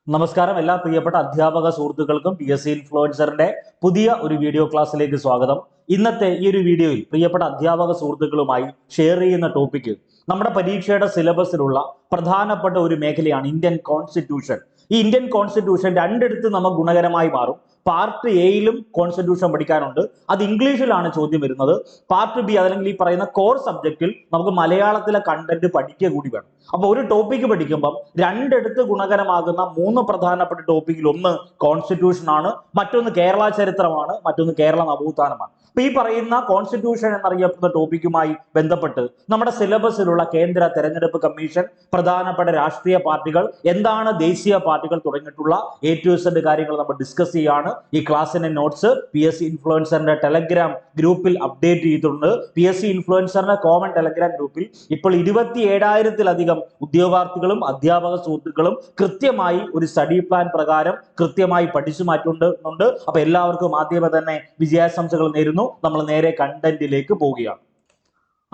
നമസ്കാരം എല്ലാ പ്രിയപ്പെട്ട അധ്യാപക സുഹൃത്തുക്കൾക്കും PSC ഇൻഫ്ലുവൻസറിന്റെ പുതിയ ഒരു വീഡിയോ ക്ലാസ്സിലേക്ക് സ്വാഗതം. ഇന്നത്തെ ഈ ഒരു വീഡിയോയിൽ പ്രിയപ്പെട്ട അധ്യാപക സുഹൃത്തുക്കളുമായി ഷെയർ ചെയ്യുന്ന ടോപ്പിക് നമ്മുടെ പരീക്ഷയുടെ സിലബസിലുള്ള പ്രധാനപ്പെട്ട ഒരു മേഖലയാണ് ഇന്ത്യൻ കോൺസ്റ്റിറ്റ്യൂഷൻ. ഈ ഇന്ത്യൻ കോൺസ്റ്റിറ്റ്യൂഷൻ രണ്ടിടത്ത് നമുക്ക് ഗുണകരമായി മാറും. പാർട്ട് എയിലും കോൺസ്റ്റിറ്റ്യൂഷൻ പഠിക്കാനുണ്ട്, അത് ഇംഗ്ലീഷിലാണ് ചോദ്യം വരുന്നത്. പാർട്ട് ബി അല്ലെങ്കിൽ ഈ പറയുന്ന കോർ സബ്ജക്റ്റിൽ നമുക്ക് മലയാളത്തിലെ കണ്ടന്റ് പഠിക്കുക കൂടി വേണം. അപ്പൊ ഒരു ടോപ്പിക് പഠിക്കുമ്പോൾ രണ്ടിടത്ത് ഗുണകരമാകുന്ന മൂന്ന് പ്രധാനപ്പെട്ട ടോപ്പിക്കിൽ ഒന്ന് കോൺസ്റ്റിറ്റ്യൂഷൻ ആണ്, മറ്റൊന്ന് കേരള ചരിത്രമാണ്, മറ്റൊന്ന് കേരള നവോത്ഥാനമാണ്. അപ്പൊ ഈ പറയുന്ന കോൺസ്റ്റിറ്റ്യൂഷൻ എന്നറിയപ്പെടുന്ന ടോപ്പിക്കുമായി ബന്ധപ്പെട്ട് നമ്മുടെ സിലബസിലുള്ള കേന്ദ്ര തെരഞ്ഞെടുപ്പ് കമ്മീഷൻ, പ്രധാനപ്പെട്ട രാഷ്ട്രീയ പാർട്ടികൾ, എന്താണ് ദേശീയ പാർട്ടികൾ തുടങ്ങിയിട്ടുള്ള A to Z കാര്യങ്ങൾ നമ്മൾ ഡിസ്കസ് ചെയ്യാണ്. ഈ ക്ലാസ്സിന്റെ നോട്ട്സ് PSC ഇൻഫ്ലുവൻസറിന്റെ ടെലഗ്രാം ഗ്രൂപ്പിൽ അപ്ഡേറ്റ് ചെയ്തിട്ടുണ്ട്. PSC ഇൻഫ്ലുവൻസറിന്റെ കോമൺ ടെലഗ്രാം ഗ്രൂപ്പിൽ ഇപ്പോൾ 27,000-ലധികം ഉദ്യോഗാർത്ഥികളും അധ്യാപക സുഹൃത്തുക്കളും കൃത്യമായി ഒരു സ്റ്റഡി പ്ലാൻ പ്രകാരം കൃത്യമായി പഠിച്ചു മാറ്റുന്നുണ്ട്. അപ്പൊ എല്ലാവർക്കും ആദ്യമേ തന്നെ വിജയാശംസകൾ നേരുന്നു. നമ്മൾ നേരെ കണ്ടന്റിലേക്ക് പോവുകയാണ്.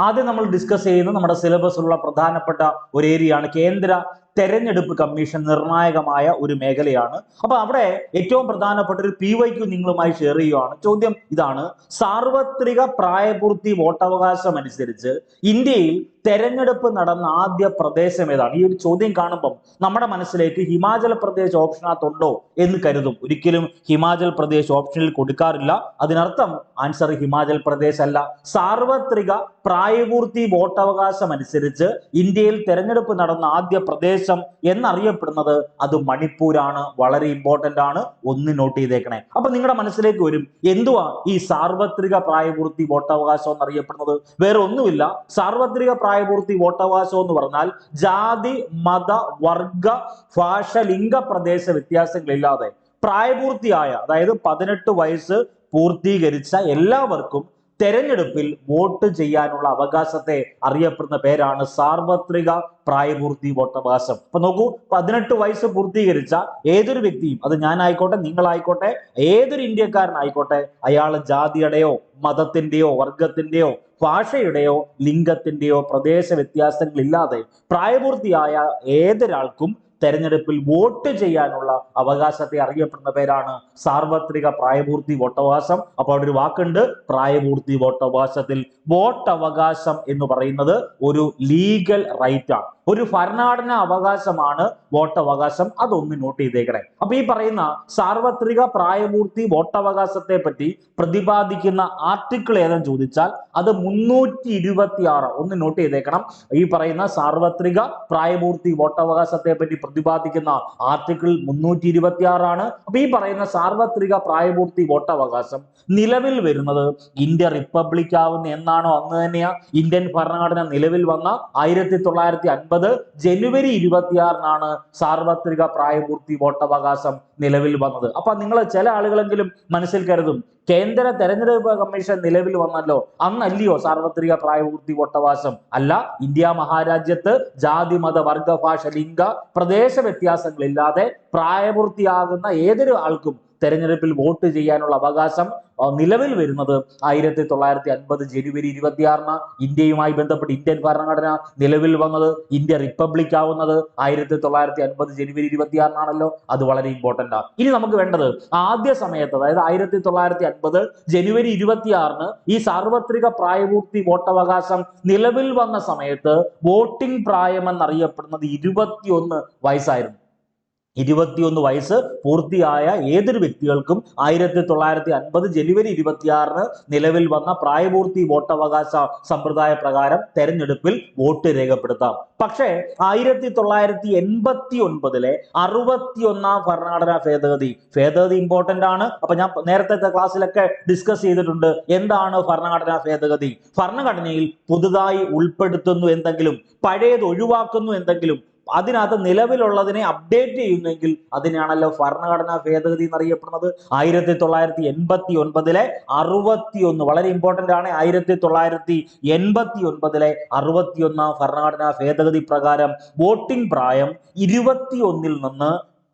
ആദ്യം നമ്മൾ ഡിസ്കസ് ചെയ്യുന്നത് നമ്മുടെ സിലബസിലുള്ള പ്രധാനപ്പെട്ട ഒരു ഏരിയയാണ് കേന്ദ്ര തെരഞ്ഞെടുപ്പ് കമ്മീഷൻ. നിർണായകമായ ഒരു മേഖലയാണ്. അപ്പൊ അവിടെ ഏറ്റവും പ്രധാനപ്പെട്ട ഒരു PYQ നിങ്ങളുമായി ഷെയർ ചെയ്യുകയാണ്. ചോദ്യം ഇതാണ്: സാർവത്രിക പ്രായപൂർത്തി വോട്ടവകാശം അനുസരിച്ച് ഇന്ത്യയിൽ തെരഞ്ഞെടുപ്പ് നടന്ന ആദ്യ പ്രദേശം ഏതാണ്? ഈ ഒരു ചോദ്യം കാണുമ്പം നമ്മുടെ മനസ്സിലേക്ക് ഹിമാചൽ പ്രദേശ് ഓപ്ഷനകത്തുണ്ടോ എന്ന് കരുതും. ഒരിക്കലും ഹിമാചൽ പ്രദേശ് ഓപ്ഷനിൽ കൊടുക്കാറില്ല. അതിനർത്ഥം ആൻസർ ഹിമാചൽ പ്രദേശ് അല്ല. സാർവത്രിക പ്രായപൂർത്തി വോട്ടവകാശം അനുസരിച്ച് ഇന്ത്യയിൽ തെരഞ്ഞെടുപ്പ് നടന്ന ആദ്യ പ്രദേശം എന്നറിയപ്പെടുന്നത് അത് മണിപ്പൂരാണ്. വളരെ ഇമ്പോർട്ടന്റ് ആണ്, ഒന്ന് നോട്ട് ചെയ്തേക്കണേ. അപ്പൊ നിങ്ങളുടെ മനസ്സിലേക്ക് വരും, എന്തുവാ ഈ സാർവത്രിക പ്രായപൂർത്തി വോട്ടവകാശം എന്നറിയപ്പെടുന്നത്? വേറെ ഒന്നുമില്ല. സാർവത്രിക പ്രായപൂർത്തി വോട്ടവകാശം എന്ന് പറഞ്ഞാൽ ജാതി, മത, വർഗ, ഭാഷ, ലിംഗ, പ്രദേശ വ്യത്യാസങ്ങളില്ലാതെ പ്രായപൂർത്തിയായ, അതായത് 18 വയസ്സ് പൂർത്തീകരിച്ച എല്ലാവർക്കും തെരഞ്ഞെടുപ്പിൽ വോട്ട് ചെയ്യാനുള്ള അവകാശത്തെ അറിയപ്പെടുന്ന പേരാണ് സാർവത്രിക പ്രായപൂർത്തി വോട്ടവകാശം. അപ്പൊ നോക്കൂ, 18 വയസ്സ് പൂർത്തീകരിച്ച ഏതൊരു വ്യക്തിയും, അത് ഞാനായിക്കോട്ടെ, നിങ്ങളായിക്കോട്ടെ, ഏതൊരു ഇന്ത്യക്കാരനായിക്കോട്ടെ, അയാൾ ജാതിയുടെയോ മതത്തിന്റെയോ വർഗത്തിന്റെയോ ഭാഷയുടെയോ ലിംഗത്തിന്റെയോ പ്രദേശ വ്യത്യാസങ്ങളില്ലാതെ പ്രായപൂർത്തിയായ ഏതൊരാൾക്കും തെരഞ്ഞെടുപ്പിൽ വോട്ട് ചെയ്യാനുള്ള അവകാശത്തെ അറിയപ്പെടുന്ന പേരാണ് സാർവത്രിക പ്രായപൂർത്തി വോട്ടവകാശം. അപ്പോൾ അവിടെ ഒരു വാക്കുണ്ട്, പ്രായപൂർത്തി വോട്ടവകാശത്തിൽ. വോട്ടവകാശം എന്ന് പറയുന്നത് ഒരു ലീഗൽ റൈറ്റ് ആണ്, ഒരു ഭരണഘടനാ അവകാശമാണ് വോട്ടവകാശം. അതൊന്ന് നോട്ട് ചെയ്തേക്കണേ. അപ്പൊ ഈ പറയുന്ന സാർവത്രിക പ്രായപൂർത്തി വോട്ടവകാശത്തെ പറ്റി പ്രതിപാദിക്കുന്ന ആർട്ടിക്കിൾ ഏതെന്ന് ചോദിച്ചാൽ അത് 326. ഒന്ന് നോട്ട് ചെയ്തേക്കണം. ഈ പറയുന്ന സാർവത്രിക പ്രായപൂർത്തി വോട്ടവകാശത്തെ പറ്റി പ്രതിപാദിക്കുന്ന ആർട്ടിക്കിൾ 326 ആണ്. അപ്പൊ ഈ പറയുന്ന സാർവത്രിക പ്രായപൂർത്തി വോട്ടവകാശം നിലവിൽ വരുന്നത് ഇന്ത്യ റിപ്പബ്ലിക് ആവുന്ന എന്നാണോ അന്ന് തന്നെയാ ഇന്ത്യൻ ഭരണഘടന നിലവിൽ വന്ന 1950 ജനുവരി 26-നാണ് സാർവത്രിക പ്രായപൂർത്തി വോട്ടവകാശം നിലവിൽ വന്നത്. അപ്പൊ നിങ്ങൾ ചില ആളുകളെങ്കിലും മനസ്സിൽ കരുതും, കേന്ദ്ര തെരഞ്ഞെടുപ്പ് കമ്മീഷൻ നിലവിൽ വന്നല്ലോ, അന്നല്ലയോ സാർവത്രിക പ്രായപൂർത്തി വോട്ടവകാശം? അല്ല, ഇന്ത്യ മഹാരാജ്യത്ത് ജാതി, മത, വർഗ, ഭാഷ, ലിംഗ, പ്രദേശ വ്യത്യാസങ്ങളില്ലാതെ പ്രായപൂർത്തിയാകുന്ന ഏതൊരു ആൾക്കും തെരഞ്ഞെടുപ്പിൽ വോട്ട് ചെയ്യാനുള്ള അവകാശം നിലവിൽ വരുന്നത് 1950 ജനുവരി 26-ന്. ഇന്ത്യയുമായി ബന്ധപ്പെട്ട് ഇന്ത്യൻ ഭരണഘടന നിലവിൽ വന്നത്, ഇന്ത്യ റിപ്പബ്ലിക് ആവുന്നത് 1950 ജനുവരി 26-നാണല്ലോ. അത് വളരെ ഇമ്പോർട്ടന്റ് ആണ്. ഇനി നമുക്ക് വേണ്ടത് ആദ്യ സമയത്ത്, അതായത് 1950 ജനുവരി 26-ന് ഈ സാർവത്രിക പ്രായപൂർത്തി വോട്ടവകാശം നിലവിൽ വന്ന സമയത്ത് വോട്ടിംഗ് പ്രായം എന്നറിയപ്പെടുന്നത് 21 വയസ്സായിരുന്നു. 21 വയസ്സ് പൂർത്തിയായ ഏതൊരു വ്യക്തികൾക്കും 1950 ജനുവരി 26-ന് നിലവിൽ വന്ന പ്രായപൂർത്തി വോട്ടവകാശ സമ്പ്രദായ പ്രകാരം തെരഞ്ഞെടുപ്പിൽ വോട്ട് രേഖപ്പെടുത്താം. പക്ഷേ 1989-ലെ 61-ാം ഭരണഘടനാ ഭേദഗതി ഇമ്പോർട്ടന്റ് ആണ്. അപ്പൊ ഞാൻ നേരത്തെ ക്ലാസ്സിലൊക്കെ ഡിസ്കസ് ചെയ്തിട്ടുണ്ട്, എന്താണ് ഭരണഘടനാ ഭേദഗതി? ഭരണഘടനയിൽ പുതുതായി ഉൾപ്പെടുത്തുന്നു എന്തെങ്കിലും, പഴയത് ഒഴിവാക്കുന്നു എന്തെങ്കിലും, അതിനകത്ത് നിലവിലുള്ളതിനെ അപ്ഡേറ്റ് ചെയ്യുന്നെങ്കിൽ അതിനാണല്ലോ ഭരണഘടനാ ഭേദഗതി എന്നറിയപ്പെടുന്നത്. 1989-ലെ 61, വളരെ ഇമ്പോർട്ടന്റ് ആണ്, 1989-ലെ 61-ാം ഭരണഘടനാ ഭേദഗതി പ്രകാരം വോട്ടിംഗ് പ്രായം 21-ൽ നിന്ന്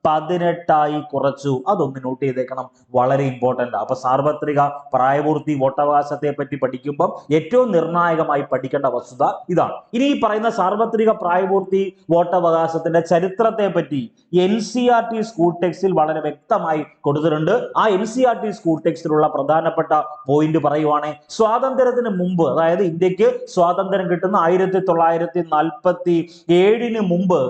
18 കുറച്ചു. അതൊന്ന് നോട്ട് ചെയ്തേക്കണം, വളരെ ഇമ്പോർട്ടന്റ്. അപ്പൊ സാർവത്രിക പ്രായപൂർത്തി വോട്ടവകാശത്തെ പറ്റി പഠിക്കുമ്പോൾ ഏറ്റവും നിർണായകമായി പഠിക്കേണ്ട വസ്തുത ഇതാണ്. ഇനി ഈ പറയുന്ന സാർവത്രിക പ്രായപൂർത്തി വോട്ടവകാശത്തിന്റെ ചരിത്രത്തെ പറ്റി NCERT സ്കൂൾ ടെക്സ്റ്റിൽ വളരെ വ്യക്തമായി കൊടുത്തിട്ടുണ്ട്. ആ NCERT സ്കൂൾ ടെക്സ്റ്റിലുള്ള പ്രധാനപ്പെട്ട പോയിന്റ് പറയുവാണ്, സ്വാതന്ത്ര്യത്തിന് മുമ്പ്, അതായത് ഇന്ത്യക്ക് സ്വാതന്ത്ര്യം കിട്ടുന്ന 1947 മുമ്പ്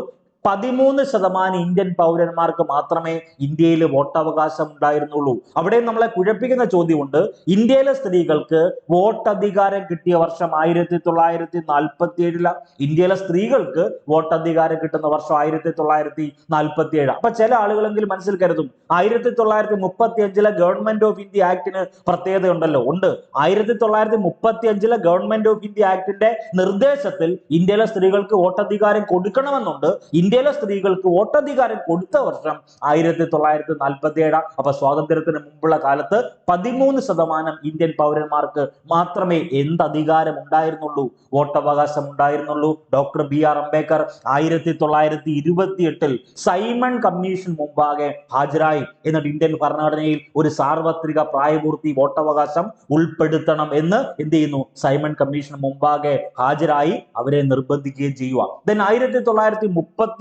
13% ഇന്ത്യൻ പൗരന്മാർക്ക് മാത്രമേ ഇന്ത്യയിൽ വോട്ടവകാശം ഉണ്ടായിരുന്നുള്ളൂ. അവിടെ നമ്മളെ കുഴപ്പിക്കുന്ന ചോദ്യമുണ്ട്, ഇന്ത്യയിലെ സ്ത്രീകൾക്ക് വോട്ടധികാരം കിട്ടിയ വർഷം 1947. ഇന്ത്യയിലെ സ്ത്രീകൾക്ക് വോട്ടധികാരം കിട്ടുന്ന വർഷം 1947. അപ്പൊ ചില ആളുകളെങ്കിലും മനസ്സിൽ കരുതും 1935 ഗവൺമെന്റ് ഓഫ് ഇന്ത്യ ആക്ടിന് പ്രത്യേകത ഉണ്ടല്ലോ. ഉണ്ട്. 1935 ഗവൺമെന്റ് ഓഫ് ഇന്ത്യ ആക്ടിന്റെ നിർദ്ദേശത്തിൽ ഇന്ത്യയിലെ സ്ത്രീകൾക്ക് വോട്ടധികാരം കൊടുക്കണമെന്നുണ്ട്. ഇന്ത്യയിലെ സ്ത്രീകൾക്ക് വോട്ടധികാരം കൊടുത്ത വർഷം 1947. അപ്പൊ സ്വാതന്ത്ര്യത്തിന് മുമ്പുള്ള കാലത്ത് 13% ഇന്ത്യൻ പൗരന്മാർക്ക് മാത്രമേ എന്ത് അധികാരം ഉണ്ടായിരുന്നുള്ളൂ, വോട്ടവകാശം ഉണ്ടായിരുന്നുള്ളൂ. Doctor BR Ambedkar 1928 Simon commission മുമ്പാകെ ഹാജരായി. എന്നിട്ട് ഇന്ത്യൻ ഭരണഘടനയിൽ ഒരു സാർവത്രിക പ്രായപൂർത്തി വോട്ടവകാശം ഉൾപ്പെടുത്തണം എന്ന് എന്ത് ചെയ്യുന്നു, സൈമൺ കമ്മീഷൻ മുമ്പാകെ ഹാജരായി അവരെ നിർബന്ധിക്കുകയും ചെയ്യുക. ദെൻ 1931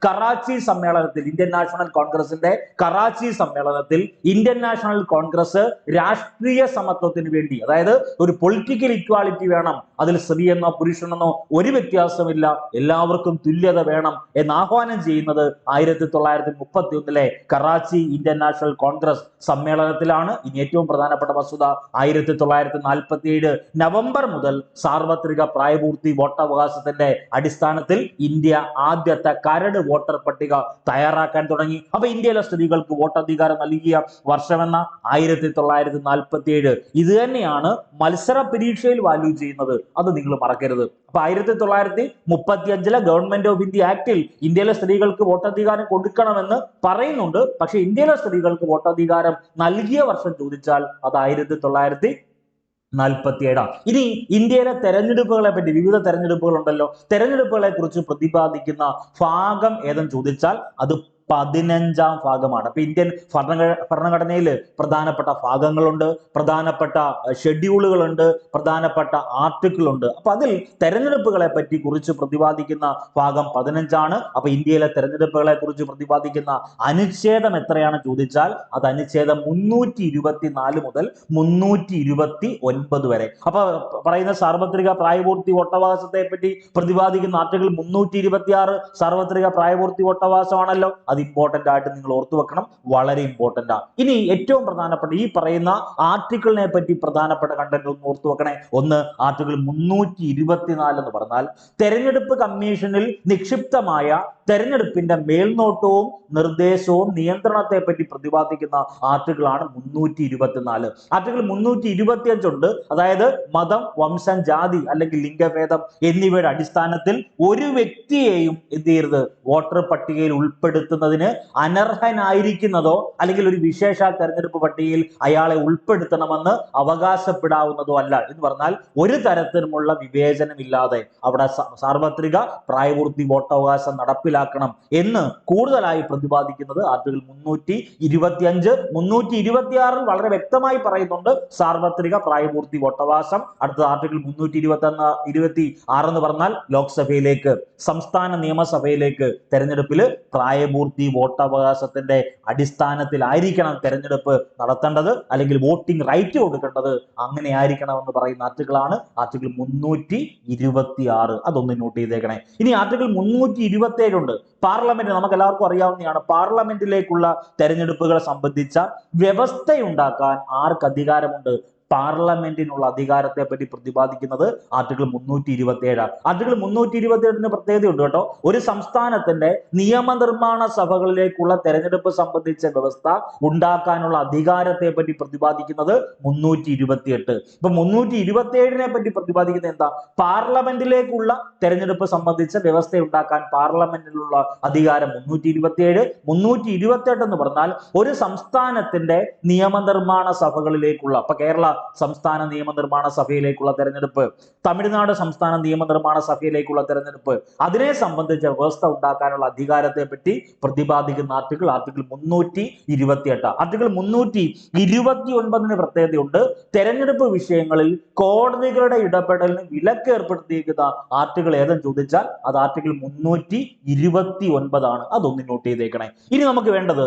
കറാച്ചി സമ്മേളനത്തിൽ, ഇന്ത്യൻ നാഷണൽ കോൺഗ്രസിന്റെ കറാച്ചി സമ്മേളനത്തിൽ ഇന്ത്യൻ നാഷണൽ കോൺഗ്രസ് രാഷ്ട്രീയ സമത്വത്തിന് വേണ്ടി, അതായത് ഒരു പൊളിറ്റിക്കൽ ഇക്വാലിറ്റി വേണം, അതിൽ സ്ത്രീയെന്നോ പുരുഷനെന്നോ ഒരു വ്യത്യാസമില്ല, എല്ലാവർക്കും തുല്യത വേണം എന്ന് ആഹ്വാനം ചെയ്യുന്നത് 1931 കറാച്ചി ഇന്ത്യൻ നാഷണൽ കോൺഗ്രസ് സമ്മേളനത്തിലാണ്. ഇനി ഏറ്റവും പ്രധാനപ്പെട്ട വസ്തുത, 1947 നവംബർ മുതൽ സാർവത്രിക പ്രായപൂർത്തി വോട്ടവകാശത്തിന്റെ അടിസ്ഥാനത്തിൽ ഇന്ത്യ ആദ്യത്തെ കരട് വോട്ടർ പട്ടിക തയ്യാറാക്കാൻ തുടങ്ങി. അപ്പൊ ഇന്ത്യയിലെ സ്ത്രീകൾക്ക് വോട്ടധികാരം നൽകിയ വർഷമെന്ന 1947. ഇത് തന്നെയാണ് മത്സര പരീക്ഷയിൽ വാല്യൂ ചെയ്യുന്നത്, അത് നിങ്ങൾ മറക്കരുത്. അപ്പൊ 1935 ഗവൺമെന്റ് ഓഫ് ഇന്ത്യ ആക്ടിൽ ഇന്ത്യയിലെ സ്ത്രീകൾക്ക് വോട്ടധികാരം കൊടുക്കണമെന്ന് പറയുന്നുണ്ട്. പക്ഷെ ഇന്ത്യയിലെ സ്ത്രീകൾക്ക് വോട്ടധികാരം നൽകിയ വർഷം ചോദിച്ചാൽ അത് 1947. ഇനി ഇന്ത്യയിലെ തെരഞ്ഞെടുപ്പുകളെ പറ്റി, വിവിധ തെരഞ്ഞെടുപ്പുകൾ ഉണ്ടല്ലോ, തെരഞ്ഞെടുപ്പുകളെ കുറിച്ച് പ്രതിപാദിക്കുന്ന ഭാഗം ഏതെന്ന് ചോദിച്ചാൽ അത് 15ാം ഭാഗമാണ്. അപ്പൊ ഇന്ത്യൻ ഭരണഘടനയിൽ പ്രധാനപ്പെട്ട ഭാഗങ്ങളുണ്ട്, പ്രധാനപ്പെട്ട ഷെഡ്യൂളുകളുണ്ട്, പ്രധാനപ്പെട്ട ആർട്ടിക്കിളുണ്ട്. അപ്പൊ അതിൽ തെരഞ്ഞെടുപ്പുകളെ പറ്റി കുറിച്ച് പ്രതിപാദിക്കുന്ന ഭാഗം 15ആണ്. അപ്പൊ ഇന്ത്യയിലെ തെരഞ്ഞെടുപ്പുകളെ കുറിച്ച് പ്രതിപാദിക്കുന്ന അനുച്ഛേദം എത്രയാണ് ചോദിച്ചാൽ അത് അനുച്ഛേദം 324 മുതൽ 329 വരെ. അപ്പൊ പറയുന്ന സാർവത്രിക പ്രായപൂർത്തി വോട്ടവകാശത്തെ പറ്റി പ്രതിപാദിക്കുന്ന ആർട്ടിക്കിൾ 326 സാർവത്രിക പ്രായപൂർത്തി വോട്ടവകാശമാണല്ലോ. ഇമ്പോർട്ടന്റ് ആയിട്ട് നിങ്ങൾ ഓർത്തു വെക്കണം, വളരെ ഇമ്പോർട്ടന്റ് ആണ്. ഇനി ഏറ്റവും പ്രധാനപ്പെട്ട ഈ പറയുന്ന ആർട്ടിക്കിളിനെ പറ്റി പ്രധാനപ്പെട്ട കണ്ടന്റ് ഒന്ന് ഓർത്തു വെക്കണേ. ഒന്ന്, ആർട്ടിക്കിൾ 324 എന്ന് പറഞ്ഞാൽ തെരഞ്ഞെടുപ്പ് കമ്മീഷനിൽ നിക്ഷിപ്തമായ തെരഞ്ഞെടുപ്പിന്റെ മേൽനോട്ടവും നിർദ്ദേശവും നിയന്ത്രണത്തെ പറ്റി പ്രതിപാദിക്കുന്ന ആർട്ടിക്കിളാണ് 324. ആർട്ടിക്കിൾ 325 ഉണ്ട്. അതായത് മതം, വംശം, ജാതി അല്ലെങ്കിൽ ലിംഗഭേദം എന്നിവയുടെ അടിസ്ഥാനത്തിൽ ഒരു വ്യക്തിയെയും എന്ത് ചെയ്യരുത്, വോട്ടർ പട്ടികയിൽ ഉൾപ്പെടുത്തുന്നതിന് അനർഹനായിരിക്കുന്നതോ അല്ലെങ്കിൽ ഒരു വിശേഷ തെരഞ്ഞെടുപ്പ് പട്ടികയിൽ അയാളെ ഉൾപ്പെടുത്തണമെന്ന് അവകാശപ്പെടാവുന്നതോ അല്ല എന്ന് പറഞ്ഞാൽ ഒരു തരത്തിലുമുള്ള വിവേചനമില്ലാതെ അവിടെ സാർവത്രിക പ്രായപൂർത്തി വോട്ടവകാശം നടപ്പിലാക്കണം എന്ന് കൂടുതലായി പ്രതിപാദിക്കുന്നത് ആർട്ടിക്കിൾ 325. 326 വളരെ വ്യക്തമായി പറയുന്നുണ്ട് സാർവത്രിക പ്രായപൂർത്തി വോട്ടവകാശം. അടുത്ത ആർട്ടിക്കിൾ 326 എന്ന് പറഞ്ഞാൽ ലോക്സഭയിലേക്ക്, സംസ്ഥാന നിയമസഭയിലേക്ക് തെരഞ്ഞെടുപ്പിൽ പ്രായപൂർത്തി വോട്ടവകാശത്തിന്റെ അടിസ്ഥാനത്തിലായിരിക്കണം തെരഞ്ഞെടുപ്പ് നടത്തേണ്ടത്, അല്ലെങ്കിൽ വോട്ടിംഗ് റൈറ്റ് കൊടുക്കേണ്ടത് അങ്ങനെ ആയിരിക്കണം എന്ന് പറയുന്ന ആർട്ടിക്കിളാണ് ആർട്ടിക്കിൾ 326. അതൊന്ന് നോട്ട് ചെയ്തേക്കണേ. ഇനി ആർട്ടിക്കിൾ 327 ഉണ്ട്. പാർലമെന്റ്, നമുക്ക് എല്ലാവർക്കും അറിയാവുന്നതാണ്, പാർലമെന്റിലേക്കുള്ള തെരഞ്ഞെടുപ്പുകളെ സംബന്ധിച്ച വ്യവസ്ഥയുണ്ടാക്കാൻ ആർക്ക് അധികാരമുണ്ട്? പാർലമെന്റിനുള്ള അധികാരത്തെ പറ്റി പ്രതിപാദിക്കുന്നത് ആർട്ടിക്കിൾ 327. ആർട്ടിക്കിൾ 327 പ്രത്യേകതയുണ്ട് കേട്ടോ. ഒരു സംസ്ഥാനത്തിന്റെ നിയമനിർമ്മാണ സഭകളിലേക്കുള്ള തെരഞ്ഞെടുപ്പ് സംബന്ധിച്ച വ്യവസ്ഥ ഉണ്ടാക്കാനുള്ള അധികാരത്തെ പറ്റി പ്രതിപാദിക്കുന്നത് 328. ഇപ്പൊ 327 പറ്റി പ്രതിപാദിക്കുന്നത് എന്താ? പാർലമെന്റിലേക്കുള്ള തെരഞ്ഞെടുപ്പ് സംബന്ധിച്ച വ്യവസ്ഥ ഉണ്ടാക്കാൻ പാർലമെന്റിലുള്ള അധികാരം 327. 328 എന്ന് പറഞ്ഞാൽ ഒരു സംസ്ഥാനത്തിന്റെ നിയമനിർമ്മാണ സഭകളിലേക്കുള്ള, ഇപ്പൊ കേരള സംസ്ഥാന നിയമനിർമ്മാണ സഭയിലേക്കുള്ള തെരഞ്ഞെടുപ്പ്, തമിഴ്നാട് സംസ്ഥാന നിയമനിർമ്മാണ സഭയിലേക്കുള്ള തെരഞ്ഞെടുപ്പ്, അതിനെ സംബന്ധിച്ച വ്യവസ്ഥ ഉണ്ടാക്കാനുള്ള അധികാരത്തെ പറ്റി പ്രതിപാദിക്കുന്ന ആർട്ടിക്കിൾ 328. ആർട്ടിക്കിൾ 329 പ്രത്യേകതയുണ്ട്. തെരഞ്ഞെടുപ്പ് വിഷയങ്ങളിൽ കോടതികളുടെ ഇടപെടലിന് വിലക്ക് ഏർപ്പെടുത്തിയിരിക്കുന്ന ആർട്ടിക്കിൾ ഏതെന്ന് ചോദിച്ചാൽ അത് ആർട്ടിക്കിൾ 329 ആണ്. അതൊന്ന് നോട്ട് ചെയ്തേക്കണേ. ഇനി നമുക്ക് വേണ്ടത്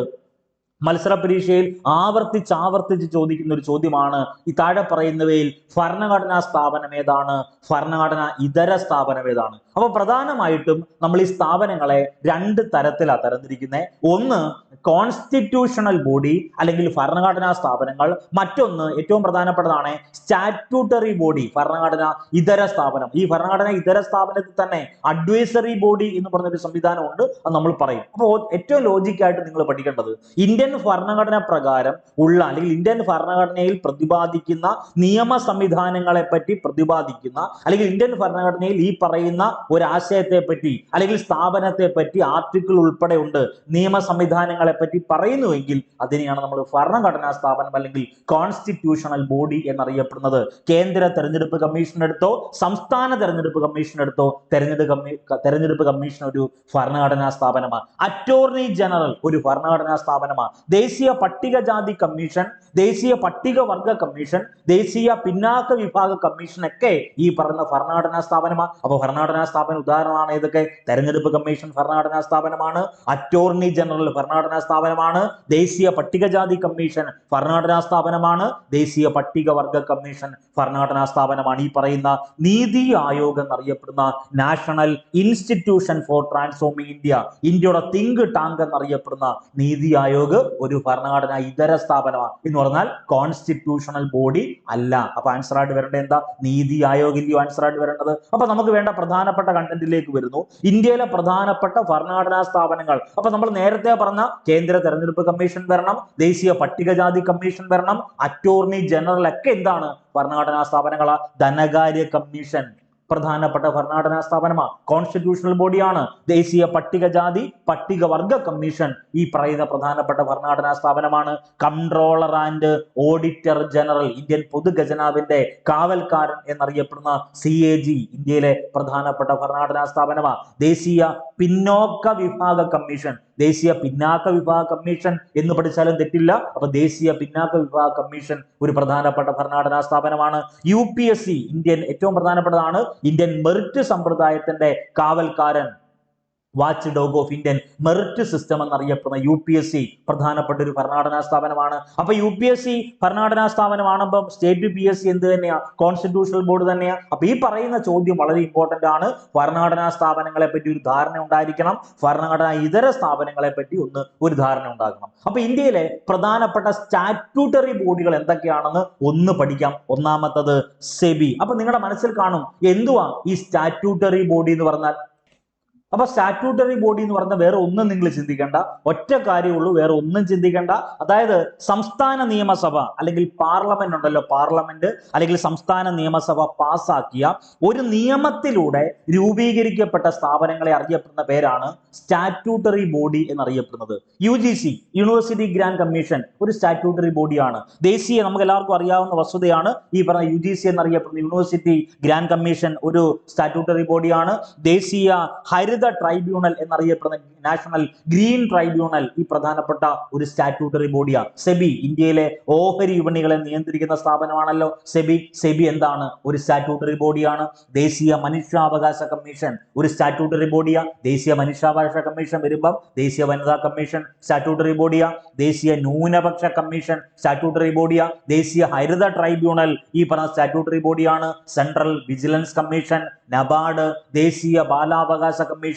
മത്സര പരീക്ഷയിൽ ആവർത്തിച്ച് ചോദിക്കുന്ന ഒരു ചോദ്യമാണ് ഈ താഴെ പറയുന്നവയിൽ ഭരണഘടനാ സ്ഥാപനം ഏതാണ്, ഭരണഘടനാ ഇതര സ്ഥാപനം ഏതാണ്? അപ്പൊ പ്രധാനമായിട്ടും നമ്മൾ ഈ സ്ഥാപനങ്ങളെ രണ്ട് തരത്തിലാണ് തരംതിരിക്കുന്നത്. ഒന്ന് കോൺസ്റ്റിറ്റ്യൂഷണൽ ബോഡി അല്ലെങ്കിൽ ഭരണഘടനാ സ്ഥാപനങ്ങൾ, മറ്റൊന്ന് ഏറ്റവും പ്രധാനപ്പെട്ടതാണ് സ്റ്റാറ്റ്യൂട്ടറി ബോഡി, ഭരണഘടനാ ഇതര സ്ഥാപനം. ഈ ഭരണഘടനാ ഇതര സ്ഥാപനത്തിൽ തന്നെ അഡ്വൈസറി ബോഡി എന്ന് പറഞ്ഞൊരു സംവിധാനമുണ്ട്, അത് നമ്മൾ പറയും. അപ്പോൾ ഏറ്റവും ലോജിക്കായിട്ട് നിങ്ങൾ പഠിക്കേണ്ടത് ഇന്ത്യൻ ഭരണഘടന പ്രകാരം ഉള്ള അല്ലെങ്കിൽ ഇന്ത്യൻ ഭരണഘടനയിൽ പ്രതിപാദിക്കുന്ന നിയമ സംവിധാനങ്ങളെ പറ്റി പ്രതിപാദിക്കുന്ന അല്ലെങ്കിൽ ഇന്ത്യൻ ഭരണഘടനയിൽ ഈ പറയുന്ന ഒരു ആശയത്തെ പറ്റി അല്ലെങ്കിൽ സ്ഥാപനത്തെ പറ്റി ആർട്ടിക്കിൾ ഉൾപ്പെടെ ഉണ്ട്, നിയമ സംവിധാനങ്ങളെ പറ്റി പറയുന്നുവെങ്കിൽ അതിനെയാണ് നമ്മൾ ഭരണഘടനാ സ്ഥാപനം അല്ലെങ്കിൽ കോൺസ്റ്റിറ്റ്യൂഷണൽ ബോഡി എന്നറിയപ്പെടുന്നത്. കേന്ദ്ര തെരഞ്ഞെടുപ്പ് കമ്മീഷൻ എടുത്തോ, സംസ്ഥാന തെരഞ്ഞെടുപ്പ് കമ്മീഷൻ എടുത്തോ, തെരഞ്ഞെടുപ്പ് കമ്മീഷൻ ഒരു ഭരണഘടനാ സ്ഥാപനമാണ്. അറ്റോർണി ജനറൽ ഒരു ഭരണഘടനാ സ്ഥാപനമാണ്. ദേശീയ പട്ടികജാതി കമ്മീഷൻ, ദേശീയ പട്ടികവർഗ കമ്മീഷൻ, ദേശീയ പിന്നാക്ക വിഭാഗ കമ്മീഷൻ ഒക്കെ ഈ പറയുന്ന ഭരണഘടനാ സ്ഥാപനമാണ്. അപ്പൊ ഭരണഘടനാ സ്ഥാപന ഉദാഹരണമാണ് ഏതൊക്കെ? തെരഞ്ഞെടുപ്പ് കമ്മീഷൻ ഭരണഘടനാ സ്ഥാപനമാണ്, അറ്റോർണി ജനറൽ ഭരണഘടനാ സ്ഥാപനമാണ്, ദേശീയ പട്ടികജാതി കമ്മീഷൻ ഭരണഘടനാ സ്ഥാപനമാണ്, ദേശീയ പട്ടികവർഗ കമ്മീഷൻ ഭരണഘടനാ സ്ഥാപനമാണ്. ഈ പറയുന്ന നീതി ആയോഗ് എന്നറിയപ്പെടുന്ന national institution for transforming India, ഇന്ത്യയുടെ തിങ്ക് ടാങ്ക് എന്നറിയപ്പെടുന്ന നീതി ആയോഗ് ഒരു ഭരണഘടനാ ഇതര സ്ഥാപനമാണ്. എന്ന് പറഞ്ഞാൽ കോൺസ്റ്റിറ്റ്യൂഷണൽ ബോഡി അല്ല. അപ്പൊ ആൻസർ ആയിട്ട് വരേണ്ടത് എന്താ? നീതി ആയോഗിന്റെയോ ആൻസർ ആയിട്ട് വരേണ്ടത്. അപ്പൊ നമുക്ക് വേണ്ട പ്രധാനപ്പെട്ട കണ്ടന്റിലേക്ക് വരുന്നു. ഇന്ത്യയിലെ പ്രധാനപ്പെട്ട ഭരണഘടനാ സ്ഥാപനങ്ങൾ. അപ്പൊ നമ്മൾ നേരത്തെ പറഞ്ഞ കേന്ദ്ര തെരഞ്ഞെടുപ്പ് കമ്മീഷൻ വരണം, ദേശീയ പട്ടികജാതി കമ്മീഷൻ വരണം, അറ്റോർണി ജനറൽ ഒക്കെ എന്താണ്? ഭരണഘടനാ സ്ഥാപനങ്ങളാ. ധനകാര്യ കമ്മീഷൻ പ്രധാനപ്പെട്ട ഭരണഘടനാ സ്ഥാപനമാണ്, കോൺസ്റ്റിറ്റ്യൂഷണൽ ബോഡിയാണ്. ദേശീയ പട്ടികജാതി പട്ടികവർഗ കമ്മീഷൻ ഈ പറയുന്ന പ്രധാനപ്പെട്ട ഭരണഘടനാ സ്ഥാപനമാണ്. Controller and auditor general, Indian പൊതുഖജനാവിന്റെ കാവൽക്കാരൻ എന്നറിയപ്പെടുന്ന CAG ഇന്ത്യയിലെ പ്രധാനപ്പെട്ട ഭരണഘടനാ സ്ഥാപനമാണ്. ദേശീയ പിന്നോക്ക വിഭാഗ കമ്മീഷൻ, ദേശീയ പിന്നാക്ക വിഭാഗ കമ്മീഷൻ എന്ന് പഠിച്ചാലും തെറ്റില്ല. അപ്പൊ ദേശീയ പിന്നാക്ക വിഭാഗ കമ്മീഷൻ ഒരു പ്രധാനപ്പെട്ട ഭരണഘടനാ സ്ഥാപനമാണ്. UPSC ഇന്ത്യൻ ഏറ്റവും പ്രധാനപ്പെട്ടതാണ്, ഇന്ത്യൻ മെറിറ്റ് സമ്പ്രദായത്തിന്റെ കാവൽക്കാരൻ, watchdog of Indian merit system എന്നറിയപ്പെടുന്ന UPSC പ്രധാനപ്പെട്ട ഒരു ഭരണഘടനാ സ്ഥാപനമാണ്. അപ്പൊ UPSC ഭരണഘടനാ സ്ഥാപനമാകുമ്പോൾ സ്റ്റേറ്റ് PSC എന്ത് തന്നെയാ? കോൺസ്റ്റിറ്റ്യൂഷണൽ ബോർഡ് തന്നെയാ. അപ്പൊ ഈ പറയുന്ന ചോദ്യം വളരെ ഇമ്പോർട്ടന്റ് ആണ്. ഭരണഘടനാ സ്ഥാപനങ്ങളെ പറ്റി ഒരു ധാരണ ഉണ്ടായിരിക്കണം, ഭരണഘടനാ ഇതര സ്ഥാപനങ്ങളെ പറ്റി ഒരു ധാരണ ഉണ്ടാകണം. അപ്പൊ ഇന്ത്യയിലെ പ്രധാനപ്പെട്ട സ്റ്റാറ്റ്യൂട്ടറി ബോഡികൾ എന്തൊക്കെയാണെന്ന് ഒന്ന് പഠിക്കാം. ഒന്നാമത്തത് സെബി. അപ്പൊ നിങ്ങളുടെ മനസ്സിൽ കാണും എന്തുവാ ഈ സ്റ്റാറ്റ്യൂട്ടറി ബോഡി എന്ന് പറഞ്ഞാൽ? അപ്പൊ സ്റ്റാറ്റ്യൂട്ടറി ബോഡി എന്ന് പറഞ്ഞാൽ വേറെ ഒന്നും നിങ്ങൾ ചിന്തിക്കേണ്ട, ഒറ്റ കാര്യമുള്ളൂ, വേറെ ഒന്നും ചിന്തിക്കേണ്ട. അതായത് സംസ്ഥാന നിയമസഭ അല്ലെങ്കിൽ പാർലമെന്റ് ഉണ്ടല്ലോ, പാർലമെന്റ് അല്ലെങ്കിൽ സംസ്ഥാന നിയമസഭ പാസാക്കിയ ഒരു നിയമത്തിലൂടെ രൂപീകരിക്കപ്പെട്ട സ്ഥാപനങ്ങളെ അറിയപ്പെടുന്ന പേരാണ് സ്റ്റാറ്റ്യൂട്ടറി ബോഡി എന്നറിയപ്പെടുന്നത്. UGC യൂണിവേഴ്സിറ്റി ഗ്രാന്റ് കമ്മീഷൻ ഒരു സ്റ്റാറ്റ്യൂട്ടറി ബോഡിയാണ്. ദേശീയ, നമുക്ക് എല്ലാവർക്കും അറിയാവുന്ന വസ്തുതയാണ്, ഈ പറഞ്ഞ UGC എന്നറിയപ്പെടുന്ന യൂണിവേഴ്സിറ്റി ഗ്രാന്റ് കമ്മീഷൻ ഒരു സ്റ്റാറ്റ്യൂട്ടറി ബോഡിയാണ്. ദേശീയ ഹരിത ട്രൈബ്യൂണൽ എന്നറിയപ്പെടുന്ന നാഷണൽ ഗ്രീൻ ട്രൈബ്യൂണൽ ഈ പ്രധാനപ്പെട്ട ഒരു സ്റ്റാറ്റ്യൂട്ടറി ബോഡിയാണ്. സെബി ഇന്ത്യയിലെ ഓഹരി വിപണികളെ നിയന്ത്രിക്കുന്ന സ്ഥാപനമാണല്ലോ സെബി എന്താണ്? ഒരു സ്റ്റാറ്റ്യൂട്ടറി ബോഡിയാണ്. ദേശീയ മനുഷ്യാവകാശ കമ്മീഷൻ ഒരു സ്റ്റാറ്റ്യൂട്ടറി ബോഡിയാണ്. ദേശീയ മനുഷ്യാവകാശ കമ്മീഷൻ വരുമ്പം ദേശീയ വനിതാ കമ്മീഷൻ സ്റ്റാറ്റ്യൂട്ടറി ബോഡിയാണ്. ദേശീയ ന്യൂനപക്ഷ കമ്മീഷൻ സ്റ്റാറ്റ്യൂട്ടറി ബോഡിയാണ്. ദേശീയ ഹരിത ട്രൈബ്യൂണൽ ഈ പറഞ്ഞ സ്റ്റാറ്റ്യൂട്ടറി ബോഡിയാണ്. സെൻട്രൽ വിജിലൻസ് കമ്മീഷൻ, നബാർഡ്, ദേശീയ ബാലാവകാശ കമ്മീഷൻ,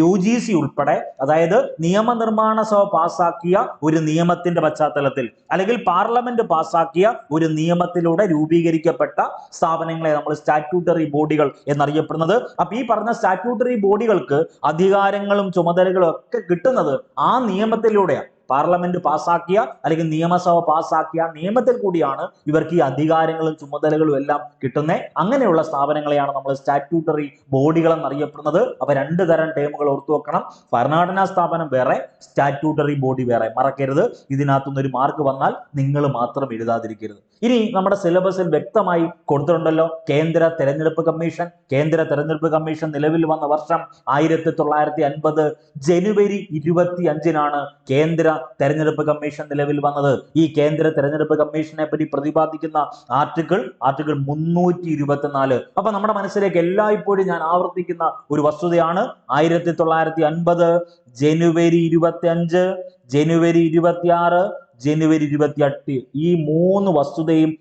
UGC ഉൾപ്പെടെ, അതായത് നിയമനിർമ്മാണ സഭ പാസാക്കിയ ഒരു നിയമത്തിന്റെ പശ്ചാത്തലത്തിൽ അല്ലെങ്കിൽ പാർലമെന്റ് പാസാക്കിയ ഒരു നിയമത്തിലൂടെ രൂപീകരിക്കപ്പെട്ട സ്ഥാപനങ്ങളെ നമ്മൾ സ്റ്റാറ്റ്യൂട്ടറി ബോഡികൾ എന്നറിയപ്പെടുന്നത്. അപ്പൊ ഈ പറഞ്ഞ സ്റ്റാറ്റ്യൂട്ടറി ബോഡികൾക്ക് അധികാരങ്ങളും ചുമതലകളും ഒക്കെ കിട്ടുന്നത് ആ നിയമത്തിലൂടെയാണ്. പാർലമെന്റ് പാസ്സാക്കിയ അല്ലെങ്കിൽ നിയമസഭ പാസ്സാക്കിയ നിയമത്തിൽ കൂടിയാണ് ഇവർക്ക് ഈ അധികാരങ്ങളും ചുമതലകളും എല്ലാം കിട്ടുന്നത്. അങ്ങനെയുള്ള സ്ഥാപനങ്ങളെയാണ് നമ്മൾ സ്റ്റാറ്റ്യൂട്ടറി ബോഡികൾ എന്നറിയപ്പെടുന്നത്. അപ്പൊ രണ്ട് തരം ടേമുകൾ ഓർത്തു വെക്കണം. ഭരണഘടനാ സ്ഥാപനം വേറെ, സ്റ്റാറ്റ്യൂട്ടറി ബോഡി വേറെ. മറക്കരുത്. ഇതിനകത്തുനിന്ന് ഒരു മാർക്ക് വന്നാൽ നിങ്ങൾ മാത്രം എഴുതാതിരിക്കരുത്. ഇനി നമ്മുടെ സിലബസിൽ വ്യക്തമായി കൊടുത്തിട്ടുണ്ടല്ലോ കേന്ദ്ര തെരഞ്ഞെടുപ്പ് കമ്മീഷൻ. കേന്ദ്ര തെരഞ്ഞെടുപ്പ് കമ്മീഷൻ നിലവിൽ വന്ന വർഷം 1950 ജനുവരി 25-നാണ് കേന്ദ്ര തെരഞ്ഞെടുപ്പ് കമ്മീഷൻ നിലവിൽ വന്നത്. ഈ കേന്ദ്ര തെരഞ്ഞെടുപ്പ് കമ്മീഷനെ പറ്റി പ്രതിപാദിക്കുന്ന ആർട്ടിക്കിൾ 324. അപ്പൊ നമ്മുടെ മനസ്സിലേക്ക് എല്ലായ്പ്പോഴും ഞാൻ ആവർത്തിക്കുന്ന ഒരു വസ്തുതയാണ് 1950 ജനുവരി 25, ജനുവരി 26, ജനുവരി 28. ഈ 3 വസ്തുതയും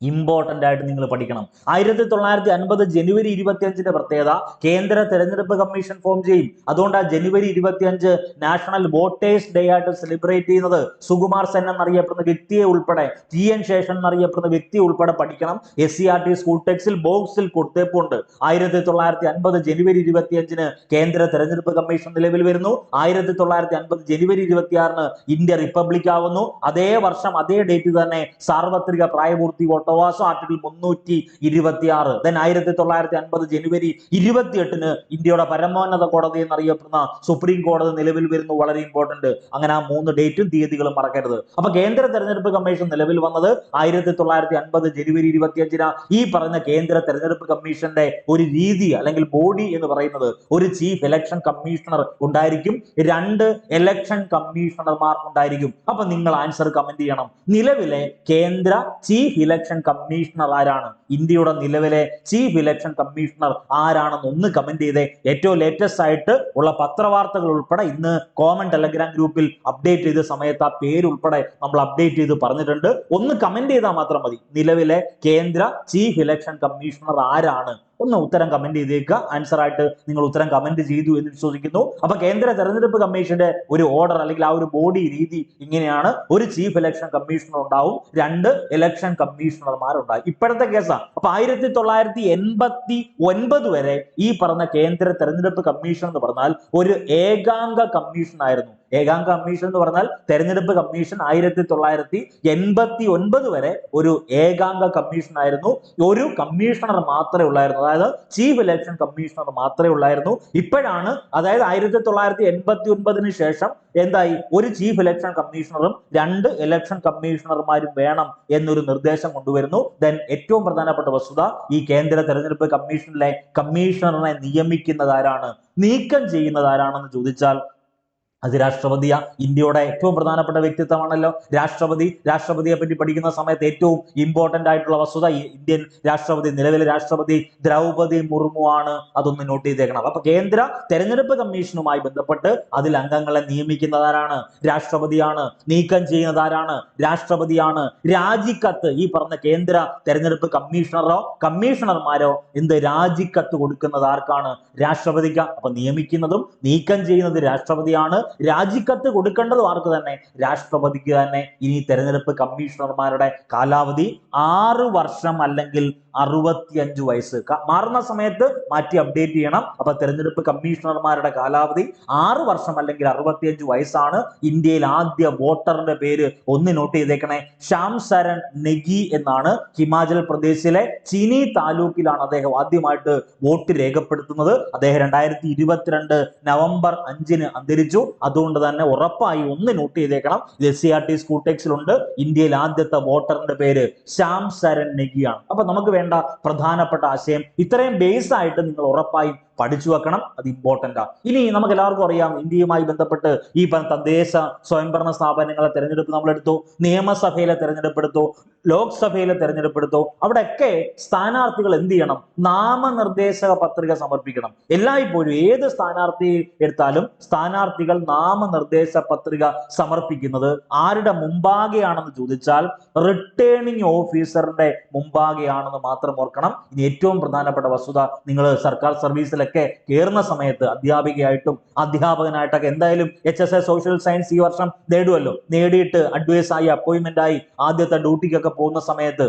ഇമ്പോർട്ടന്റ് ആയിട്ട് നിങ്ങൾ പഠിക്കണം. 1950 ജനുവരി 25 പ്രത്യേകത കേന്ദ്ര തെരഞ്ഞെടുപ്പ് കമ്മീഷൻ ഫോം ചെയ്യും. അതുകൊണ്ടാണ് ജനുവരി 25 നാഷണൽ വോട്ടേഴ്സ് ഡേ ആയിട്ട് സെലിബ്രേറ്റ് ചെയ്യുന്നത്. സുകുമാർ സെൻ എന്നറിയപ്പെടുന്ന വ്യക്തിയെ ഉൾപ്പെടെ, TN ശേഷൻ എന്നറിയപ്പെടുന്ന വ്യക്തി ഉൾപ്പെടെ പഠിക്കണം. SCERT സ്കൂൾ ടെക്സ്റ്റിൽ ബോക്സിൽ കൊടുത്തേപ്പുണ്ട്. 1950 ജനുവരി 25 കേന്ദ്ര തെരഞ്ഞെടുപ്പ് കമ്മീഷൻ നിലവിൽ വരുന്നു. 1950 ജനുവരി 26 ഇന്ത്യ റിപ്പബ്ലിക് ആവുന്നു. അതേ വർഷം അതേ ഡേറ്റ് തന്നെ സാർവത്രിക പ്രായപൂർത്തി വോട്ടവകാശം ആർട്ടിക്കിൾ 326. ദെൻ 1950 ജനുവരി 28 ഇന്ത്യയുടെ പരമോന്നത കോടതി എന്നറിയപ്പെടുന്ന സുപ്രീം കോടതി നിലവിൽ വരുന്നു. വളരെ ഇമ്പോർട്ടന്റ്. അങ്ങനെ ആ 3 ഡേറ്റും തീയതികളും മറക്കരുത്. അപ്പൊ കേന്ദ്ര തെരഞ്ഞെടുപ്പ് കമ്മീഷൻ നിലവിൽ വന്നത് 1950 ജനുവരി 25. ഈ പറഞ്ഞ കേന്ദ്ര തെരഞ്ഞെടുപ്പ് കമ്മീഷന്റെ ഒരു രീതി അല്ലെങ്കിൽ ബോഡി എന്ന് പറയുന്നത് ഒരു ചീഫ് ഇലക്ഷൻ കമ്മീഷണർ ഉണ്ടായിരിക്കും, 2 ഇലക്ഷൻ കമ്മീഷണർമാർ ഉണ്ടായിരിക്കും. അപ്പൊ നിങ്ങൾ ആൻസർ കമന്റ് ചെയ്യണം. നിലവിലെ കേന്ദ്ര ചീഫ് ഇലക്ഷൻ കമ്മീഷണർ ആരാണ്? ഇന്ത്യയുടെ നിലവിലെ ചീഫ് ഇലക്ഷൻ കമ്മീഷണർ ആരാണെന്ന് ഒന്ന് കമന്റ് ചെയ്തേ. ഏറ്റവും ലേറ്റസ്റ്റ് ആയിട്ട് ഉള്ള പത്രവാർത്തകൾ ഉൾപ്പെടെ ഇന്ന് കോമൺ ടെലഗ്രാം ഗ്രൂപ്പിൽ അപ്ഡേറ്റ് ചെയ്ത സമയത്ത് ആ പേര് ഉൾപ്പെടെ നമ്മൾ അപ്ഡേറ്റ് ചെയ്ത് പറഞ്ഞിട്ടുണ്ട്. ഒന്ന് കമന്റ് ചെയ്താൽ മാത്രം മതി. നിലവിലെ കേന്ദ്ര ചീഫ് ഇലക്ഷൻ കമ്മീഷണർ ആരാണ്? ഒന്ന് ഉത്തരം കമന്റ് ചെയ്തേക്കുക. ആൻസർ ആയിട്ട് നിങ്ങൾ ഉത്തരം കമന്റ് ചെയ്തു എന്ന് വിശ്വസിക്കുന്നു. അപ്പൊ കേന്ദ്ര തെരഞ്ഞെടുപ്പ് കമ്മീഷന്റെ ഒരു ഓർഡർ അല്ലെങ്കിൽ ആ ഒരു ബോഡി രീതി ഇങ്ങനെയാണ്. ഒരു ചീഫ് ഇലക്ഷൻ കമ്മീഷണർ ഉണ്ടാവും, 2 ഇലക്ഷൻ കമ്മീഷണർമാരുണ്ടാവും. ഇപ്പോഴത്തെ കേസാണ്. അപ്പൊ 1989 വരെ ഈ പറഞ്ഞ കേന്ദ്ര തെരഞ്ഞെടുപ്പ് കമ്മീഷൻ എന്ന് പറഞ്ഞാൽ ഒരു ഏകാംഗ കമ്മീഷൻ ആയിരുന്നു. ഏകാംഗ കമ്മീഷൻ എന്ന് പറഞ്ഞാൽ തെരഞ്ഞെടുപ്പ് കമ്മീഷൻ 1989 വരെ ഒരു ഏകാംഗ കമ്മീഷൻ ആയിരുന്നു. ഒരു കമ്മീഷണർ മാത്രമേ ഉള്ളായിരുന്നു, അതായത് ചീഫ് ഇലക്ഷൻ കമ്മീഷണർ മാത്രമേ ഉള്ളായിരുന്നു. ഇപ്പോഴാണ്, അതായത് 1989 ശേഷം എന്തായി? ഒരു ചീഫ് ഇലക്ഷൻ കമ്മീഷണറും 2 ഇലക്ഷൻ കമ്മീഷണർമാരും വേണം എന്നൊരു നിർദ്ദേശം കൊണ്ടുവരുന്നു. ദെൻ ഏറ്റവും പ്രധാനപ്പെട്ട വസ്തുത, ഈ കേന്ദ്ര തെരഞ്ഞെടുപ്പ് കമ്മീഷനിലെ കമ്മീഷണറിനെ നിയമിക്കുന്നത് ആരാണ്, നീക്കം ചെയ്യുന്നത് ആരാണെന്ന് ചോദിച്ചാൽ അത് രാഷ്ട്രപതിയാ. ഇന്ത്യയുടെ ഏറ്റവും പ്രധാനപ്പെട്ട വ്യക്തിത്വമാണല്ലോ രാഷ്ട്രപതി. രാഷ്ട്രപതിയെ പറ്റി പഠിക്കുന്ന സമയത്ത് ഏറ്റവും ഇമ്പോർട്ടന്റ് ആയിട്ടുള്ള വസ്തുത, ഇന്ത്യൻ രാഷ്ട്രപതി, നിലവിലെ രാഷ്ട്രപതി ദ്രൗപദി മുർമു ആണ്. അതൊന്ന് നോട്ട് ചെയ്തേക്കണം. അപ്പൊ കേന്ദ്ര തെരഞ്ഞെടുപ്പ് കമ്മീഷനുമായി ബന്ധപ്പെട്ട് അതിൽ അംഗങ്ങളെ നിയമിക്കുന്നത് ആരാണ്? രാഷ്ട്രപതിയാണ്. നീക്കം ചെയ്യുന്നത് ആരാണ്? രാഷ്ട്രപതിയാണ്. രാജിക്കത്ത് ഈ പറഞ്ഞ കേന്ദ്ര തെരഞ്ഞെടുപ്പ് കമ്മീഷണറോ കമ്മീഷണർമാരോ രാജിക്കത്ത് കൊടുക്കുന്നത് ആർക്കാണ്? രാഷ്ട്രപതിക്ക്. അപ്പൊ നിയമിക്കുന്നതും നീക്കം ചെയ്യുന്നത് രാഷ്ട്രപതിയാണ്. രാജിക്കത്ത് കൊടുക്കേണ്ടത് ആർക്ക് തന്നെ? രാഷ്ട്രപതിക്ക് തന്നെ. ഇനി തെരഞ്ഞെടുപ്പ് കമ്മീഷണർമാരുടെ കാലാവധി 6 വർഷം അല്ലെങ്കിൽ 65 വയസ്സ്. മാറുന്ന സമയത്ത് മാറ്റി അപ്ഡേറ്റ് ചെയ്യണം. അപ്പൊ തെരഞ്ഞെടുപ്പ് കമ്മീഷണർമാരുടെ കാലാവധി 6 വർഷം അല്ലെങ്കിൽ 65 വയസ്സാണ്. ഇന്ത്യയിൽ ആദ്യ വോട്ടറിന്റെ പേര് ഒന്ന് നോട്ട് ചെയ്തേക്കണേ, ശ്യാം സരൺ നെഗി എന്നാണ്. ഹിമാചൽ പ്രദേശിലെ ചിനി താലൂക്കിലാണ് അദ്ദേഹം ആദ്യമായിട്ട് വോട്ട് രേഖപ്പെടുത്തുന്നത്. അദ്ദേഹം 2022 നവംബർ 5 അന്തരിച്ചു. അതുകൊണ്ട് തന്നെ ഉറപ്പായി ഒന്ന് നോട്ട് ചെയ്തേക്കണം. SCERT സ്കൂൾ ടെക്സ്റ്റിലുണ്ട്. ഇന്ത്യയിൽ ആദ്യത്തെ വോട്ടറിന്റെ പേര് ശ്യാം സരൺ നെഗിയാണ്. അപ്പൊ നമുക്ക് വേണ്ട പ്രധാനപ്പെട്ട ആശയം ഇത്രയും ബേസ് ആയിട്ട് നിങ്ങൾ ഉറപ്പായും പഠിച്ചു വെക്കണം. അത് ഇമ്പോർട്ടന്റ് ആണ്. ഇനി നമുക്ക് എല്ലാവർക്കും അറിയാം, ഇന്ത്യയുമായി ബന്ധപ്പെട്ട് ഈ തദ്ദേശ സ്വയംഭരണ സ്ഥാപനങ്ങളെ തെരഞ്ഞെടുപ്പ് നമ്മളെടുത്തു, നിയമസഭയിലെ തെരഞ്ഞെടുപ്പെടുത്തു, ലോക്സഭയിലെ തെരഞ്ഞെടുപ്പെടുത്തു. അവിടെയൊക്കെ സ്ഥാനാർത്ഥികൾ എന്ത് ചെയ്യണം? നാമനിർദ്ദേശക പത്രിക സമർപ്പിക്കണം. എല്ലായ്പ്പോഴും ഏത് സ്ഥാനാർത്ഥി എടുത്താലും സ്ഥാനാർത്ഥികൾ നാമനിർദ്ദേശ പത്രിക സമർപ്പിക്കുന്നത് ആരുടെ മുമ്പാകെയാണെന്ന് ചോദിച്ചാൽ റിട്ടേണിംഗ് ഓഫീസറിന്റെ മുമ്പാകെയാണെന്ന് മാത്രം ഓർക്കണം. ഇനി ഏറ്റവും പ്രധാനപ്പെട്ട വസ്തുത, നിങ്ങൾ സർക്കാർ സർവീസിലെ കയറുന്ന സമയത്ത് അധ്യാപികയായിട്ടും അധ്യാപകനായിട്ടൊക്കെ എന്തായാലും HSA സോഷ്യൽ സയൻസ് ഈ വർഷം നേടുമല്ലോ. നേടിയിട്ട് അഡ്വൈസ് ആയി അപ്പോയിന്റ്മെന്റ് ആയി ആദ്യത്തെ ഡ്യൂട്ടിക്കൊക്കെ പോകുന്ന സമയത്ത്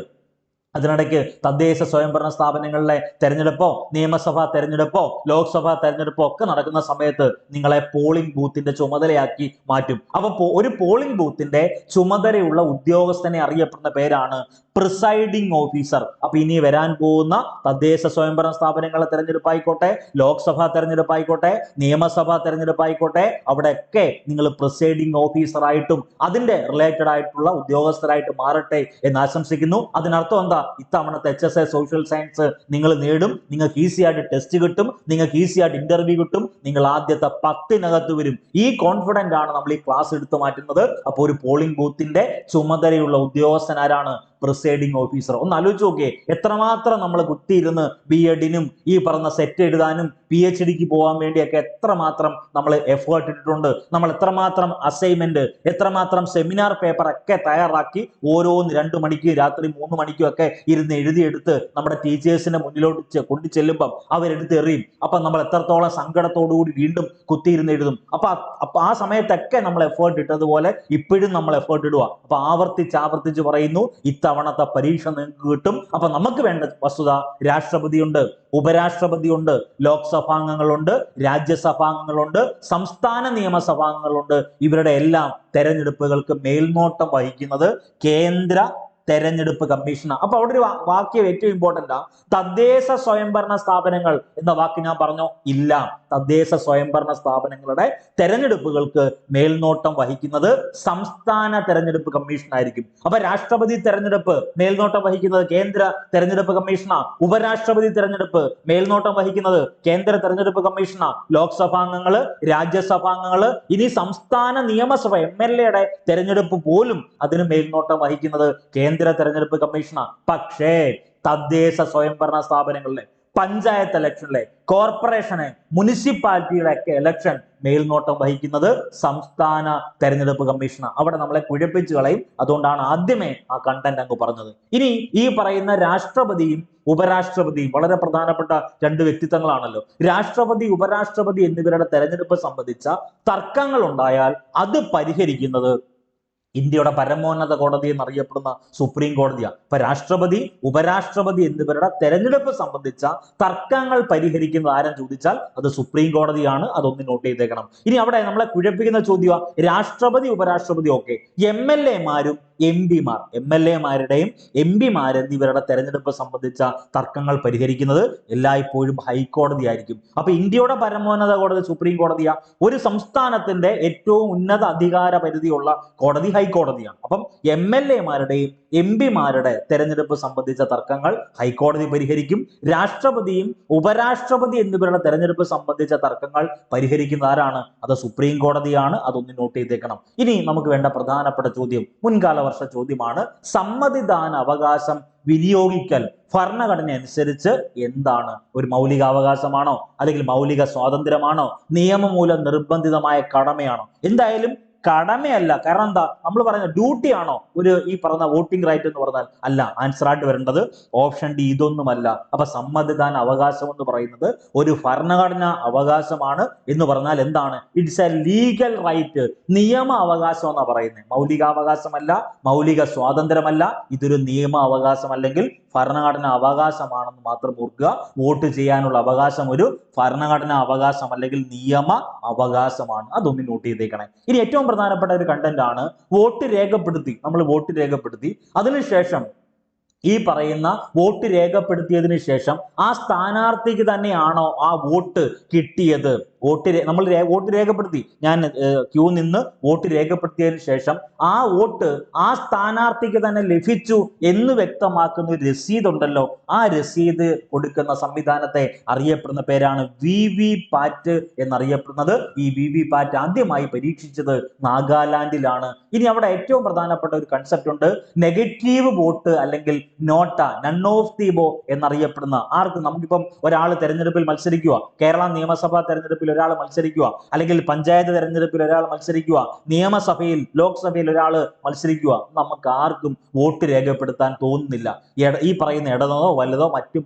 അതിനിടയ്ക്ക് തദ്ദേശ സ്വയംഭരണ സ്ഥാപനങ്ങളിലെ തെരഞ്ഞെടുപ്പോ നിയമസഭാ തെരഞ്ഞെടുപ്പോ ലോക്സഭാ തെരഞ്ഞെടുപ്പോ ഒക്കെ നടക്കുന്ന സമയത്ത് നിങ്ങളെ പോളിംഗ് ബൂത്തിന്റെ ചുമതലയാക്കി മാറ്റും. അപ്പൊ ഒരു പോളിംഗ് ബൂത്തിന്റെ ചുമതലയുള്ള ഉദ്യോഗസ്ഥനെ അറിയപ്പെടുന്ന പേരാണ് പ്രിസൈഡിംഗ് ഓഫീസർ. അപ്പൊ ഇനി വരാൻ പോകുന്ന തദ്ദേശ സ്വയംഭരണ സ്ഥാപനങ്ങളുടെ തെരഞ്ഞെടുപ്പായിക്കോട്ടെ, ലോക്സഭാ തെരഞ്ഞെടുപ്പായിക്കോട്ടെ, നിയമസഭാ തെരഞ്ഞെടുപ്പായിക്കോട്ടെ, അവിടെയൊക്കെ നിങ്ങൾ പ്രിസൈഡിംഗ് ഓഫീസർ ആയിട്ടും അതിന്റെ റിലേറ്റഡ് ആയിട്ടുള്ള ഉദ്യോഗസ്ഥരായിട്ട് മാറട്ടെ എന്ന് ആശംസിക്കുന്നു. അതിനർത്ഥം എന്താ? ഇത്തവണത്തെ HSA സോഷ്യൽ സയൻസ് നിങ്ങൾ നേടും, നിങ്ങൾക്ക് ഈസി ആയിട്ട് ടെസ്റ്റ് കിട്ടും, നിങ്ങൾക്ക് ഈസി ആയിട്ട് ഇന്റർവ്യൂ കിട്ടും, നിങ്ങൾ ആദ്യത്തെ 10-നകത്ത് വരും. ഈ കോൺഫിഡന്റ് ആണ് നമ്മൾ ഈ ക്ലാസ് എടുത്തു മാറ്റുന്നത്. അപ്പോൾ ഒരു പോളിംഗ് ബൂത്തിന്റെ ചുമതലയുള്ള ഉദ്യോഗസ്ഥൻ ആരാണ്? Presiding officer. ഒന്ന് ആലോചിച്ച് നോക്കിയേ, എത്രമാത്രം നമ്മൾ കുത്തിയിരുന്ന് BEdനും ഈ പറഞ്ഞ സെറ്റ് എഴുതാനും PhDക്ക് പോകാൻ വേണ്ടിയൊക്കെ എത്രമാത്രം നമ്മൾ എഫേർട്ട് ഇട്ടിട്ടുണ്ട്. നമ്മൾ എത്രമാത്രം അസൈൻമെന്റ്, എത്രമാത്രം സെമിനാർ പേപ്പർ ഒക്കെ തയ്യാറാക്കി ഓരോന്ന് 2 മണിക്ക് രാത്രി 3 മണിക്കും ഒക്കെ ഇരുന്ന് എഴുതിയെടുത്ത് നമ്മുടെ ടീച്ചേഴ്സിന്റെ മുന്നിലോട്ട് കൊണ്ടു ചെല്ലുമ്പം അവരെടുത്ത് എറിയും. അപ്പൊ നമ്മൾ എത്രത്തോളം സങ്കടത്തോടുകൂടി വീണ്ടും കുത്തിയിരുന്ന് എഴുതും. അപ്പൊ ആ സമയത്തൊക്കെ നമ്മൾ എഫേർട്ട് ഇട്ടതുപോലെ ഇപ്പോഴും നമ്മൾ എഫേർട്ട് ഇടുക. അപ്പൊ ആവർത്തിച്ച് പറയുന്നു, ഇത്തവണത്തെ പരീക്ഷ നിങ്ങൾക്ക് കിട്ടും. അപ്പൊ നമുക്ക് വേണ്ട വസ്തുത, രാഷ്ട്രപതിയുണ്ട്, ഉപരാഷ്ട്രപതിയുണ്ട്, ലോക്സഭാംഗങ്ങളുണ്ട്, രാജ്യസഭാംഗങ്ങളുണ്ട്, സംസ്ഥാന നിയമസഭാംഗങ്ങളുണ്ട്. ഇവരുടെ എല്ലാം തെരഞ്ഞെടുപ്പുകൾക്ക് മേൽനോട്ടം വഹിക്കുന്നത് കേന്ദ്ര തെരഞ്ഞെടുപ്പ് കമ്മീഷനാണ്. അപ്പൊ അവിടെ ഒരു വാക്യം ഏറ്റവും ഇമ്പോർട്ടന്റ് ആ, തദ്ദേശ സ്വയംഭരണ സ്ഥാപനങ്ങൾ എന്ന വാക്ക് ഞാൻ പറഞ്ഞോ? ഇല്ല. തദ്ദേശ സ്വയംഭരണ സ്ഥാപനങ്ങളുടെ തെരഞ്ഞെടുപ്പുകൾക്ക് മേൽനോട്ടം വഹിക്കുന്നത് സംസ്ഥാന തെരഞ്ഞെടുപ്പ് കമ്മീഷൻ ആയിരിക്കും. അപ്പൊ രാഷ്ട്രപതി തെരഞ്ഞെടുപ്പ് മേൽനോട്ടം വഹിക്കുന്നത് കേന്ദ്ര തെരഞ്ഞെടുപ്പ് കമ്മീഷനാ. ഉപരാഷ്ട്രപതി തെരഞ്ഞെടുപ്പ് മേൽനോട്ടം വഹിക്കുന്നത് കേന്ദ്ര തെരഞ്ഞെടുപ്പ് കമ്മീഷനാ. ലോക്സഭാംഗങ്ങള്, രാജ്യസഭാംഗങ്ങള്, ഇനി സംസ്ഥാന നിയമസഭ MLA തെരഞ്ഞെടുപ്പ് പോലും അതിന് മേൽനോട്ടം വഹിക്കുന്നത് കേന്ദ്ര തെരഞ്ഞെടുപ്പ് കമ്മീഷനാണ്. പക്ഷേ തദ്ദേശ സ്വയംഭരണ സ്ഥാപനങ്ങളിലെ, പഞ്ചായത്ത് ഇലക്ഷനിലെ, കോർപ്പറേഷന്, മുനിസിപ്പാലിറ്റിയുടെ ഒക്കെ ഇലക്ഷൻ മേൽനോട്ടം വഹിക്കുന്നത് സംസ്ഥാന തെരഞ്ഞെടുപ്പ് കമ്മീഷനാണ്. അവിടെ നമ്മളെ കുഴപ്പിച്ചു കളയും. അതുകൊണ്ടാണ് ആദ്യമേ ആ കണ്ടന്റ് അങ്ങ് പറഞ്ഞത്. ഇനി ഈ പറയുന്ന രാഷ്ട്രപതിയും ഉപരാഷ്ട്രപതിയും വളരെ പ്രധാനപ്പെട്ട 2 വ്യക്തിത്വങ്ങളാണല്ലോ. രാഷ്ട്രപതി, ഉപരാഷ്ട്രപതി എന്നിവരുടെ തെരഞ്ഞെടുപ്പ് സംബന്ധിച്ച തർക്കങ്ങൾ ഉണ്ടായാൽ അത് പരിഹരിക്കുന്നത് ഇന്ത്യയുടെ പരമോന്നത കോടതി എന്നറിയപ്പെടുന്ന സുപ്രീം കോടതിയാണ്. ഇപ്പൊ രാഷ്ട്രപതി, ഉപരാഷ്ട്രപതി എന്നിവരുടെ തെരഞ്ഞെടുപ്പ് സംബന്ധിച്ച തർക്കങ്ങൾ പരിഹരിക്കുന്നത് ആരെന്ന് ചോദിച്ചാൽ അത് സുപ്രീം കോടതിയാണ്. അതൊന്ന് നോട്ട് ചെയ്തേക്കണം. ഇനി അവിടെ നമ്മളെ കുഴപ്പിക്കുന്ന ചോദ്യം, രാഷ്ട്രപതി, ഉപരാഷ്ട്രപതി ഒക്കെ MLAമാരും MLAമാരുടെയും MP എന്നിവരുടെ തെരഞ്ഞെടുപ്പ് സംബന്ധിച്ച തർക്കങ്ങൾ പരിഹരിക്കുന്നത് എല്ലായ്പ്പോഴും ഹൈക്കോടതി ആയിരിക്കും. അപ്പൊ ഇന്ത്യയുടെ പരമോന്നത കോടതി സുപ്രീം കോടതിയാ. ഒരു സംസ്ഥാനത്തിന്റെ ഏറ്റവും ഉന്നത അധികാര പരിധിയുള്ള കോടതി ഹൈക്കോടതിയാണ്. അപ്പം MLAമാരുടെയും MP തെരഞ്ഞെടുപ്പ് സംബന്ധിച്ച തർക്കങ്ങൾ ഹൈക്കോടതി പരിഹരിക്കും. രാഷ്ട്രപതിയും ഉപരാഷ്ട്രപതി എന്നിവരുടെ തെരഞ്ഞെടുപ്പ് സംബന്ധിച്ച തർക്കങ്ങൾ പരിഹരിക്കുന്ന ആരാണ്? അത് സുപ്രീം കോടതിയാണ്. അതൊന്ന് നോട്ട് ചെയ്തേക്കണം. ഇനി നമുക്ക് വേണ്ട പ്രധാനപ്പെട്ട ചോദ്യം, മുൻകാല വർഷ ചോദ്യമാണ്. സമ്മതിദാന അവകാശം വിനിയോഗിക്കൽ ഭരണഘടന അനുസരിച്ച് എന്താണ്? ഒരു മൗലിക അവകാശമാണോ, അല്ലെങ്കിൽ മൗലിക സ്വാതന്ത്ര്യമാണോ, നിയമം മൂലം നിർബന്ധിതമായ കടമയാണോ? എന്തായാലും കടമയല്ല. കാരണം എന്താ? നമ്മൾ പറയുന്ന ഡ്യൂട്ടി ആണോ ഒരു ഈ പറഞ്ഞ വോട്ടിംഗ് റൈറ്റ് എന്ന് പറഞ്ഞാൽ? അല്ല. ആൻസർ ആയിട്ട് വരേണ്ടത് ഓപ്ഷൻ ഡി, ഇതൊന്നുമല്ല. അപ്പൊ സമ്മതിദാന അവകാശം എന്ന് പറയുന്നത് ഒരു ഭരണഘടനാ അവകാശമാണ്. എന്ന് പറഞ്ഞാൽ എന്താണ്? It's a legal right. നിയമ അവകാശം എന്നാ പറയുന്നത്. മൗലികാവകാശമല്ല, മൗലിക സ്വാതന്ത്ര്യമല്ല. ഇതൊരു നിയമ അവകാശം അല്ലെങ്കിൽ ഭരണഘടനാ അവകാശമാണെന്ന് മാത്രം ഓർക്കുക. വോട്ട് ചെയ്യാനുള്ള അവകാശം ഒരു ഭരണഘടനാ അവകാശം അല്ലെങ്കിൽ നിയമ അവകാശമാണ്. അതൊന്ന് നോട്ട് ചെയ്തേക്കണേ. ഇനി ഏറ്റവും പ്രധാനപ്പെട്ട ഒരു കണ്ടന്റ് ആണ് വോട്ട് രേഖപ്പെടുത്തി. നമ്മൾ വോട്ട് രേഖപ്പെടുത്തി, അതിനുശേഷം ഈ പറയുന്ന വോട്ട് രേഖപ്പെടുത്തിയതിനു ശേഷം ആ സ്ഥാനാർത്ഥിക്ക് തന്നെയാണോ ആ വോട്ട് കിട്ടിയത്? നമ്മൾ വോട്ട് രേഖപ്പെടുത്തി, ഞാൻ ക്യൂ നിന്ന് വോട്ട് രേഖപ്പെടുത്തിയതിനു ശേഷം ആ വോട്ട് ആ സ്ഥാനാർത്ഥിക്ക് തന്നെ ലഭിച്ചു എന്ന് വ്യക്തമാക്കുന്ന ഒരു രസീത് ഉണ്ടല്ലോ, ആ രസീത് കൊടുക്കുന്ന സംവിധാനത്തെ അറിയപ്പെടുന്ന പേരാണ് VVPAT എന്നറിയപ്പെടുന്നത്. ഈ VVPAT ആദ്യമായി പരീക്ഷിച്ചത് നാഗാലാൻഡിലാണ്. ഇനി അവിടെ ഏറ്റവും പ്രധാനപ്പെട്ട ഒരു കൺസെപ്റ്റ് ഉണ്ട്, നെഗറ്റീവ് വോട്ട് അല്ലെങ്കിൽ നോട്ട, നൺ ഓഫ് ദി ബോ എന്നറിയപ്പെടുന്ന. ആർക്കും, നമുക്കിപ്പം ഒരാൾ തെരഞ്ഞെടുപ്പിൽ മത്സരിക്കുക, കേരള നിയമസഭാ തെരഞ്ഞെടുപ്പിൽ ഒരാൾ മത്സരിക്കുക, അല്ലെങ്കിൽ പഞ്ചായത്ത് തെരഞ്ഞെടുപ്പിൽ ഒരാൾ മത്സരിക്കുക, നിയമസഭയിൽ ലോക്സഭയിൽ ഒരാൾ മത്സരിക്കുക, നമുക്ക് ആർക്കും വോട്ട് രേഖപ്പെടുത്താൻ തോന്നുന്നില്ല. ഈ പറയുന്ന ഇടതോ വലതോ മറ്റും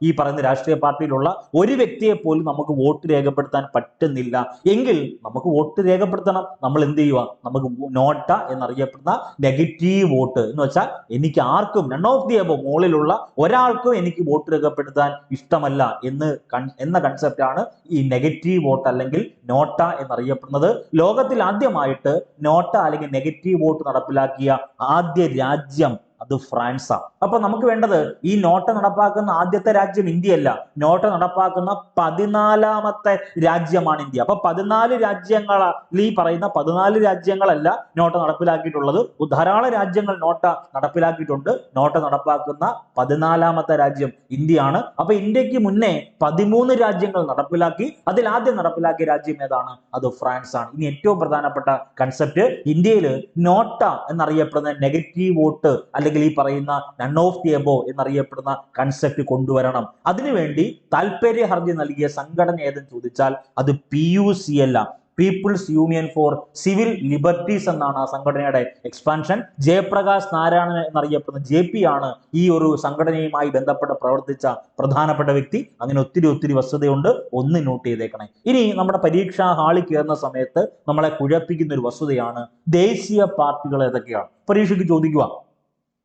ഈ പറയുന്ന രാഷ്ട്രീയ പാർട്ടിയിലുള്ള ഒരു വ്യക്തിയെ പോലും നമുക്ക് വോട്ട് രേഖപ്പെടുത്താൻ പറ്റുന്നില്ല. എങ്കിൽ നമുക്ക് വോട്ട് രേഖപ്പെടുത്തണം. നമ്മൾ എന്ത് ചെയ്യുക? നമുക്ക് നോട്ട എന്നറിയപ്പെടുന്ന നെഗറ്റീവ് വോട്ട് എന്ന് വെച്ചാൽ എനിക്ക് ആർക്കും, നൺ ഓഫ് ദി എബോ മുകളിലുള്ള ഒരാൾക്കും എനിക്ക് വോട്ട് രേഖപ്പെടുത്താൻ ഇഷ്ടമല്ല എന്ന കൺസെപ്റ്റ് ആണ് ഈ നെഗറ്റീവ് വോട്ട് അല്ലെങ്കിൽ നോട്ട എന്നറിയപ്പെടുന്നത്. ലോകത്തിൽ ആദ്യമായിട്ട് നോട്ട അല്ലെങ്കിൽ നെഗറ്റീവ് വോട്ട് നടപ്പിലാക്കിയ ആദ്യ രാജ്യം അത് ഫ്രാൻസാണ്. അപ്പൊ നമുക്ക് വേണ്ടത് ഈ നോട്ട നടപ്പാക്കുന്ന ആദ്യത്തെ രാജ്യം ഇന്ത്യയല്ല, നോട്ട നടപ്പാക്കുന്ന 14ാമത്തെ രാജ്യമാണ് ഇന്ത്യ. അപ്പൊ 14 രാജ്യങ്ങളിൽ ഈ പറയുന്ന 14 രാജ്യങ്ങളല്ല നോട്ട നടപ്പിലാക്കിയിട്ടുള്ളത്, ധാരാളം രാജ്യങ്ങൾ നോട്ട നടപ്പിലാക്കിയിട്ടുണ്ട്. നോട്ട നടപ്പാക്കുന്ന 14ാമത്തെ രാജ്യം ഇന്ത്യയാണ്. അപ്പൊ ഇന്ത്യക്ക് മുന്നേ 13 രാജ്യങ്ങൾ നടപ്പിലാക്കി. അതിൽ ആദ്യം നടപ്പിലാക്കിയ രാജ്യം ഏതാണ്? അത് ഫ്രാൻസ് ആണ്. ഇനി ഏറ്റവും പ്രധാനപ്പെട്ട കൺസെപ്റ്റ്, ഇന്ത്യയിൽ നോട്ട എന്നറിയപ്പെടുന്ന നെഗറ്റീവ് വോട്ട് അല്ലെങ്കിൽ ഈ പറയുന്ന നൺ ഓഫ് ദി എബോ എന്നറിയപ്പെടുന്ന കൺസെപ്റ്റ് കൊണ്ടുവരണം. അതിനുവേണ്ടി താല്പര്യ ഹർജി നൽകിയ സംഘടന ഏതെന്ന് ചോദിച്ചാൽ അത് PUCL, people's union for civil liberties എന്നാണ് ആ സംഘടനയുടെ എക്സ്പാൻഷൻ. ജയപ്രകാശ് നാരായണൻ എന്നറിയപ്പെടുന്ന JP ആണ് ഈ ഒരു സംഘടനയുമായി ബന്ധപ്പെട്ട് പ്രവർത്തിച്ച പ്രധാനപ്പെട്ട വ്യക്തി. അങ്ങനെ ഒത്തിരി വസ്തുതയുണ്ട്, ഒന്ന് നോട്ട് ചെയ്തേക്കണേ. ഇനി നമ്മുടെ പരീക്ഷാ ഹാളിൽ കയറുന്ന സമയത്ത് നമ്മളെ കുഴപ്പിക്കുന്ന ഒരു വസ്തുതയാണ് ദേശീയ പാർട്ടികൾ ഏതൊക്കെയാണ്. പരീക്ഷയ്ക്ക് ചോദിക്കുക,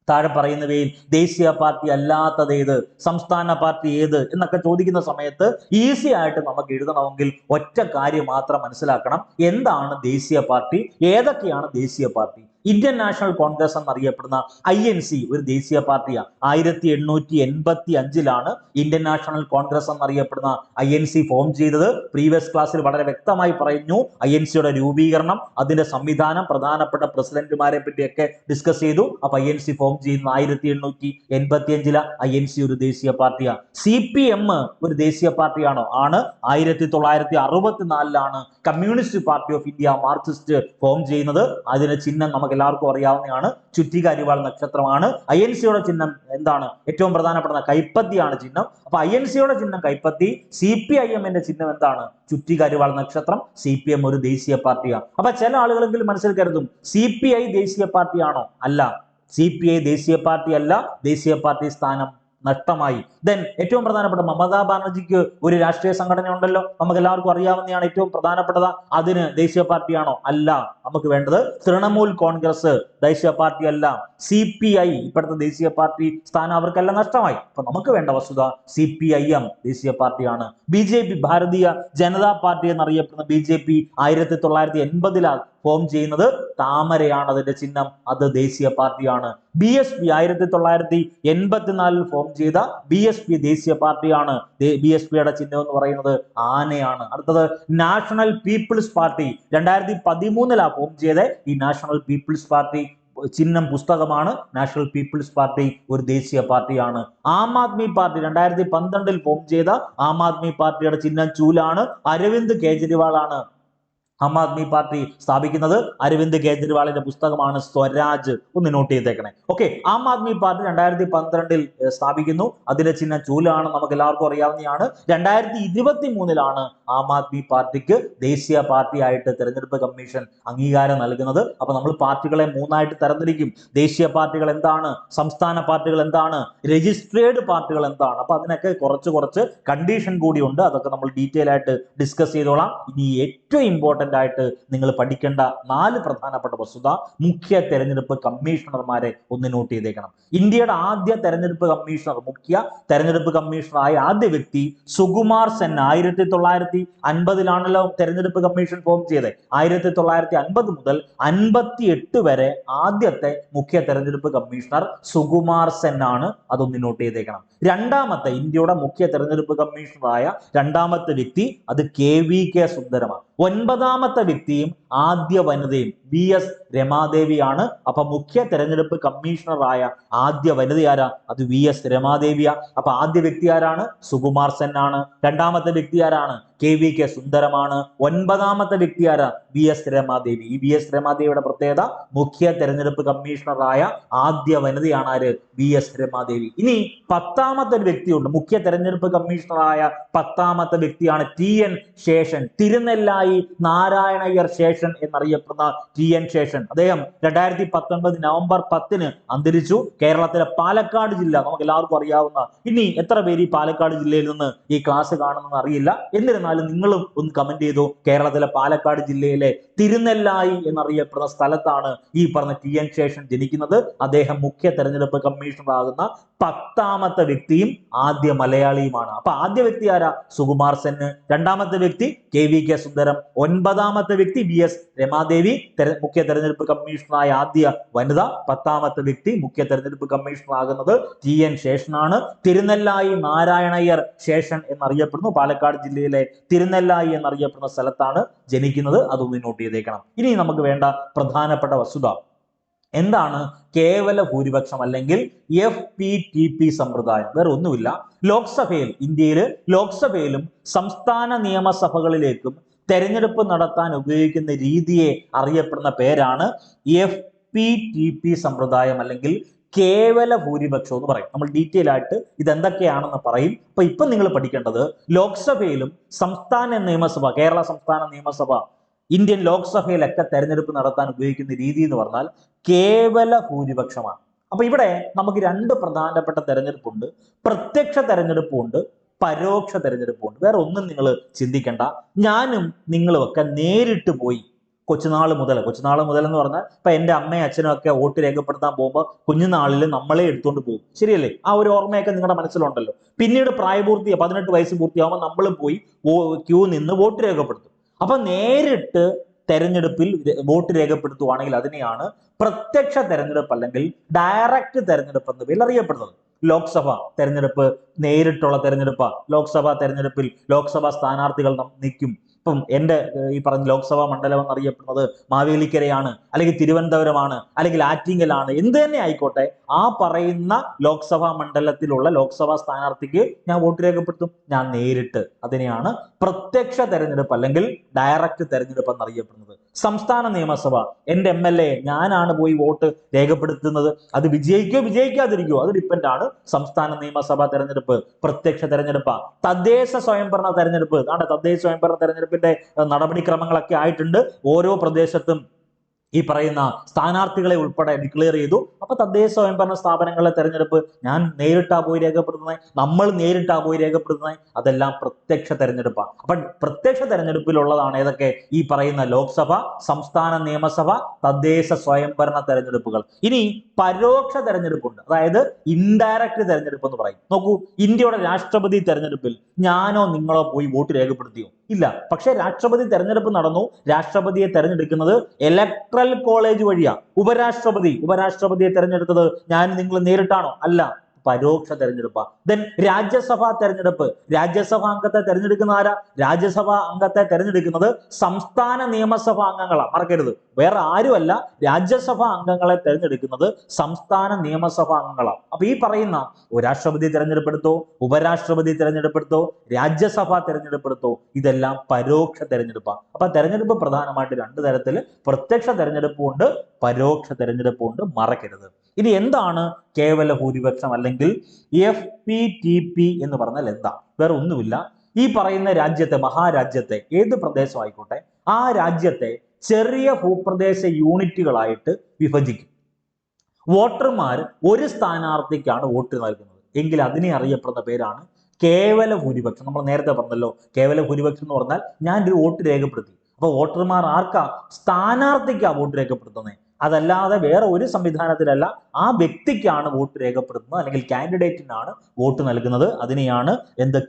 താഴെ പറയുന്നവയിൽ ദേശീയ പാർട്ടി അല്ലാത്തത് ഏത്, സംസ്ഥാന പാർട്ടി ഏത് എന്നൊക്കെ ചോദിക്കുന്ന സമയത്ത് ഈസി ആയിട്ട് നമുക്ക് എഴുതണമെങ്കിൽ ഒറ്റ കാര്യം മാത്രം മനസ്സിലാക്കണം. എന്താണ് ദേശീയ പാർട്ടി, ഏതൊക്കെയാണ് ദേശീയ പാർട്ടി? ഇന്ത്യൻ നാഷണൽ കോൺഗ്രസ് എന്നറിയപ്പെടുന്ന INC ഒരു ദേശീയ പാർട്ടിയാണ്. 1885 ഇന്ത്യൻ നാഷണൽ കോൺഗ്രസ് എന്നറിയപ്പെടുന്ന INC ഫോം ചെയ്തത്. പ്രീവിയസ് ക്ലാസ്സിൽ വളരെ വ്യക്തമായി പറഞ്ഞു INCയുടെ രൂപീകരണം, അതിന്റെ സംവിധാനം, പ്രധാനപ്പെട്ട പ്രസിഡന്റുമാരെ പറ്റിയൊക്കെ ഡിസ്കസ് ചെയ്തു. അപ്പൊ INC ഫോം ചെയ്യുന്ന 1885 INC ഒരു ദേശീയ പാർട്ടിയാണ്. CPM ഒരു ദേശീയ പാർട്ടിയാണോ? ആണ്. 1964 communist party of India Marxist form ചെയ്യുന്നത്. അതിന്റെ ചിഹ്നം നമുക്ക് എല്ലാവർക്കും അറിയാവുന്നതാണ്, ചുറ്റിക അരിവാൾ നക്ഷത്രമാണ്. INCയുടെ ചിഹ്നം എന്താണ്? ഏറ്റവും പ്രധാനപ്പെട്ട കൈപ്പത്തിയാണ് ചിഹ്നം. അപ്പൊ INCയുടെ ചിഹ്നം കൈപ്പത്തി, CPIM-ന്റെ ചിഹ്നം എന്താണ്? ചുറ്റിക അരിവാൾ നക്ഷത്രം. CPM ഒരു ദേശീയ പാർട്ടിയാണ്. അപ്പൊ ചില ആളുകളെങ്കിലും മനസ്സിൽ കരുതും CPI ദേശീയ പാർട്ടിയാണോ? അല്ല, CPI ദേശീയ പാർട്ടി അല്ല, ദേശീയ പാർട്ടി സ്ഥാനം നഷ്ടമായി. ദെൻ ഏറ്റവും പ്രധാനപ്പെട്ട മമതാ ബാനർജിക്ക് ഒരു രാഷ്ട്രീയ സംഘടന ഉണ്ടല്ലോ, നമുക്ക് എല്ലാവർക്കും അറിയാവുന്നതാണ്, ഏറ്റവും പ്രധാനപ്പെട്ടത്. അതിന് ദേശീയ പാർട്ടിയാണോ? അല്ല. നമുക്ക് വേണ്ടത് തൃണമൂൽ കോൺഗ്രസ് ദേശീയ പാർട്ടി അല്ല. CPI ഇപ്പോഴത്തെ ദേശീയ പാർട്ടി സ്ഥാനം അവർക്കെല്ലാം നഷ്ടമായി. അപ്പൊ നമുക്ക് വേണ്ട വസ്തുത CPIM ദേശീയ പാർട്ടിയാണ്. BJP ഭാരതീയ ജനതാ പാർട്ടി എന്നറിയപ്പെടുന്ന BJP 1980 ഫോം ചെയ്യുന്നത്. താമരയാണ് അതിന്റെ ചിഹ്നം, അത് ദേശീയ പാർട്ടിയാണ്. BSP 1984 ഫോം ചെയ്ത BSP ദേശീയ പാർട്ടിയാണ്. BSPയുടെ ചിഹ്നം എന്ന് പറയുന്നത് ആനയാണ്. അടുത്തത് നാഷണൽ പീപ്പിൾസ് പാർട്ടി 2013 ഫോം ചെയ്ത ഈ നാഷണൽ പീപ്പിൾസ് പാർട്ടി ചിഹ്നം പുസ്തകമാണ്. നാഷണൽ പീപ്പിൾസ് പാർട്ടി ഒരു ദേശീയ പാർട്ടിയാണ്. ആം ആദ്മി പാർട്ടി 2012 ഫോം ചെയ്ത ആം ആദ്മി പാർട്ടിയുടെ ചിഹ്നം ചൂലാണ്. അരവിന്ദ് കെജ്രിവാൾ ആണ് ആം ആദ്മി പാർട്ടി സ്ഥാപിക്കുന്നത്. അരവിന്ദ് കെജ്രിവാളിന്റെ പുസ്തകമാണ് സ്വരാജ്, ഒന്ന് നോട്ട് ചെയ്തേക്കണേ. ഓക്കെ, ആം ആദ്മി പാർട്ടി 2012 സ്ഥാപിക്കുന്നു. അതിന്റെ ചിഹ്നം ചൂലാണ്, നമുക്ക് എല്ലാവർക്കും അറിയാവുന്നതാണ്. 2023 ആം ആദ്മി പാർട്ടിക്ക് ദേശീയ പാർട്ടിയായിട്ട് തെരഞ്ഞെടുപ്പ് കമ്മീഷൻ അംഗീകാരം നൽകുന്നത്. അപ്പൊ നമ്മൾ പാർട്ടികളെ 3ആയിട്ട് തരംതിരിക്കും. ദേശീയ പാർട്ടികൾ എന്താണ്, സംസ്ഥാന പാർട്ടികൾ എന്താണ്, രജിസ്ട്രേഡ് പാർട്ടികൾ എന്താണ്. അപ്പൊ അതിനൊക്കെ കുറച്ച് കണ്ടീഷൻ കൂടിയുണ്ട്, അതൊക്കെ നമ്മൾ ഡീറ്റെയിൽ ആയിട്ട് ഡിസ്കസ് ചെയ്തോളാം. ഇനി ഏറ്റവും ഇമ്പോർട്ടന്റ് ആയിട്ട് നിങ്ങൾ പഠിക്കേണ്ട 4 പ്രധാനപ്പെട്ട വസ്തുത, മുഖ്യ തെരഞ്ഞെടുപ്പ് കമ്മീഷണർമാരെ ഒന്ന് നോട്ട് ചെയ്തേക്കണം. ഇന്ത്യയുടെ ആദ്യ തെരഞ്ഞെടുപ്പ് കമ്മീഷണർ, മുഖ്യ തെരഞ്ഞെടുപ്പ് കമ്മീഷണറായ ആദ്യ വ്യക്തി സുകുമാർ സെൻ. 1950 തെരഞ്ഞെടുപ്പ് കമ്മീഷൻ ഫോം ചെയ്തത്. 1950 മുതൽ 58 വരെ ആദ്യത്തെ മുഖ്യ തെരഞ്ഞെടുപ്പ് കമ്മീഷണർ സുകുമാർ സെൻ ആണ്. അതൊന്ന് നോട്ട് ചെയ്തേക്കണം. രണ്ടാമത്തെ ഇന്ത്യയുടെ മുഖ്യ തെരഞ്ഞെടുപ്പ് കമ്മീഷണറായ രണ്ടാമത്തെ വ്യക്തി അത് KVK സുന്ദരമാണ്. 9ാമത്തെ വ്യക്തിയും ആദ്യ വനിതയും VS രമാദേവിയാണ്. അപ്പൊ മുഖ്യ തെരഞ്ഞെടുപ്പ് കമ്മീഷണറായ ആദ്യ വനിത ആരാ? അത് VS രമാദേവിയാ. അപ്പൊ ആദ്യ വ്യക്തി ആരാണ്? സുകുമാർ സെൻ ആണ്. രണ്ടാമത്തെ വ്യക്തി ആരാണ്? KVK സുന്ദരമാണ്. 9ാമത്തെ വ്യക്തി ആരാ? VS രമാദേവി. ഈ VS രമാദേവിയുടെ പ്രത്യേകത മുഖ്യ തെരഞ്ഞെടുപ്പ് കമ്മീഷണറായ ആദ്യ വനിതയാണ് ആര്? VS രമാദേവി. ഇനി 10ാമത്തെ ഒരു വ്യക്തിയുണ്ട്, മുഖ്യ തെരഞ്ഞെടുപ്പ് കമ്മീഷണറായ 10ാമത്തെ വ്യക്തിയാണ് TN ശേഷൻ. തിരുനെല്ലായി നാരായണയ്യർ ശേഷൻ എന്നറിയപ്പെടുന്ന TN ശേഷൻ. അദ്ദേഹം 2019 നവംബർ 10 അന്തരിച്ചു. കേരളത്തിലെ പാലക്കാട് ജില്ല നമുക്ക് എല്ലാവർക്കും അറിയാവുന്ന. ഇനി എത്ര പേര് ഈ പാലക്കാട് ജില്ലയിൽ നിന്ന് ഈ ക്ലാസ് കാണുമെന്ന് അറിയില്ല, എന്നിരുന്നാലും എന്നിരുന്നാലും നിങ്ങളും ഒന്ന് കമന്റ് ചെയ്തു. കേരളത്തിലെ പാലക്കാട് ജില്ലയിലെ തിരുനെല്ലായി എന്നറിയപ്പെടുന്ന സ്ഥലത്താണ് ഈ പറഞ്ഞ TN ശേഷൻ ജനിക്കുന്നത്. അദ്ദേഹം മുഖ്യ തെരഞ്ഞെടുപ്പ് കമ്മീഷണർ ആകുന്ന 10ാമത്തെ വ്യക്തിയും ആദ്യ മലയാളിയുമാണ്. അപ്പൊ ആദ്യ വ്യക്തി ആരാ? സുകുമാർ സെൻ. രണ്ടാമത്തെ വ്യക്തി KVK സുന്ദരം. 9ാമത്തെ വ്യക്തി VS രമാദേവി, മുഖ്യ തെരഞ്ഞെടുപ്പ് കമ്മീഷണറായ ആദ്യ വനിത. 10ാമത്തെ വ്യക്തി മുഖ്യ തെരഞ്ഞെടുപ്പ് കമ്മീഷണർ ആകുന്നത് TN ശേഷനാണ്. തിരുനെല്ലായി നാരായണയ്യർ ശേഷൻ എന്നറിയപ്പെടുന്നു. പാലക്കാട് ജില്ലയിലെ തിരുനെല്ലായി എന്നറിയപ്പെടുന്ന സ്ഥലത്താണ് ജനിക്കുന്നത്. അതൊന്ന് നോട്ട് ചെയ്തേക്കണം. ഇനി നമുക്ക് വേണ്ട പ്രധാനപ്പെട്ട വസ്തുത എന്താണ്? കേവല ഭൂരിപക്ഷം അല്ലെങ്കിൽ FPTP സമ്പ്രദായം. വേറെ ഒന്നുമില്ല. ലോക്സഭയിൽ, ഇന്ത്യയില് ലോക്സഭയിലും സംസ്ഥാന നിയമസഭകളിലേക്കും തെരഞ്ഞെടുപ്പ് നടത്താൻ ഉപയോഗിക്കുന്ന രീതിയെ അറിയപ്പെടുന്ന പേരാണ് FPTP സമ്പ്രദായം അല്ലെങ്കിൽ കേവല ഭൂരിപക്ഷം എന്ന് പറയും. നമ്മൾ ഡീറ്റെയിൽ ആയിട്ട് ഇതെന്തൊക്കെയാണെന്ന് പറയും. ഇപ്പൊ നിങ്ങൾ പഠിക്കേണ്ടത് ലോക്സഭയിലും സംസ്ഥാന നിയമസഭ, കേരള സംസ്ഥാന നിയമസഭ, ഇന്ത്യൻ ലോക്സഭയിലൊക്കെ തെരഞ്ഞെടുപ്പ് നടത്താൻ ഉപയോഗിക്കുന്ന രീതി എന്ന് പറഞ്ഞാൽ കേവല ഭൂരിപക്ഷമാണ്. അപ്പൊ ഇവിടെ നമുക്ക് രണ്ട് പ്രധാനപ്പെട്ട തെരഞ്ഞെടുപ്പുണ്ട്. പ്രത്യക്ഷ തെരഞ്ഞെടുപ്പുണ്ട്, പരോക്ഷ തെരഞ്ഞെടുപ്പുണ്ട്. വേറെ ഒന്നും നിങ്ങൾ ചിന്തിക്കേണ്ട. ഞാനും നിങ്ങളും ഒക്കെ നേരിട്ട് പോയി കൊച്ചുനാൾ മുതൽ എന്ന് പറഞ്ഞാൽ ഇപ്പൊ എൻ്റെ അമ്മയും അച്ഛനും ഒക്കെ വോട്ട് രേഖപ്പെടുത്താൻ പോകുമ്പോൾ കുഞ്ഞുനാളിൽ നമ്മളെ എടുത്തുകൊണ്ട് പോകും. ശരിയല്ലേ? ആ ഒരു ഓർമ്മയൊക്കെ നിങ്ങളുടെ മനസ്സിലുണ്ടല്ലോ. പിന്നീട് 18 വയസ്സ് പൂർത്തിയാകുമ്പോൾ നമ്മളും പോയി ക്യൂ നിന്ന് വോട്ട് രേഖപ്പെടുത്തും. അപ്പൊ നേരിട്ട് തെരഞ്ഞെടുപ്പിൽ വോട്ട് രേഖപ്പെടുത്തുവാണെങ്കിൽ അതിനെയാണ് പ്രത്യക്ഷ തെരഞ്ഞെടുപ്പ് അല്ലെങ്കിൽ ഡയറക്റ്റ് തെരഞ്ഞെടുപ്പ് എന്ന പേരിൽ അറിയപ്പെടുന്നത്. ലോക്സഭ തെരഞ്ഞെടുപ്പ് നേരിട്ടുള്ള തെരഞ്ഞെടുപ്പാണ്. ലോക്സഭാ തെരഞ്ഞെടുപ്പിൽ ലോക്സഭാ സ്ഥാനാർത്ഥികൾ നിൽക്കും. ഇപ്പം എൻ്റെ ഈ പറഞ്ഞ ലോക്സഭാ മണ്ഡലം എന്നറിയപ്പെടുന്നത് മാവേലിക്കരയാണ്, അല്ലെങ്കിൽ തിരുവനന്തപുരമാണ്, അല്ലെങ്കിൽ ആറ്റിങ്ങലാണ്, എന്ത് തന്നെ ആയിക്കോട്ടെ, ആ പറയുന്ന ലോക്സഭാ മണ്ഡലത്തിലുള്ള ലോക്സഭാ സ്ഥാനാർത്ഥിക്ക് ഞാൻ വോട്ട് രേഖപ്പെടുത്തും, ഞാൻ നേരിട്ട്. അതിനെയാണ് പ്രത്യക്ഷ തെരഞ്ഞെടുപ്പ് അല്ലെങ്കിൽ ഡയറക്റ്റ് തെരഞ്ഞെടുപ്പ് എന്നറിയപ്പെടുന്നത്. സംസ്ഥാന നിയമസഭ, എൻ്റെ MLA ഞാനാണ് പോയി വോട്ട് രേഖപ്പെടുത്തുന്നത്. അത് വിജയിക്കോ വിജയിക്കാതിരിക്കോ അത് ഡിപ്പെൻഡ് ആണ്. സംസ്ഥാന നിയമസഭാ തെരഞ്ഞെടുപ്പ് പ്രത്യക്ഷ തെരഞ്ഞെടുപ്പാണ്. തദ്ദേശ സ്വയംഭരണ തെരഞ്ഞെടുപ്പ്, തദ്ദേശ സ്വയംഭരണ തെരഞ്ഞെടുപ്പിന്റെ നടപടിക്രമങ്ങളൊക്കെ ആയിട്ടുണ്ട്. ഓരോ പ്രദേശത്തും ഈ പറയുന്ന സ്ഥാനാർത്ഥികളെ ഉൾപ്പെടെ ഡിക്ലെയർ ചെയ്തു. അപ്പൊ തദ്ദേശ സ്വയംഭരണ സ്ഥാപനങ്ങളിലെ തെരഞ്ഞെടുപ്പ് ഞാൻ നേരിട്ടാ പോയി രേഖപ്പെടുത്തുന്നത്, നമ്മൾ നേരിട്ടാ പോയി രേഖപ്പെടുത്തുന്നത്, അതെല്ലാം പ്രത്യക്ഷ തെരഞ്ഞെടുപ്പാണ്. അപ്പൊ പ്രത്യക്ഷ തെരഞ്ഞെടുപ്പിലുള്ളതാണ് ഏതൊക്കെ? ഈ പറയുന്ന ലോക്സഭ, സംസ്ഥാന നിയമസഭ, തദ്ദേശ സ്വയംഭരണ തെരഞ്ഞെടുപ്പുകൾ. ഇനി പരോക്ഷ തെരഞ്ഞെടുപ്പുണ്ട്, അതായത് ഇൻഡയറക്റ്റ് തെരഞ്ഞെടുപ്പ് എന്ന് പറയും. നോക്കൂ, ഇന്ത്യയുടെ രാഷ്ട്രപതി തെരഞ്ഞെടുപ്പിൽ ഞാനോ നിങ്ങളോ പോയി വോട്ട് രേഖപ്പെടുത്തിയോ? ഇല്ല. പക്ഷെ രാഷ്ട്രപതി തെരഞ്ഞെടുപ്പ് നടന്നു. രാഷ്ട്രപതിയെ തെരഞ്ഞെടുക്കുന്നത് ഇലക്ട്രൽ കോളേജ് വഴിയാ. ഉപരാഷ്ട്രപതിയെ തെരഞ്ഞെടുത്തത് ഞാൻ നിങ്ങൾ നേരിട്ടാണോ? അല്ല, പരോക്ഷ തെരഞ്ഞെടുപ്പാണ്. ദെൻ രാജ്യസഭാ തെരഞ്ഞെടുപ്പ്, രാജ്യസഭാ അംഗത്തെ തെരഞ്ഞെടുക്കുന്ന ആരാ? രാജ്യസഭാ അംഗത്തെ തെരഞ്ഞെടുക്കുന്നത് സംസ്ഥാന നിയമസഭാ അംഗങ്ങളാണ്, മറക്കരുത്. വേറെ ആരുമല്ല, രാജ്യസഭാ അംഗങ്ങളെ തെരഞ്ഞെടുക്കുന്നത് സംസ്ഥാന നിയമസഭാ അംഗങ്ങളാണ്. അപ്പൊ ഈ പറയുന്ന രാഷ്ട്രപതി തെരഞ്ഞെടുപ്പെടുത്തോ, ഉപരാഷ്ട്രപതി തെരഞ്ഞെടുപ്പെടുത്തോ, രാജ്യസഭാ തെരഞ്ഞെടുപ്പെടുത്തോ, ഇതെല്ലാം പരോക്ഷ തെരഞ്ഞെടുപ്പാണ്. അപ്പൊ തെരഞ്ഞെടുപ്പ് പ്രധാനമായിട്ട് രണ്ട് തരത്തിൽ, പ്രത്യക്ഷ തെരഞ്ഞെടുപ്പുണ്ട്, പരോക്ഷ തെരഞ്ഞെടുപ്പുണ്ട്, മറക്കരുത്. ഇനി എന്താണ് കേവല ഭൂരിപക്ഷം അല്ലെങ്കിൽ FPTP എന്ന് പറഞ്ഞാൽ എന്താ? വേറെ ഒന്നുമില്ല. ഈ പറയുന്ന രാജ്യത്തെ, മഹാരാജ്യത്തെ, ഏത് പ്രദേശം ആയിക്കോട്ടെ, ആ രാജ്യത്തെ ചെറിയ ഭൂപ്രദേശ യൂണിറ്റുകളായിട്ട് വിഭജിക്കും. വോട്ടർമാർ ഒരു സ്ഥാനാർത്ഥിക്കാണ് വോട്ട് നൽകുന്നത് എങ്കിൽ അതിനെ അറിയപ്പെടുന്ന പേരാണ് കേവല ഭൂരിപക്ഷം. നമ്മൾ നേരത്തെ പറഞ്ഞല്ലോ, കേവല ഭൂരിപക്ഷം എന്ന് പറഞ്ഞാൽ ഞാൻ ഒരു വോട്ട് രേഖപ്പെടുത്തി. അപ്പൊ വോട്ടർമാർ ആർക്കാ? സ്ഥാനാർത്ഥിക്കാ വോട്ട് രേഖപ്പെടുത്തുന്നത്. അതല്ലാതെ വേറെ ഒരു സംവിധാനത്തിലല്ല, ആ വ്യക്തിക്കാണ് വോട്ട് രേഖപ്പെടുത്തുന്നത് അല്ലെങ്കിൽ കാൻഡിഡേറ്റിനാണ് വോട്ട് നൽകുന്നത്. അതിനെയാണ്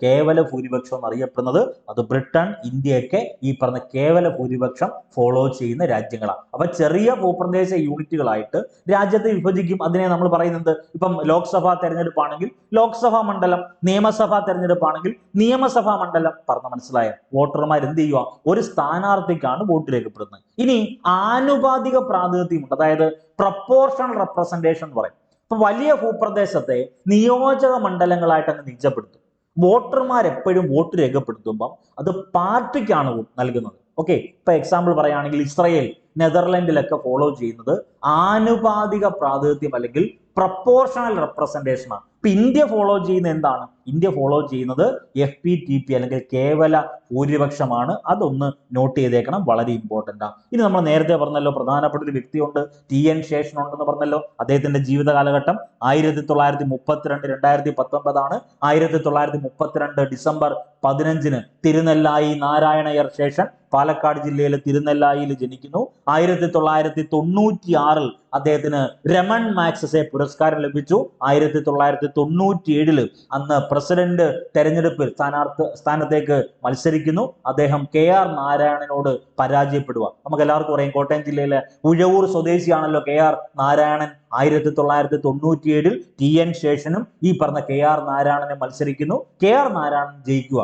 കേവല ഭൂരിപക്ഷം എന്നറിയപ്പെടുന്നത്. അത് ബ്രിട്ടൻ, ഇന്ത്യയൊക്കെ ഈ പറഞ്ഞ കേവല ഭൂരിപക്ഷം ഫോളോ ചെയ്യുന്ന രാജ്യങ്ങളാണ്. അപ്പൊ ചെറിയ ഭൂപ്രദേശ യൂണിറ്റുകളായിട്ട് രാജ്യത്തെ വിഭജിക്കും. അതിനെ നമ്മൾ പറയുന്നത്, ഇപ്പം ലോക്സഭാ തെരഞ്ഞെടുപ്പാണെങ്കിൽ ലോക്സഭാ മണ്ഡലം, നിയമസഭാ തെരഞ്ഞെടുപ്പാണെങ്കിൽ നിയമസഭാ മണ്ഡലം. പറഞ്ഞ മനസ്സിലായ? വോട്ടർമാർ എന്ത് ചെയ്യുക? ഒരു സ്ഥാനാർത്ഥിക്കാണ് വോട്ട് രേഖപ്പെടുത്തുന്നത്. ഇനി ആനുപാതിക പ്രാതിനിധ്യം, അതായത് പ്രൊപ്പോർഷണൽ റെപ്രസെന്റേഷൻ എന്ന് പറയും. ഇപ്പൊ വലിയ ഭൂപ്രദേശത്തെ നിയോജക മണ്ഡലങ്ങളായിട്ട് അങ്ങ് നിജപ്പെടുത്തും. വോട്ടർമാർ എപ്പോഴും വോട്ട് രേഖപ്പെടുത്തുമ്പോൾ അത് പാർട്ടിക്കാണ് നൽകുന്നത്. ഓക്കെ, ഇപ്പൊ എക്സാമ്പിൾ പറയുകയാണെങ്കിൽ ഇസ്രയേൽ, നെതർലൻഡിലൊക്കെ ഫോളോ ചെയ്യുന്നത് ആനുപാതിക പ്രാതിനിധ്യം അല്ലെങ്കിൽ പ്രൊപ്പോർഷണൽ റെപ്രസെന്റേഷൻ ആണ്. ഇപ്പൊ ഇന്ത്യ ഫോളോ ചെയ്യുന്ന എന്താണ്? ഇന്ത്യ ഫോളോ ചെയ്യുന്നത് FPTP അല്ലെങ്കിൽ കേവല ഭൂരിപക്ഷമാണ്. അതൊന്ന് നോട്ട് ചെയ്തേക്കണം, വളരെ ഇമ്പോർട്ടൻ്റ് ആണ്. ഇനി നമ്മൾ നേരത്തെ പറഞ്ഞല്ലോ പ്രധാനപ്പെട്ട ഒരു വ്യക്തിയുണ്ട്, TN ശേഷൻ ഉണ്ടെന്ന് പറഞ്ഞല്ലോ. അദ്ദേഹത്തിന്റെ ജീവിത കാലഘട്ടം 1932 2019 ആണ്. 1932 ഡിസംബർ 15 തിരുനെല്ലായി നാരായണയർ ശേഷൻ പാലക്കാട് ജില്ലയിലെ തിരുനെല്ലായിയിൽ ജനിക്കുന്നു. 1996 അദ്ദേഹത്തിന് രമൺ മാഗ്സസെ പുരസ്കാരം ലഭിച്ചു. 1997 അന്ന് പ്രസിഡന്റ് തെരഞ്ഞെടുപ്പിൽ സ്ഥാനത്തേക്ക് മത്സരിക്കുന്നു. അദ്ദേഹം KR നാരായണനോട് പരാജയപ്പെടുക. നമുക്ക് എല്ലാവർക്കും അറിയാം, കോട്ടയം ജില്ലയിലെ ഉഴവൂർ സ്വദേശിയാണല്ലോ KR നാരായണൻ. 1997 TN ശേഷനും ഈ പറഞ്ഞ KR നാരായണനെ മത്സരിക്കുന്നു. KR നാരായണൻ ജയിക്കുക.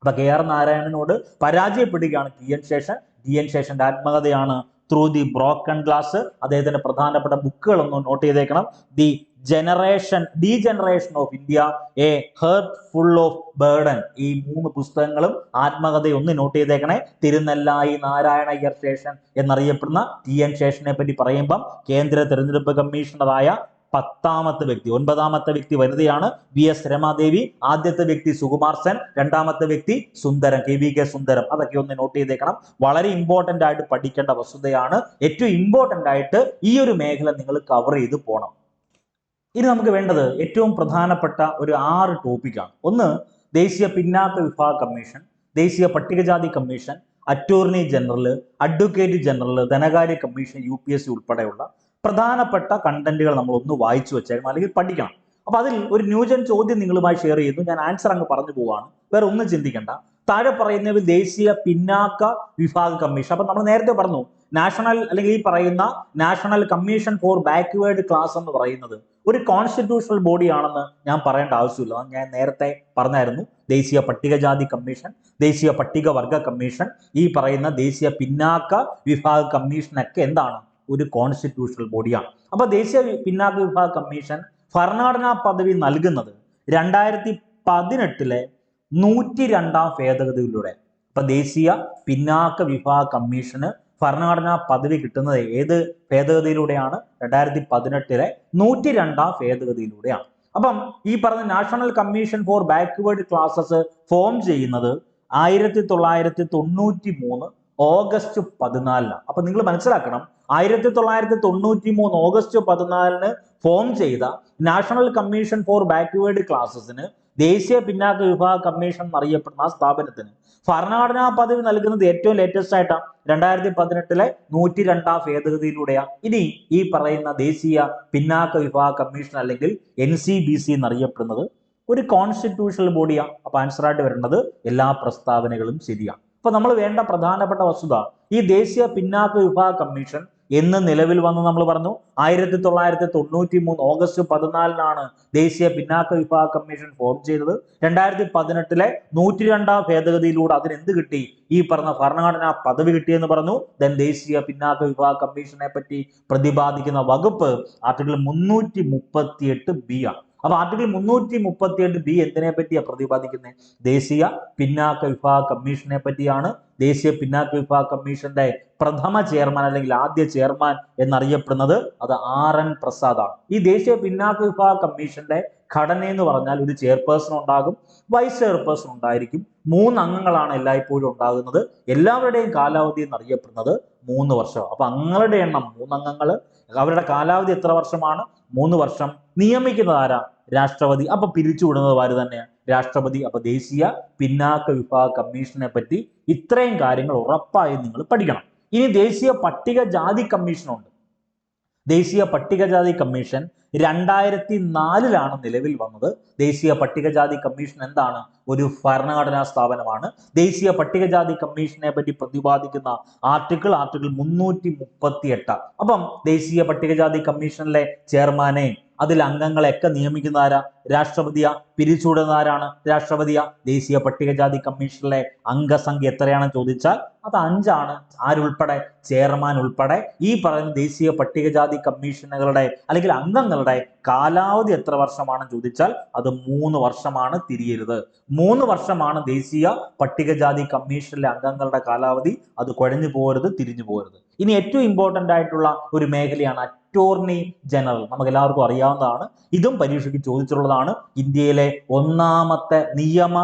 അപ്പൊ KR നാരായണനോട് പരാജയപ്പെടുകയാണ് TN ശേഷൻ. TN ശേഷന്റെ ആത്മകഥയാണ് ത്രൂ ദി ബ്രോക്കൺ ഗ്ലാസ്. അദ്ദേഹത്തിന്റെ പ്രധാനപ്പെട്ട ബുക്കുകളൊന്നും നോട്ട് ചെയ്തേക്കണം. The degeneration of India, a heart full of burden. ഈ 3 പുസ്തകങ്ങളും ആത്മകഥയൊന്ന് നോട്ട് ചെയ്തേക്കണേ. തിരുനെല്ലായി നാരായണയ്യർ ശേഷൻ എന്നറിയപ്പെടുന്ന TN ശേഷനെ പറ്റി പറയുമ്പം കേന്ദ്ര തെരഞ്ഞെടുപ്പ് കമ്മീഷണറായ 10ാമത്തെ വ്യക്തി, 9ാമത്തെ വ്യക്തി വനിതയാണ് VS രമാദേവി. ആദ്യത്തെ വ്യക്തി സുകുമാർ സെൻ, രണ്ടാമത്തെ വ്യക്തി സുന്ദരം, KVK സുന്ദരം. അതൊക്കെ ഒന്ന് നോട്ട് ചെയ്തേക്കണം. വളരെ ഇമ്പോർട്ടന്റ് ആയിട്ട് പഠിക്കേണ്ട വസ്തുതയാണ്. ഏറ്റവും ഇമ്പോർട്ടന്റ് ആയിട്ട് ഈ ഒരു മേഖല നിങ്ങൾ കവർ ചെയ്ത് പോകണം. ഇനി നമുക്ക് വേണ്ടത് ഏറ്റവും പ്രധാനപ്പെട്ട ഒരു 6 ടോപ്പിക്കാണ്. ഒന്ന്, ദേശീയ പിന്നാക്ക വിഭാഗ കമ്മീഷൻ, ദേശീയ പട്ടികജാതി commission, attorney general, advocate general, ധനകാര്യ കമ്മീഷൻ, UPSC ഉൾപ്പെടെയുള്ള പ്രധാനപ്പെട്ട കണ്ടന്റുകൾ നമ്മൾ ഒന്ന് വായിച്ചു വെച്ചേക്കണം, അല്ലെങ്കിൽ പഠിക്കണം. അപ്പൊ അതിൽ ഒരു ന്യൂജൻ ചോദ്യം നിങ്ങളുമായി ഷെയർ ചെയ്യുന്നു. ഞാൻ ആൻസർ അങ്ങ് പറഞ്ഞു പോവാണ്, വേറെ ഒന്നും ചിന്തിക്കേണ്ട. താഴെ പറയുന്നതിൽ ദേശീയ പിന്നാക്ക വിഭാഗ കമ്മീഷൻ. അപ്പൊ നമ്മൾ നേരത്തെ പറഞ്ഞു, നാഷണൽ അല്ലെങ്കിൽ ഈ പറയുന്ന national commission for backward class എന്ന് പറയുന്നത് ഒരു കോൺസ്റ്റിറ്റ്യൂഷണൽ ബോഡി ആണെന്ന് ഞാൻ പറയേണ്ട ആവശ്യമില്ല. ഞാൻ നേരത്തെ പറഞ്ഞായിരുന്നു. ദേശീയ പട്ടികജാതി കമ്മീഷൻ, ദേശീയ പട്ടികവർഗ കമ്മീഷൻ, ഈ പറയുന്ന ദേശീയ പിന്നാക്ക വിഭാഗ കമ്മീഷനൊക്കെ എന്താണ്? ഒരു കോൺസ്റ്റിറ്റ്യൂഷണൽ ബോഡിയാണ്. അപ്പൊ ദേശീയ പിന്നാക്ക വിഭാഗ കമ്മീഷൻ ഭരണഘടനാ പദവി നൽകുന്നത് 2018 102ാം ഭേദഗതിയിലൂടെ. അപ്പൊ ദേശീയ പിന്നാക്ക വിഭാഗ കമ്മീഷന് ഭരണഘടനാ പദവി കിട്ടുന്നത് ഏത് ഭേദഗതിയിലൂടെയാണ്? 2018 102ാം ഭേദഗതിയിലൂടെയാണ്. അപ്പം ഈ പറഞ്ഞ national commission for backward classes form ചെയ്യുന്നത് 1993 ഓഗസ്റ്റ് 14. അപ്പൊ നിങ്ങൾ മനസ്സിലാക്കണം, 1993 ഓഗസ്റ്റ് 14 ഫോം ചെയ്ത നാഷണൽ കമ്മീഷൻ ഫോർ ബാക്ക്വേർഡ് ക്ലാസസിന്, ദേശീയ പിന്നാക്ക വിഭാഗ കമ്മീഷൻ എന്നറിയപ്പെടുന്ന ആ സ്ഥാപനത്തിന് ഭരണഘടനാ പദവി നൽകുന്നത് ഏറ്റവും ലേറ്റസ്റ്റ് ആയിട്ടാണ് 2018 102ാം ഭേദഗതിയിലൂടെയാണ്. ഇനി ഈ പറയുന്ന ദേശീയ പിന്നാക്ക വിഭാഗ കമ്മീഷൻ അല്ലെങ്കിൽ NCBC എന്നറിയപ്പെടുന്നത് ഒരു കോൺസ്റ്റിറ്റ്യൂഷണൽ ബോഡിയാണ്. അപ്പൊ ആൻസർ ആയിട്ട് വരേണ്ടത് എല്ലാ പ്രസ്താവനകളും ശരിയാണ്. അപ്പൊ നമ്മൾ വേണ്ട പ്രധാനപ്പെട്ട വസ്തുത, ഈ ദേശീയ പിന്നാക്ക വിഭാഗ കമ്മീഷൻ എന്ന് നിലവിൽ വന്ന് നമ്മൾ പറഞ്ഞു 1993 ഓഗസ്റ്റ് 14 ദേശീയ പിന്നാക്ക വിഭാഗ കമ്മീഷൻ ഫോം ചെയ്തത്. 2018 102ാം ഭേദഗതിയിലൂടെ അതിനെന്ത് കിട്ടി? ഈ പറഞ്ഞ ഭരണഘടനാ പദവി കിട്ടിയെന്ന് പറഞ്ഞു. ദെൻ ദേശീയ പിന്നാക്ക വിഭാഗ കമ്മീഷനെ പറ്റി പ്രതിപാദിക്കുന്ന വകുപ്പ് ആർട്ടിക്കിൾ 338B ആണ്. അപ്പൊ ആർട്ടിക്കിൾ 338B എന്തിനെ പറ്റിയാണ് പ്രതിപാദിക്കുന്നത്? ദേശീയ പിന്നാക്ക വിഭാഗ കമ്മീഷനെ പറ്റിയാണ്. ദേശീയ പിന്നാക്ക വിഭാഗ കമ്മീഷന്റെ പ്രഥമ ചെയർമാൻ അല്ലെങ്കിൽ ആദ്യ ചെയർമാൻ എന്നറിയപ്പെടുന്നത് അത് RN പ്രസാദ് ആണ്. ഈ ദേശീയ പിന്നാക്ക വിഭാഗ കമ്മീഷന്റെ ഘടന എന്ന് പറഞ്ഞാൽ ഒരു ചെയർപേഴ്സൺ ഉണ്ടാകും, വൈസ് ചെയർപേഴ്സൺ ഉണ്ടായിരിക്കും. 3 അംഗങ്ങളാണ് എല്ലായ്പ്പോഴും ഉണ്ടാകുന്നത്. എല്ലാവരുടെയും കാലാവധി എന്നറിയപ്പെടുന്നത് 3 വർഷം. അപ്പൊ അംഗങ്ങളുടെ എണ്ണം 3 അംഗങ്ങൾ, അവരുടെ കാലാവധി എത്ര വർഷമാണ്? 3 വർഷം. നിയമിക്കുന്നത് ആരാ? രാഷ്ട്രപതി. അപ്പൊ പിരിച്ചുവിടുന്നത് ആര് തന്നെയാണ്? രാഷ്ട്രപതി. അപ്പൊ ദേശീയ പിന്നാക്ക വിഭാഗ കമ്മീഷനെ പറ്റി ഇത്രയും കാര്യങ്ങൾ ഉറപ്പായും നിങ്ങൾ പഠിക്കണം. ഇനി ദേശീയ പട്ടികജാതി കമ്മീഷൻ ഉണ്ട്. ദേശീയ പട്ടികജാതി കമ്മീഷൻ 2004 നിലവിൽ വന്നത്. ദേശീയ പട്ടികജാതി കമ്മീഷൻ എന്താണ്? ഒരു ഭരണഘടനാ സ്ഥാപനമാണ്. ദേശീയ പട്ടികജാതി കമ്മീഷനെ പറ്റി പ്രതിപാദിക്കുന്ന ആർട്ടിക്കിൾ 338. അപ്പം ദേശീയ പട്ടികജാതി കമ്മീഷനിലെ ചെയർമാനെ, അതിൽ അംഗങ്ങളെയൊക്കെ നിയമിക്കുന്ന ആരാ? രാഷ്ട്രപതിയാ. പിരിച്ചുവിടുന്ന ആരാണ്? രാഷ്ട്രപതിയാ. ദേശീയ പട്ടികജാതി കമ്മീഷനിലെ അംഗസംഖ്യ എത്രയാണെന്ന് ചോദിച്ചാൽ അത് 5 ആണ്. ആരുൾപ്പെടെ? ചെയർമാൻ ഉൾപ്പെടെ. ഈ പറയുന്ന ദേശീയ പട്ടികജാതി കമ്മീഷനുകളുടെ അല്ലെങ്കിൽ അംഗങ്ങളുടെ കാലാവധി എത്ര വർഷമാണെന്ന് ചോദിച്ചാൽ അത് 3 വർഷമാണ്. തിരിയരുത്. 3 വർഷമാണ് ദേശീയ പട്ടികജാതി കമ്മീഷനിലെ അംഗങ്ങളുടെ കാലാവധി. അത് കുഴഞ്ഞു പോകരുത്, തിരിഞ്ഞു പോകരുത്. ഇനി ഏറ്റവും ഇമ്പോർട്ടന്റ് ആയിട്ടുള്ള ഒരു മേഖലയാണ് അറ്റോർണി ജനറൽ. നമുക്ക് എല്ലാവർക്കും അറിയാവുന്നതാണ്, ഇതും പരീക്ഷയ്ക്ക് ചോദിച്ചിട്ടുള്ളതാണ്. ഇന്ത്യയിലെ ഒന്നാമത്തെ നിയമ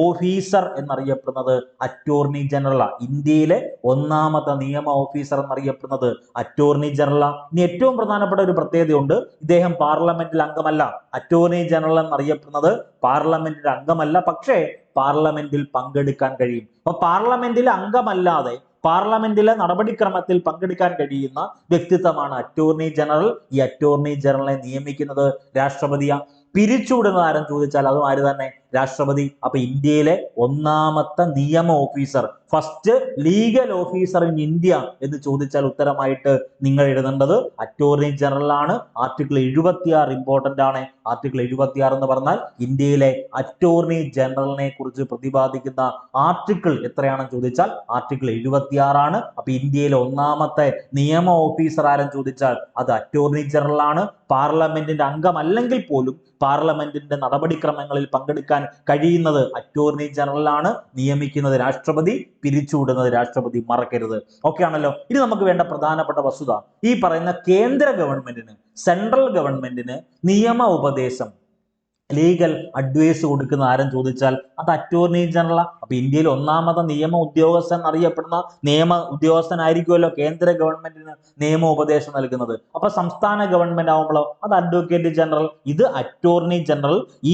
ഓഫീസർ എന്നറിയപ്പെടുന്നത് അറ്റോർണി ജനറലാണ്. ഇന്ത്യയിലെ ഒന്നാമത്തെ നിയമ ഓഫീസർ എന്നറിയപ്പെടുന്നത് അറ്റോർണി ജനറലാണ്. ഇനി ഏറ്റവും പ്രധാനപ്പെട്ട ഒരു പ്രത്യേകതയുണ്ട്, ഇദ്ദേഹം പാർലമെന്റിൽ അംഗമല്ല. അറ്റോർണി ജനറൽ എന്നറിയപ്പെടുന്നത് പാർലമെന്റിൽ അംഗമല്ല, പക്ഷേ പാർലമെന്റിൽ പങ്കെടുക്കാൻ കഴിയും. അപ്പൊ പാർലമെന്റിൽ അംഗമല്ലാതെ പാർലമെന്റിലെ നടപടിക്രമത്തിൽ പങ്കെടുക്കാൻ കഴിയുന്ന വ്യക്തിത്വമാണ് അറ്റോർണി ജനറൽ. ഈ അറ്റോർണി ജനറലിനെ നിയമിക്കുന്നത് രാഷ്ട്രപതിയാണ്. പിരിച്ചുവിടുന്നത് ആരെന്ന് ചോദിച്ചാൽ അതും ആര് തന്നെ, രാഷ്ട്രപതി. അപ്പൊ ഇന്ത്യയിലെ ഒന്നാമത്തെ നിയമ officer, first legal officer in India എന്ന് ചോദിച്ചാൽ ഉത്തരമായിട്ട് നിങ്ങൾ എഴുതേണ്ടത് അറ്റോർണി ജനറൽ ആണ്. ആർട്ടിക്കിൾ 76 ഇമ്പോർട്ടന്റ് ആണ്. ആർട്ടിക്കിൾ 76 എന്ന് പറഞ്ഞാൽ ഇന്ത്യയിലെ അറ്റോർണി ജനറലിനെ കുറിച്ച് പ്രതിപാദിക്കുന്ന ആർട്ടിക്കിൾ എത്രയാണെന്ന് ചോദിച്ചാൽ ആർട്ടിക്കിൾ 76 ആണ്. അപ്പൊ ഇന്ത്യയിലെ ഒന്നാമത്തെ നിയമ ഓഫീസർ ആരെന്ന് ചോദിച്ചാൽ അത് അറ്റോർണി ജനറൽ ആണ്. പാർലമെന്റിന്റെ അംഗമല്ലെങ്കിൽ പോലും പാർലമെന്റിന്റെ നടപടിക്രമങ്ങളിൽ പങ്കെടുക്കാൻ കഴിയുന്നത് അറ്റോർണി ജനറൽ ആണ്. നിയമിക്കുന്നത് രാഷ്ട്രപതി, പിരിച്ചുവിടുന്നത് രാഷ്ട്രപതി, മറക്കരുത്. ഓക്കെ ആണല്ലോ. ഇനി നമുക്ക് വേണ്ട പ്രധാനപ്പെട്ട വസ്തുത, ഈ പറയുന്ന കേന്ദ്ര ഗവൺമെന്റിന്, സെൻട്രൽ ഗവൺമെന്റിന് നിയമ ഉപദേശം, ലീഗൽ അഡ്വൈസ് കൊടുക്കുന്ന ആരെന്ന് ചോദിച്ചാൽ അത് അറ്റോർണി ജനറൽ. അപ്പൊ ഇന്ത്യയിൽ ഒന്നാമത്തെ നിയമ ഉദ്യോഗസ്ഥൻ അറിയപ്പെടുന്ന നിയമ ഉദ്യോഗസ്ഥനായിരിക്കുമല്ലോ കേന്ദ്ര ഗവൺമെന്റിന് നിയമ ഉപദേശം നൽകുന്നത്. അപ്പൊ സംസ്ഥാന ഗവൺമെന്റ് ആവുമ്പോഴോ അത് അഡ്വക്കേറ്റ് ജനറൽ, ഇത് അറ്റോർണി ജനറൽ. ഈ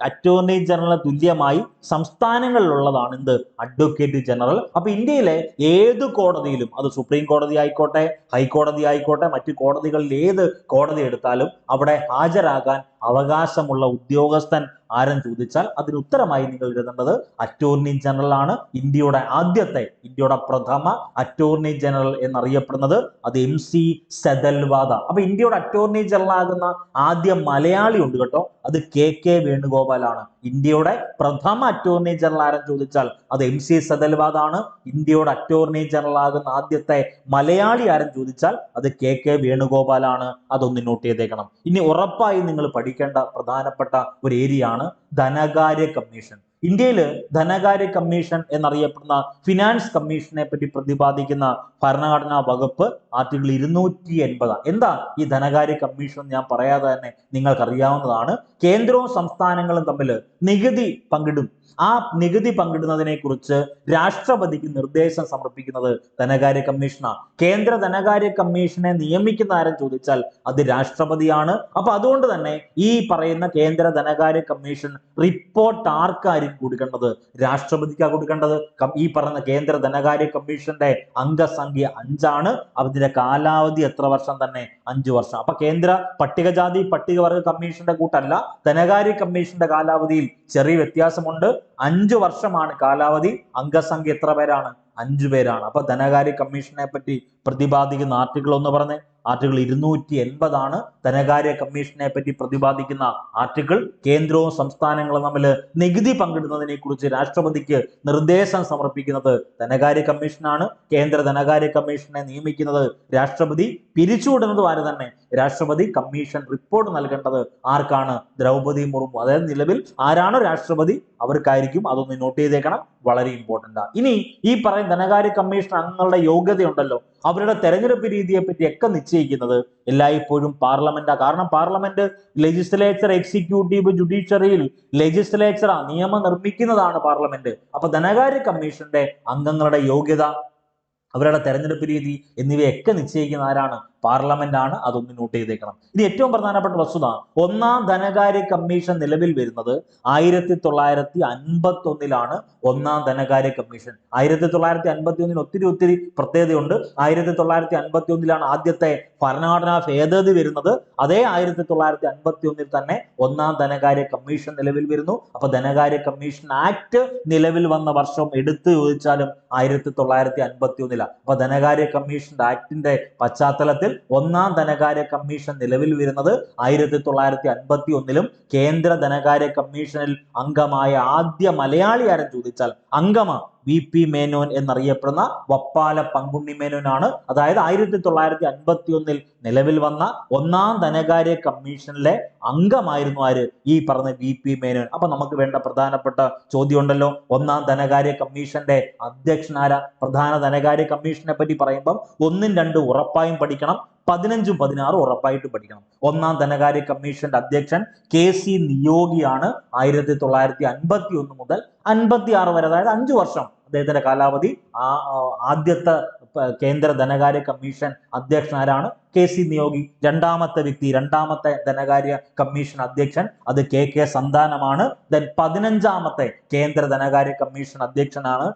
അറ്റോർണി ജനറലിന് തുല്യമായി സംസ്ഥാനങ്ങളിലുള്ളതാണ് എന്ത്, അഡ്വക്കേറ്റ് ജനറൽ. അപ്പൊ ഇന്ത്യയിലെ ഏത് കോടതിയിലും, അത് സുപ്രീം കോടതി ആയിക്കോട്ടെ, ഹൈക്കോടതി ആയിക്കോട്ടെ, മറ്റു കോടതികളിൽ ഏത് കോടതി എടുത്താലും അവിടെ ഹാജരാകാൻ അവകാശമുള്ള ഉദ്യോഗസ്ഥൻ ആരെന്ന് ചോദിച്ചാൽ അതിന് ഉത്തരമായി നിങ്ങൾ എഴുതേണ്ടത് അറ്റോർണി ജനറൽ ആണ്. ഇന്ത്യയുടെ ആദ്യത്തെ, ഇന്ത്യയുടെ പ്രഥമ അറ്റോർണി ജനറൽ എന്നറിയപ്പെടുന്നത് അത് MC സെതൽവാദ. അപ്പൊ ഇന്ത്യയുടെ അറ്റോർണി ജനറൽ ആകുന്ന ആദ്യ മലയാളി ഉണ്ട് കേട്ടോ, അത് KK വേണുഗോപാലാണ്. ഇന്ത്യയുടെ പ്രഥമ അറ്റോർണി ജനറൽ ആരെന്ന് ചോദിച്ചാൽ അത് MC സെതൽവാദ ആണ്. ഇന്ത്യയുടെ അറ്റോർണി ജനറൽ ആകുന്ന ആദ്യത്തെ മലയാളി ആരെന്ന് ചോദിച്ചാൽ അത് KK വേണുഗോപാലാണ്. അതൊന്ന് നോട്ട് ചെയ്തേക്കണം. ഇനി ഉറപ്പായി നിങ്ങൾ പഠിക്കേണ്ട പ്രധാനപ്പെട്ട ഒരു ഏരിയ ആണ് ധനകാര്യ കമ്മീഷൻ. ഇന്ത്യയിൽ ധനകാര്യ കമ്മീഷൻ എന്നറിയപ്പെടുന്ന ഫിനാൻസ് കമ്മീഷനെ പറ്റി പ്രതിപാദിക്കുന്ന ഭരണഘടനാ വകുപ്പ് ആർട്ടിക്കിൾ 280. എന്താ ഈ ധനകാര്യ കമ്മീഷൻ ഞാൻ പറയാതെ തന്നെ നിങ്ങൾക്കറിയാവുന്നതാണ്. കേന്ദ്രവും സംസ്ഥാനങ്ങളും തമ്മിൽ നികുതി പങ്കിടും. ആ നികുതി പങ്കിടുന്നതിനെ കുറിച്ച് രാഷ്ട്രപതിക്ക് നിർദ്ദേശം സമർപ്പിക്കുന്നത് ധനകാര്യ കമ്മീഷനാണ്. കേന്ദ്ര ധനകാര്യ കമ്മീഷനെ നിയമിക്കുന്ന ആരെന്ന് ചോദിച്ചാൽ അത് രാഷ്ട്രപതിയാണ്. അപ്പൊ അതുകൊണ്ട് തന്നെ ഈ പറയുന്ന കേന്ദ്ര ധനകാര്യ കമ്മീഷൻ റിപ്പോർട്ട് ആർക്കായിരിക്കും കൊടുക്കേണ്ടത്, രാഷ്ട്രപതിക്കാണ് കൊടുക്കേണ്ടത്. ഈ പറയുന്ന കേന്ദ്ര ധനകാര്യ കമ്മീഷന്റെ അംഗസംഖ്യ 5 ആണ്. അതിന്റെ കാലാവധി എത്ര വർഷം തന്നെ, 5 വർഷം. അപ്പൊ കേന്ദ്ര പട്ടികജാതി പട്ടികവർഗ കമ്മീഷന്റെ കൂട്ടല്ല, ധനകാര്യ കമ്മീഷന്റെ കാലാവധിയിൽ ചെറിയ വ്യത്യാസമുണ്ട്. 5 വർഷമാണ് കാലാവധി. അംഗസംഖ്യ എത്ര പേരാണ്, 5 പേരാണ്. അപ്പൊ ധനകാര്യ കമ്മീഷനെ പറ്റി പ്രതിപാദിക്കുന്ന ആർട്ടിക്കിൾ ഒന്ന് പറഞ്ഞേ, ആർട്ടിക്കിൾ 280 ആണ് ധനകാര്യ കമ്മീഷനെ പറ്റി പ്രതിപാദിക്കുന്ന ആർട്ടിക്കിൾ. കേന്ദ്രവും സംസ്ഥാനങ്ങളും തമ്മിൽ നികുതി പങ്കിടുന്നതിനെ കുറിച്ച് രാഷ്ട്രപതിക്ക് നിർദ്ദേശം സമർപ്പിക്കുന്നത് ധനകാര്യ കമ്മീഷനാണ്. കേന്ദ്ര ധനകാര്യ കമ്മീഷനെ നിയമിക്കുന്നത് രാഷ്ട്രപതി, പിരിച്ചുവിടുന്നത് ആര് തന്നെ, രാഷ്ട്രപതി. കമ്മീഷൻ റിപ്പോർട്ട് നൽകേണ്ടത് ആർക്കാണ്, ദ്രൗപദി മുർമു. അതായത് നിലവിൽ ആരാണോ രാഷ്ട്രപതി അവർക്കായിരിക്കും. അതൊന്ന് നോട്ട് ചെയ്തേക്കണം, വളരെ ഇമ്പോർട്ടന്റ് ആണ്. ഇനി ഈ പറയുന്ന ധനകാര്യ കമ്മീഷൻ അംഗങ്ങളുടെ യോഗ്യതയുണ്ടല്ലോ, അവരുടെ തെരഞ്ഞെടുപ്പ് രീതിയെ പറ്റി ഒക്കെ നിശ്ചയിക്കുന്നത് എല്ലായ്പ്പോഴും പാർലമെന്റാണ്. കാരണം പാർലമെന്റ് ലെജിസ്ലേച്ചർ, എക്സിക്യൂട്ടീവ്, ജുഡീഷ്യറിയിൽ ലെജിസ്ലേച്ചർ നിയമം നിർമ്മിക്കുന്നതാണ് പാർലമെന്റ്. അപ്പൊ ധനകാര്യ കമ്മീഷന്റെ അംഗങ്ങളുടെ യോഗ്യത, അവരുടെ തെരഞ്ഞെടുപ്പ് രീതി എന്നിവയൊക്കെ നിശ്ചയിക്കുന്ന ആരാണ്, പാർലമെന്റ് ആണ്. അതൊന്ന് നോട്ട് ചെയ്തേക്കണം. ഇനി ഏറ്റവും പ്രധാനപ്പെട്ട വസ്തുത, ഒന്നാം ധനകാര്യ കമ്മീഷൻ നിലവിൽ വരുന്നത് 1951 ഒന്നാം ധനകാര്യ കമ്മീഷൻ. 1951 ഒത്തിരി പ്രത്യേകതയുണ്ട്. 1951 ആദ്യത്തെ ഭരണഘടനാ ഭേദഗതി വരുന്നത്. അതേ 1951 തന്നെ ഒന്നാം ധനകാര്യ കമ്മീഷൻ നിലവിൽ വരുന്നു. അപ്പൊ ധനകാര്യ കമ്മീഷൻ ആക്ട് നിലവിൽ വന്ന വർഷം എടുത്തു ചോദിച്ചാലും 1951. അപ്പൊ ധനകാര്യ കമ്മീഷൻ ആക്ടിന്റെ പശ്ചാത്തലത്തിൽ ഒന്നാം ധനകാര്യ കമ്മീഷൻ നിലവിൽ വരുന്നത് 1951. കേന്ദ്ര ധനകാര്യ കമ്മീഷനിൽ അംഗമായ ആദ്യ മലയാളി ആരെന്ന് ചോദിച്ചാൽ അംഗമ VP മേനോൻ എന്നറിയപ്പെടുന്ന വപ്പാല പങ്കുണ്ണി മേനോനാണ്. അതായത് 1951 നിലവിൽ വന്ന ഒന്നാം ധനകാര്യ കമ്മീഷനിലെ അംഗമായിരുന്നു ആര്, ഈ പറഞ്ഞ VP മേനോൻ. അപ്പൊ നമുക്ക് വേണ്ട പ്രധാനപ്പെട്ട ചോദ്യം ഉണ്ടല്ലോ, ഒന്നാം ധനകാര്യ കമ്മീഷന്റെ അധ്യക്ഷനാര. പ്രധാന ധനകാര്യ കമ്മീഷനെ പറ്റി പറയുമ്പം 1, 2 ഉറപ്പായും പഠിക്കണം. 15ഉം 16ഉം ഉറപ്പായിട്ട് പഠിക്കണം. ഒന്നാം ധനകാര്യ കമ്മീഷന്റെ അധ്യക്ഷൻ KC നിയോഗിയാണ് 1951 മുതൽ 56 വരെ, അതായത് 5 വർഷം അദ്ദേഹത്തിന്റെ കാലാവധി. ആദ്യത്തെ കേന്ദ്ര ധനകാര്യ കമ്മീഷൻ അധ്യക്ഷൻ ആരാണ്? KC നിയോഗി. രണ്ടാമത്തെ വ്യക്തി, രണ്ടാമത്തെ ധനകാര്യ കമ്മീഷൻ അധ്യക്ഷൻ അത് KK സന്താനമാണ്. ദെൻ 15ാമത്തെ കേന്ദ്ര ധനകാര്യ കമ്മീഷൻ അധ്യക്ഷനാണ്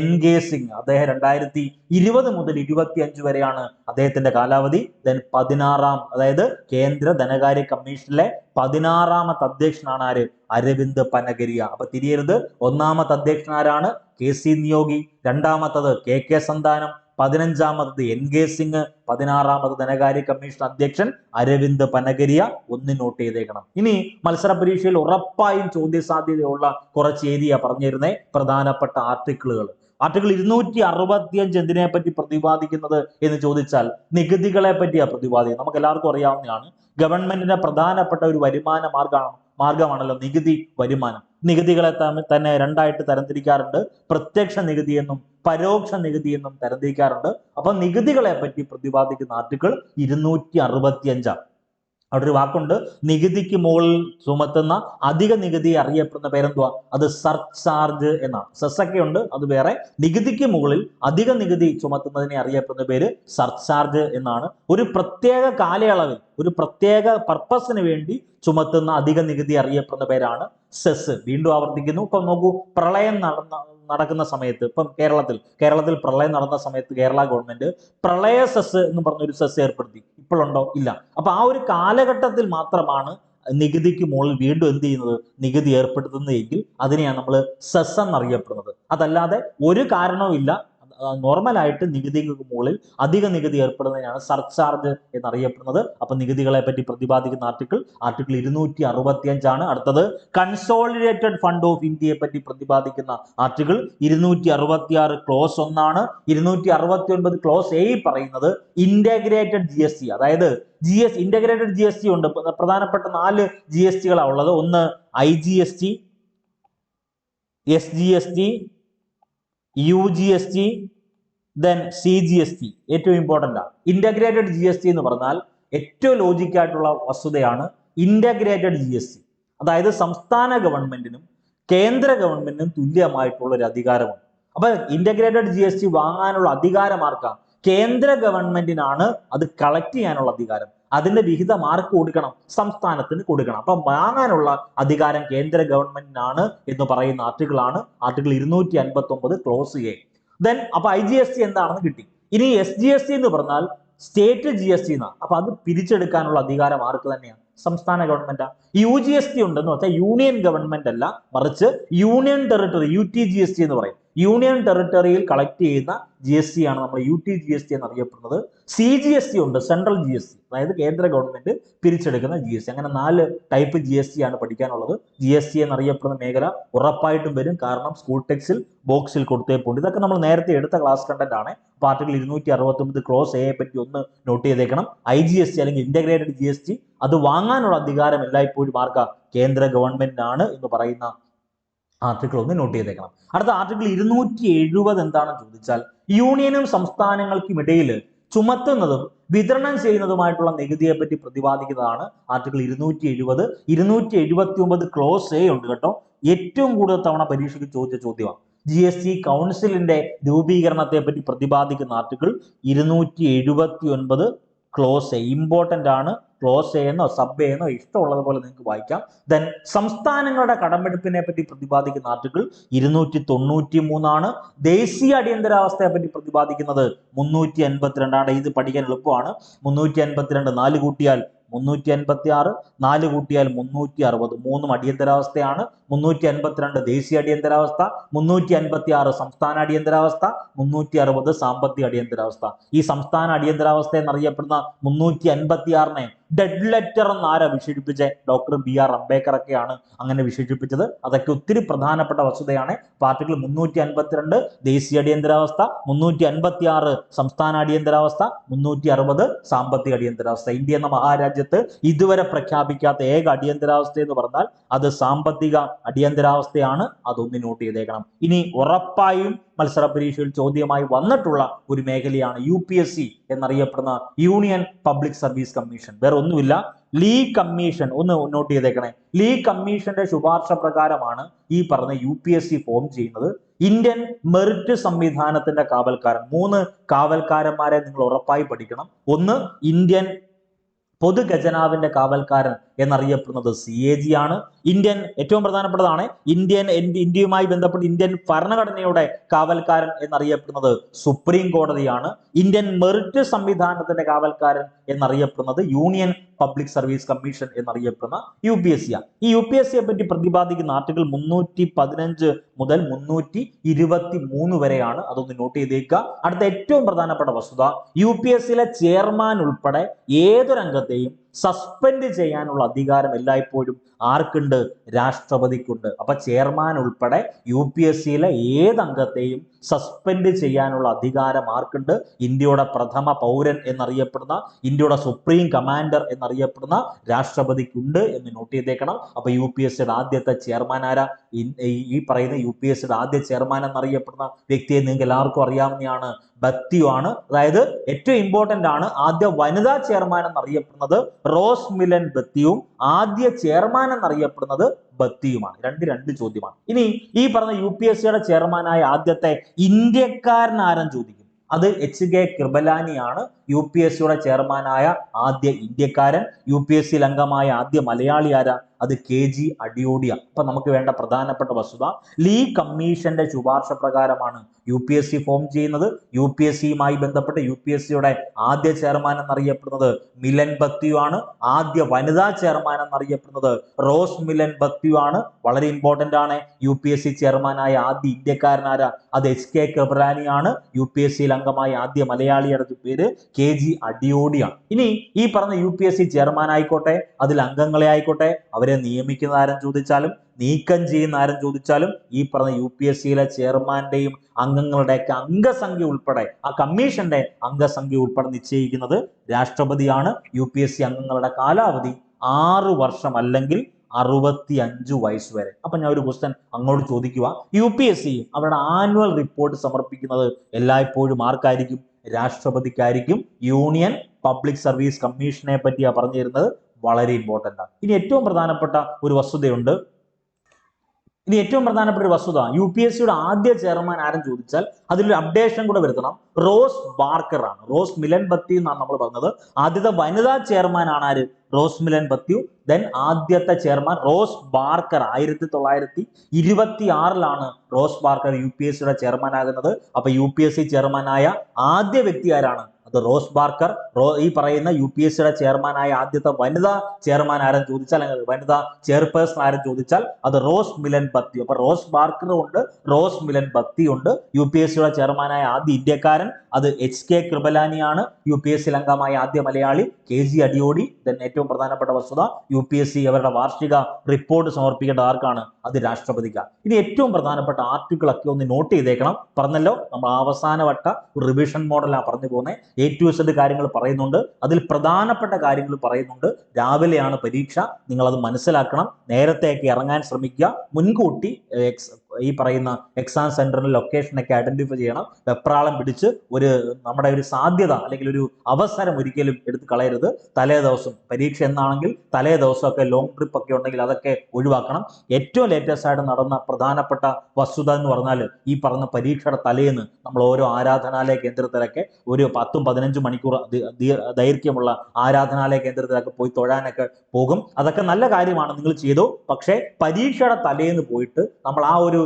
NK സിംഗ്. അദ്ദേഹം 2020 മുതൽ 25 വരെയാണ് അദ്ദേഹത്തിന്റെ കാലാവധി. ദെൻ 16ാം, അതായത് കേന്ദ്ര ധനകാര്യ കമ്മീഷനിലെ 16ാമത്തെ അധ്യക്ഷനാണ് ആര്? അരവിന്ദ് പനഗരിയ. അപ്പൊ തിരിയരുത്. ഒന്നാമത്തെ അധ്യക്ഷൻ ആരാണ്? KC നിയോഗി. രണ്ടാമത്തത് KK സന്താനം. 15ാമത് NK സിംഗ്. 16ാമത് ധനകാര്യ കമ്മീഷൻ അധ്യക്ഷൻ അരവിന്ദ് പനഗരിയ. ഒന്ന് നോട്ട് ചെയ്തേക്കണം. ഇനി മത്സര പരീക്ഷയിൽ ഉറപ്പായും ചോദ്യ സാധ്യതയുള്ള കുറച്ച് ഏരിയ പറഞ്ഞിരുന്നേ, പ്രധാനപ്പെട്ട ആർട്ടിക്കിളുകൾ. ആർട്ടിക്കിൾ 265 എന്തിനെ പറ്റി പ്രതിപാദിക്കുന്നത് എന്ന് ചോദിച്ചാൽ നികുതികളെ പറ്റിയാണ് പ്രതിപാദിക്കുന്നത്. നമുക്ക് എല്ലാവർക്കും അറിയാവുന്നതാണ്, ഗവൺമെന്റിന്റെ പ്രധാനപ്പെട്ട ഒരു വരുമാന മാർഗമാണല്ലോ നികുതി വരുമാനം. നികുതികളെ തന്നെ രണ്ടായിട്ട് തരംതിരിക്കാറുണ്ട്. പ്രത്യക്ഷ നികുതി എന്നും പരോക്ഷ നികുതി എന്നും തരംതിരിക്കാറുണ്ട്. അപ്പൊ നികുതികളെ പറ്റി പ്രതിപാദിക്കുന്ന ആർട്ടിക്കിൾ 265. അവിടെ ഒരു വാക്കുണ്ട്, നികുതിക്ക് മുകളിൽ ചുമത്തുന്ന അധിക നികുതി അറിയപ്പെടുന്ന പേരെന്തുവാ? അത് സർചാർജ് എന്നാണ്. സെസ്സൊക്കെ ഉണ്ട്, അത് വേറെ. നികുതിക്ക് മുകളിൽ അധിക നികുതി ചുമത്തുന്നതിനെ അറിയപ്പെടുന്ന പേര് സർചാർജ് എന്നാണ്. ഒരു പ്രത്യേക കാലയളവിൽ ഒരു പ്രത്യേക പർപ്പസിന് വേണ്ടി ചുമത്തുന്ന അധിക നികുതി അറിയപ്പെടുന്ന പേരാണ് സെസ്. വീണ്ടും ആവർത്തിക്കുന്നു. ഇപ്പം നോക്കൂ, പ്രളയം നടക്കുന്ന സമയത്ത്, ഇപ്പം കേരളത്തിൽ പ്രളയം നടന്ന സമയത്ത് കേരള ഗവൺമെന്റ് പ്രളയ സെസ് എന്ന് പറഞ്ഞൊരു സെസ് ഏർപ്പെടുത്തി. ഇപ്പോഴുണ്ടോ? ഇല്ല. അപ്പൊ ആ ഒരു കാലഘട്ടത്തിൽ മാത്രമാണ് നികുതിക്ക് മുകളിൽ വീണ്ടും എന്ത് ചെയ്യുന്നത്? നികുതി ഏർപ്പെടുത്തുന്നതെങ്കിൽ അതിനെയാണ് നമ്മൾ സെസ് എന്നറിയപ്പെടുന്നത്. അതല്ലാതെ ഒരു കാരണവും ഇല്ല, നോർമലായിട്ട് നികുതിക്ക് മുകളിൽ അധിക നികുതി ഏർപ്പെടുന്നതിനാണ് സർചാർജ് എന്നറിയപ്പെടുന്നത്. അപ്പൊ നികുതികളെ പറ്റി പ്രതിപാദിക്കുന്ന ആർട്ടിക്കിൾ 265 അടുത്തത് കൺസോളിഡേറ്റഡ് ഫണ്ട് ഓഫ് ഇന്ത്യയെ പറ്റി പ്രതിപാദിക്കുന്ന ആർട്ടിക്കിൾ 266 ക്ലോസ് 1. 269 ക്ലോസ് A പറയുന്നത് ഇന്റഗ്രേറ്റഡ് GST, അതായത് ഇന്റഗ്രേറ്റഡ് GST ഉണ്ട്. പ്രധാനപ്പെട്ട 4 GST-കളാണ് ഉള്ളത്. ഒന്ന് IGST, SGST, UGST, then CGST. ഏറ്റവും ഇമ്പോർട്ടൻ്റ് ആണ് ഇന്റഗ്രേറ്റഡ് GST എന്ന് പറഞ്ഞാൽ. ഏറ്റവും ലോജിക്കായിട്ടുള്ള വസ്തുതയാണ് ഇന്റഗ്രേറ്റഡ് GST. അതായത് സംസ്ഥാന ഗവൺമെന്റിനും കേന്ദ്ര ഗവൺമെന്റിനും തുല്യമായിട്ടുള്ള ഒരു അധികാരമാണ്. അപ്പൊ ഇന്റഗ്രേറ്റഡ് GST വാങ്ങാനുള്ള അധികാരം ആർക്കാണ്? കേന്ദ്ര ഗവൺമെന്റിനാണ് അത് കളക്ട് ചെയ്യാനുള്ള അധികാരം. അതിന്റെ വിഹിതം ആർക്ക് കൊടുക്കണം? സംസ്ഥാനത്തിന് കൊടുക്കണം. അപ്പൊ വാങ്ങാനുള്ള അധികാരം കേന്ദ്ര ഗവൺമെന്റിനാണ് എന്ന് പറയുന്ന ആർട്ടിക്കിളാണ് ആർട്ടിക്കിൾ 259 ക്ലോസ് A. ദെൻ അപ്പൊ IGST എന്താണെന്ന് കിട്ടി. ഇനി SGST എന്ന് പറഞ്ഞാൽ സ്റ്റേറ്റ് GST എന്നാണ്. അപ്പൊ അത് പിരിച്ചെടുക്കാനുള്ള അധികാരം ആർക്ക് തന്നെയാണ്? സംസ്ഥാന ഗവൺമെന്റാ. UGST ഉണ്ടെന്ന് വെച്ചാൽ യൂണിയൻ ഗവൺമെന്റ് അല്ല, മറിച്ച് യൂണിയൻ ടെറിട്ടറി, UTGST എന്ന് പറയും. യൂണിയൻ ടെറിട്ടറിയിൽ കളക്ട് ചെയ്യുന്ന GST ആണ് നമ്മൾ UTGST എന്നറിയപ്പെടുന്നത്. CGST ഉണ്ട്, സെൻട്രൽ GST, അതായത് കേന്ദ്ര ഗവൺമെന്റ് പിരിച്ചെടുക്കുന്ന GST. അങ്ങനെ 4 ടൈപ്പ് GST ആണ് പഠിക്കാനുള്ളത്. GST എന്നറിയപ്പെടുന്ന മേഖല ഉറപ്പായിട്ടും വരും, കാരണം സ്കൂൾ ടെക്സ്റ്റിൽ ബോക്സിൽ കൊടുത്തേപ്പുണ്ട്. ഇതൊക്കെ നമ്മൾ നേരത്തെ എടുത്ത ക്ലാസ് കണ്ടന്റ് ആണ്. ആർട്ടിക്കിൾ 269 ക്ലോസ് A പറ്റി ഒന്ന് നോട്ട് ചെയ്തേക്കണം. IGST അല്ലെങ്കിൽ ഇന്റഗ്രേറ്റഡ് GST അത് വാങ്ങാനുള്ള അധികാരം എല്ലായ്പ്പോഴും ആർക്കാ? കേന്ദ്ര ഗവൺമെന്റിനാണ് എന്ന് പറയുന്ന ആർട്ടിക്കിൾ ഒന്ന് നോട്ട് ചെയ്തേക്കണം. അടുത്ത ആർട്ടിക്കിൾ 270 എന്താണെന്ന് ചോദിച്ചാൽ യൂണിയനും സംസ്ഥാനങ്ങൾക്കും ഇടയിൽ ചുമത്തുന്നതും വിതരണം ചെയ്യുന്നതുമായിട്ടുള്ള നികുതിയെ പറ്റി പ്രതിപാദിക്കുന്നതാണ് ആർട്ടിക്കിൾ 270. 279 ക്ലോസ് A ഉണ്ട് കേട്ടോ. ഏറ്റവും കൂടുതൽ തവണ പരീക്ഷയ്ക്ക് ചോദിച്ച ചോദ്യമാണ്. GST കൗൺസിലിന്റെ രൂപീകരണത്തെ പറ്റി പ്രതിപാദിക്കുന്ന ആർട്ടിക്കിൾ 279 ക്ലോസ് A. ഇമ്പോർട്ടന്റ് ആണ്. ക്ലോസ് A എന്നോ സബ് A എന്നോ ഇഷ്ടമുള്ളത് പോലെ നിങ്ങൾക്ക് വായിക്കാം. ദെൻ സംസ്ഥാനങ്ങളുടെ കടമെടുപ്പിനെ പറ്റി പ്രതിപാദിക്കുന്ന ആർട്ടിക്കിൾ 293. ദേശീയ അടിയന്തരാവസ്ഥയെ പറ്റി പ്രതിപാദിക്കുന്നത് 352. ഇത് പഠിക്കാൻ എളുപ്പമാണ്. 352 4 കൂട്ടിയാൽ 356, 4 കൂട്ടിയാൽ 360. 3 അടിയന്തരാവസ്ഥയാണ്. 352 ദേശീയ അടിയന്തരാവസ്ഥ, 356 സംസ്ഥാന അടിയന്തരാവസ്ഥ, 360 സാമ്പത്തിക അടിയന്തരാവസ്ഥ. ഈ സംസ്ഥാന അടിയന്തരാവസ്ഥ എന്നറിയപ്പെടുന്ന 356-നെ ഡെഡ് ലെറ്റർ എന്ന് ആരാ വിശേഷിപ്പിച്ചത്? ഡോക്ടർ BR അംബേദ്കർ ഒക്കെയാണ് അങ്ങനെ വിശേഷിപ്പിച്ചത്. അതൊക്കെ ഒത്തിരി പ്രധാനപ്പെട്ട വസ്തുതയാണ്. ആർട്ടിക്കിൾ 352 ദേശീയ അടിയന്തരാവസ്ഥ, 356 സംസ്ഥാന അടിയന്തരാവസ്ഥ, 360 സാമ്പത്തിക അടിയന്തരാവസ്ഥ. ഇന്ത്യ എന്ന മഹാരാജ്യത്ത് ഇതുവരെ പ്രഖ്യാപിക്കാത്ത ഏക അടിയന്തരാവസ്ഥ എന്ന് പറഞ്ഞാൽ അത് സാമ്പത്തിക അടിയന്തരാവസ്ഥയാണ്. അതൊന്ന് നോട്ട് ചെയ്തേക്കണം. ഇനി ഉറപ്പായും മത്സര പരീക്ഷയിൽ ചോദ്യമായി വന്നിട്ടുള്ള ഒരു മേഖലയാണ് UPSC എന്നറിയപ്പെടുന്ന യൂണിയൻ പബ്ലിക് സർവീസ് കമ്മീഷൻ. വേറെ ഒന്നുമില്ല, ലീ കമ്മീഷൻ ഒന്ന് നോട്ട് ചെയ്തേക്കണേ. ലീ കമ്മീഷന്റെ ശുപാർശ പ്രകാരമാണ് ഈ പറഞ്ഞ UPSC ഫോം ചെയ്യുന്നത്. ഇന്ത്യൻ മെറിറ്റ് സംവിധാനത്തിന്റെ കാവൽക്കാരൻ, 3 കാവൽക്കാരന്മാരെ നിങ്ങൾ ഉറപ്പായി പഠിക്കണം. ഒന്ന്, ഇന്ത്യൻ പൊതുഖജനാവിന്റെ കാവൽക്കാരൻ എന്നറിയപ്പെടുന്നത് CAG ആണ്. ഇന്ത്യൻ ഏറ്റവും പ്രധാനപ്പെട്ടതാണ് ഇന്ത്യയുമായി ബന്ധപ്പെട്ട് ഇന്ത്യൻ ഭരണഘടനയുടെ കാവൽക്കാരൻ എന്നറിയപ്പെടുന്നത് സുപ്രീം കോടതിയാണ്. ഇന്ത്യൻ മെറിറ്റ് സംവിധാനത്തിന്റെ കാവൽക്കാരൻ എന്നറിയപ്പെടുന്നത് യൂണിയൻ പബ്ലിക് സർവീസ് കമ്മീഷൻ എന്നറിയപ്പെടുന്ന UPSC ആണ്. ഈ UPSCയെ പറ്റി പ്രതിപാദിക്കുന്ന ആർട്ടിക്കിൾ 315 മുതൽ 323 വരെയാണ്. അതൊന്ന് നോട്ട് ചെയ്തേക്കുക. അടുത്ത ഏറ്റവും പ്രധാനപ്പെട്ട വസ്തുത, UPSCയിലെ ചെയർമാൻ ഉൾപ്പെടെ ഏതൊരംഗത്തെയും സസ്പെൻഡ് ചെയ്യാനുള്ള അധികാരം എല്ലായ്പ്പോഴും ആർക്കുണ്ട്? രാഷ്ട്രപതിക്കുണ്ട്. അപ്പൊ ചെയർമാൻ ഉൾപ്പെടെ UPSCയിലെ ഏതംഗത്തെയും സസ്പെൻഡ് ചെയ്യാനുള്ള അധികാരം ആർക്കുണ്ട്? ഇന്ത്യയുടെ പ്രഥമ പൗരൻ എന്നറിയപ്പെടുന്ന, ഇന്ത്യയുടെ സുപ്രീം കമാൻഡർ എന്നറിയപ്പെടുന്ന രാഷ്ട്രപതിക്കുണ്ട് എന്ന് നോട്ട് ചെയ്തേക്കണം. അപ്പൊ UPSCയുടെ ആദ്യത്തെ ചെയർമാൻ ആരാ? ഈ പറയുന്ന UPSCയുടെ ആദ്യ ചെയർമാൻ എന്നറിയപ്പെടുന്ന വ്യക്തിയെ നിങ്ങൾക്ക് എല്ലാവർക്കും അറിയാവുന്നതാണ്, ബത്യു ആണ്. അതായത് ഏറ്റവും ഇമ്പോർട്ടന്റ് ആണ്, ആദ്യ വനിതാ ചെയർമാൻ എന്നറിയപ്പെടുന്നത് റോസ്മിലൻ ബത്യുവും ആദ്യ ചെയർമാൻ എന്നറിയപ്പെടുന്നത് ബത്യുമാണ്. രണ്ട് ചോദ്യമാണ്. ഇനി ഈ പറഞ്ഞ UPSCയുടെ ചെയർമാനായ ആദ്യത്തെ ഇന്ത്യക്കാരൻ ആരെന്ന് ചോദിക്കും. അത് HK കൃപലാനിയാണ് UPSCയുടെ ചെയർമാനായ ആദ്യ ഇന്ത്യക്കാരൻ. UPSCയിൽ അംഗമായ ആദ്യ മലയാളി ആരാ? അത് KG അടിയോടിയാണ്. അപ്പൊ നമുക്ക് വേണ്ട പ്രധാനപ്പെട്ട വസ്തുത, ലീ കമ്മീഷന്റെ ശുപാർശ പ്രകാരമാണ് UPSC ഫോം ചെയ്യുന്നത്. UPSCയുമായി ബന്ധപ്പെട്ട് UPSCയുടെ ആദ്യ ചെയർമാൻ എന്നറിയപ്പെടുന്നത് മിലൻ ബത്യു ആണ്. ആദ്യ വനിതാ ചെയർമാൻ എന്നറിയപ്പെടുന്നത് റോസ് മിലൻ ബത്യു ആണ്. വളരെ ഇമ്പോർട്ടന്റ് ആണ്. UPSC ചെയർമാനായ ആദ്യ ഇന്ത്യക്കാരനാരാ? അത് HK കൃപലാനിയാണ്. UPSCയിൽ അംഗമായ ആദ്യ മലയാളിയുടെ പേര് KG അടിയോടിയാണ്. ഇനി ഈ പറഞ്ഞ UPSC ചെയർമാൻ ആയിക്കോട്ടെ, അതിൽ അംഗങ്ങളെ ആയിക്കോട്ടെ, അവരെ നിയമിക്കുന്ന ആരും ചോദിച്ചാലും നീക്കം ചെയ്യുന്ന ആരും ചോദിച്ചാലും ഈ പറഞ്ഞ UPSCയിലെ ചെയർമാന്റെയും അംഗങ്ങളുടെയൊക്കെ അംഗസംഖ്യ ഉൾപ്പെടെ, ആ കമ്മീഷന്റെ അംഗസംഖ്യ ഉൾപ്പെടെ നിശ്ചയിക്കുന്നത് രാഷ്ട്രപതിയാണ്. UPSC അംഗങ്ങളുടെ കാലാവധി 6 വർഷം അല്ലെങ്കിൽ 65 വയസ്സ് വരെ. അപ്പൊ ഞാൻ ഒരു ക്വസ്റ്റ്യൻ അങ്ങോട്ട് ചോദിക്കുക, UPSC അവരുടെ ആനുവൽ റിപ്പോർട്ട് സമർപ്പിക്കുന്നത് എല്ലായ്പ്പോഴും ആർക്കായിരിക്കും? രാഷ്ട്രപതിക്കായിരിക്കും. യൂണിയൻ പബ്ലിക് സർവീസ് കമ്മീഷനെ പറ്റിയാണ് പറഞ്ഞു തരുന്നത്. വളരെ ഇമ്പോർട്ടന്റ് ആണ്. ഇനി ഏറ്റവും പ്രധാനപ്പെട്ട ഒരു വസ്തുതയുണ്ട്. UPSCയുടെ ആദ്യ ചെയർമാൻ ആരും ചോദിച്ചാൽ അതിലൊരു അപ്ഡേഷൻ കൂടെ വരുത്തണം. റോസ് ബാർക്കർ ആണ്. റോസ് മിലൻ ബത്യു എന്നാണ് നമ്മൾ പറഞ്ഞത്. ആദ്യത്തെ വനിതാ ചെയർമാൻ ആണ് ആര്? റോസ് മിലൻ ബത്യു. ദെൻ ആദ്യത്തെ chairman Ross Barker 1926 Ross Barker UPSCയുടെ ചെയർമാൻ ആകുന്നത്. അപ്പൊ UPSC ചെയർമാനായ ആദ്യ വ്യക്തി ആരാണ്? അത് റോസ് ബാർക്കർ. ഈ പറയുന്ന UPSCയുടെ ചെയർമാനായ ആദ്യത്തെ വനിതാ ചെയർമാൻ ആരും ചോദിച്ചാൽ, വനിതാ ചെയർപേഴ്സൺ ആരും ചോദിച്ചാൽ അത് റോസ് മിലൻ ബത്യു. അപ്പൊ റോസ് ബാർക്കർ ഉണ്ട്, റോസ് മിലൻ ബത്യു ഉണ്ട്. UPSCയുടെ ചെയർമാനായ ആദ്യ ഇന്ത്യക്കാരൻ അത് HK കൃപലാനിയാണ്. UPSCയിൽ അംഗമായ ആദ്യ മലയാളി KG അടിയോടി. ദെൻ ഏറ്റവും പ്രധാനപ്പെട്ട വസ്തുത, UPSC അവരുടെ വാർഷിക റിപ്പോർട്ട് സമർപ്പിക്കേണ്ട ആർക്കാണ്? അത് രാഷ്ട്രപതിക്കാണ്. ഇനി ഏറ്റവും പ്രധാനപ്പെട്ട ആർട്ടിക്കിൾ ഒക്കെ ഒന്ന് നോട്ട് ചെയ്തേക്കണം. പറഞ്ഞല്ലോ, നമ്മൾ അവസാനവട്ട ഒരു റിവിഷൻ മോഡലാണ് പറഞ്ഞു പോകുന്നത്. A to Z കാര്യങ്ങൾ പറയുന്നുണ്ട്, അതിൽ പ്രധാനപ്പെട്ട കാര്യങ്ങൾ പറയുന്നുണ്ട്. രാവിലെയാണ് പരീക്ഷ, നിങ്ങൾ അത് മനസ്സിലാക്കണം. നേരത്തെയൊക്കെ ഇറങ്ങാൻ ശ്രമിക്കുക. മുൻകൂട്ടി ഈ പറയുന്ന എക്സാം സെന്ററിന്റെ ലൊക്കേഷനൊക്കെ ഐഡന്റിഫൈ ചെയ്യണം. വെപ്രാളം പിടിച്ച് നമ്മുടെ ഒരു സാധ്യത അല്ലെങ്കിൽ ഒരു അവസരം ഒരിക്കലും എടുത്ത് കളയരുത്. തലേ ദിവസം പരീക്ഷ എന്നാണെങ്കിൽ തലേ ദിവസമൊക്കെ ലോങ് ട്രിപ്പ് ഒക്കെ ഉണ്ടെങ്കിൽ അതൊക്കെ ഒഴിവാക്കണം. ഏറ്റവും ലേറ്റസ്റ്റ് ആയിട്ട് നടന്ന പ്രധാനപ്പെട്ട വസ്തുത എന്ന് പറഞ്ഞാൽ, ഈ പറഞ്ഞ പരീക്ഷയുടെ തലേന്ന് നമ്മൾ ഓരോ ആരാധനാലയ കേന്ദ്രത്തിലൊക്കെ ഒരു 10-15 മണിക്കൂർ ദൈർഘ്യമുള്ള ആരാധനാലയ കേന്ദ്രത്തിലൊക്കെ പോയി തൊഴാനൊക്കെ പോകും. അതൊക്കെ നല്ല കാര്യമാണ്, നിങ്ങൾ ചെയ്തു. പക്ഷേ പരീക്ഷയുടെ തലേന്ന് പോയിട്ട് നമ്മൾ ആ ഒരു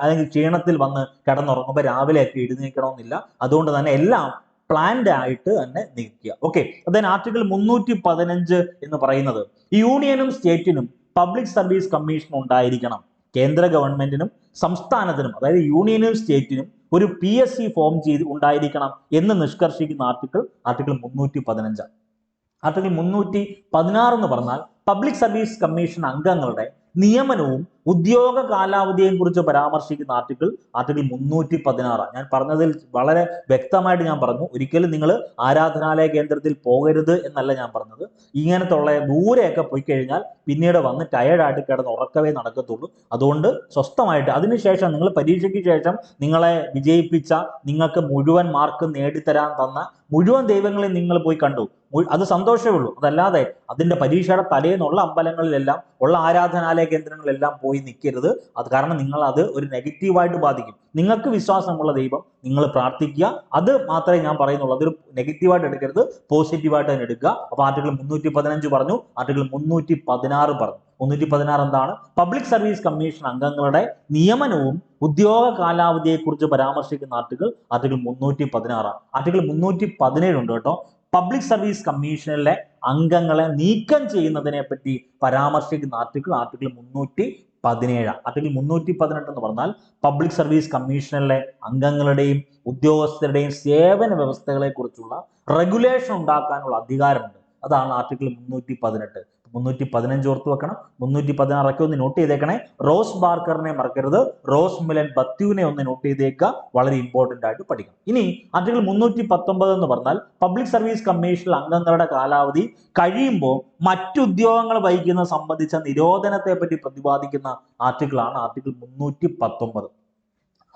അല്ലെങ്കിൽ ക്ഷീണത്തിൽ വന്ന് കിടന്നുറങ്ങുമ്പോൾ രാവിലെയൊക്കെ എഴുന്നേൽക്കണമെന്നില്ല. അതുകൊണ്ട് തന്നെ എല്ലാം പ്ലാൻഡ് ആയിട്ട് തന്നെ നിൽക്കുക. ഓക്കെ, അതിന് ആർട്ടിക്കിൾ 315 എന്ന് പറയുന്നത് യൂണിയനും സ്റ്റേറ്റിനും പബ്ലിക് സർവീസ് കമ്മീഷൻ ഉണ്ടായിരിക്കണം. കേന്ദ്ര ഗവൺമെന്റിനും സംസ്ഥാനത്തിനും, അതായത് യൂണിയനും സ്റ്റേറ്റിനും ഒരു PSC ഫോം ചെയ്ത് ഉണ്ടായിരിക്കണം എന്ന് നിഷ്കർഷിക്കുന്ന ആർട്ടിക്കിൾ 315. ആർട്ടിക്കിൾ 316 എന്ന് പറഞ്ഞാൽ പബ്ലിക് സർവീസ് കമ്മീഷൻ അംഗങ്ങളുടെ നിയമനവും ഉദ്യോഗ കാലാവധിയെ കുറിച്ച് പരാമർശിക്കുന്ന ആർട്ടിക്കിൾ 316. ഞാൻ പറഞ്ഞതിൽ വളരെ വ്യക്തമായിട്ട് ഞാൻ പറഞ്ഞു, ഒരിക്കലും നിങ്ങൾ ആരാധനാലയ കേന്ദ്രത്തിൽ പോകരുത് എന്നല്ല ഞാൻ പറഞ്ഞത്. ഇങ്ങനത്തെ ഉള്ള ദൂരെയൊക്കെ പോയി കഴിഞ്ഞാൽ പിന്നീട് വന്ന് ടയർഡായിട്ട് കിടന്ന് ഉറക്കവേ നടക്കത്തുള്ളൂ. അതുകൊണ്ട് സ്വസ്ഥമായിട്ട് അതിനുശേഷം നിങ്ങൾ പരീക്ഷയ്ക്ക് ശേഷം നിങ്ങളെ വിജയിപ്പിച്ച, നിങ്ങൾക്ക് മുഴുവൻ മാർക്ക് നേടിത്തരാൻ തന്ന മുഴുവൻ ദൈവങ്ങളെയും നിങ്ങൾ പോയി കണ്ടു, അത് സന്തോഷമേ ഉള്ളൂ. അതല്ലാതെ അതിന്റെ പരീക്ഷയുടെ തലേന്നുള്ള അമ്പലങ്ങളിലെല്ലാം ഉള്ള ആരാധനാലയ കേന്ദ്രങ്ങളിലെല്ലാം പോയി നിൽക്കരുത്. അത് കാരണം നിങ്ങൾ അത് ഒരു നെഗറ്റീവായിട്ട് ബാധിക്കും. നിങ്ങൾക്ക് വിശ്വാസമുള്ള ദൈവം നിങ്ങൾ പ്രാർത്ഥിക്കുക, അത് മാത്രമേ ഞാൻ പറയുന്നുള്ളൂ. അതൊരു നെഗറ്റീവായിട്ട് എടുക്കരുത്, പോസിറ്റീവായിട്ട് തന്നെ എടുക്കുക. അപ്പൊ ആർട്ടിക്കിൾ 315 പറഞ്ഞു, ആർട്ടിക്കിൾ 316 പറഞ്ഞു. 316 എന്താണ്? പബ്ലിക് സർവീസ് കമ്മീഷൻ അംഗങ്ങളുടെ നിയമനവും ഉദ്യോഗ കാലാവധിയെക്കുറിച്ച് പരാമർശിക്കുന്ന ആർട്ടിക്കിൾ 316. ആർട്ടിക്കിൾ 317 ഉണ്ട് കേട്ടോ. പബ്ലിക് സർവീസ് കമ്മീഷനിലെ അംഗങ്ങളെ നീക്കം ചെയ്യുന്നതിനെ പറ്റി പരാമർശിക്കുന്ന ആർട്ടിക്കിൾ 317. ആർട്ടിക്കിൾ 318 എന്ന് പറഞ്ഞാൽ പബ്ലിക് സർവീസ് കമ്മീഷനിലെ അംഗങ്ങളുടെയും ഉദ്യോഗസ്ഥരുടെയും സേവന വ്യവസ്ഥകളെ കുറിച്ചുള്ള റെഗുലേഷൻ ഉണ്ടാക്കാനുള്ള അധികാരമുണ്ട്. അതാണ് ആർട്ടിക്കിൾ 318. 315 ഓർത്ത് വെക്കണം, 316 ഒക്കെ ഒന്ന് നോട്ട് ചെയ്തേക്കണേ. റോസ് ബാർക്കറിനെ മറക്കരുത്, റോസ് മിലൻ ബത്യുവിനെ ഒന്ന് നോട്ട് ചെയ്തേക്കുക, വളരെ ഇമ്പോർട്ടന്റ് ആയിട്ട് പഠിക്കണം. ഇനി ആർട്ടിക്കിൾ 319 എന്ന് പറഞ്ഞാൽ പബ്ലിക് സർവീസ് കമ്മീഷനിൽ അംഗങ്ങളുടെ കാലാവധി കഴിയുമ്പോൾ മറ്റു ഉദ്യോഗങ്ങൾ വഹിക്കുന്നത് സംബന്ധിച്ച നിരോധനത്തെ പറ്റി പ്രതിപാദിക്കുന്ന ആർട്ടിക്കിളാണ് ആർട്ടിക്കിൾ 319.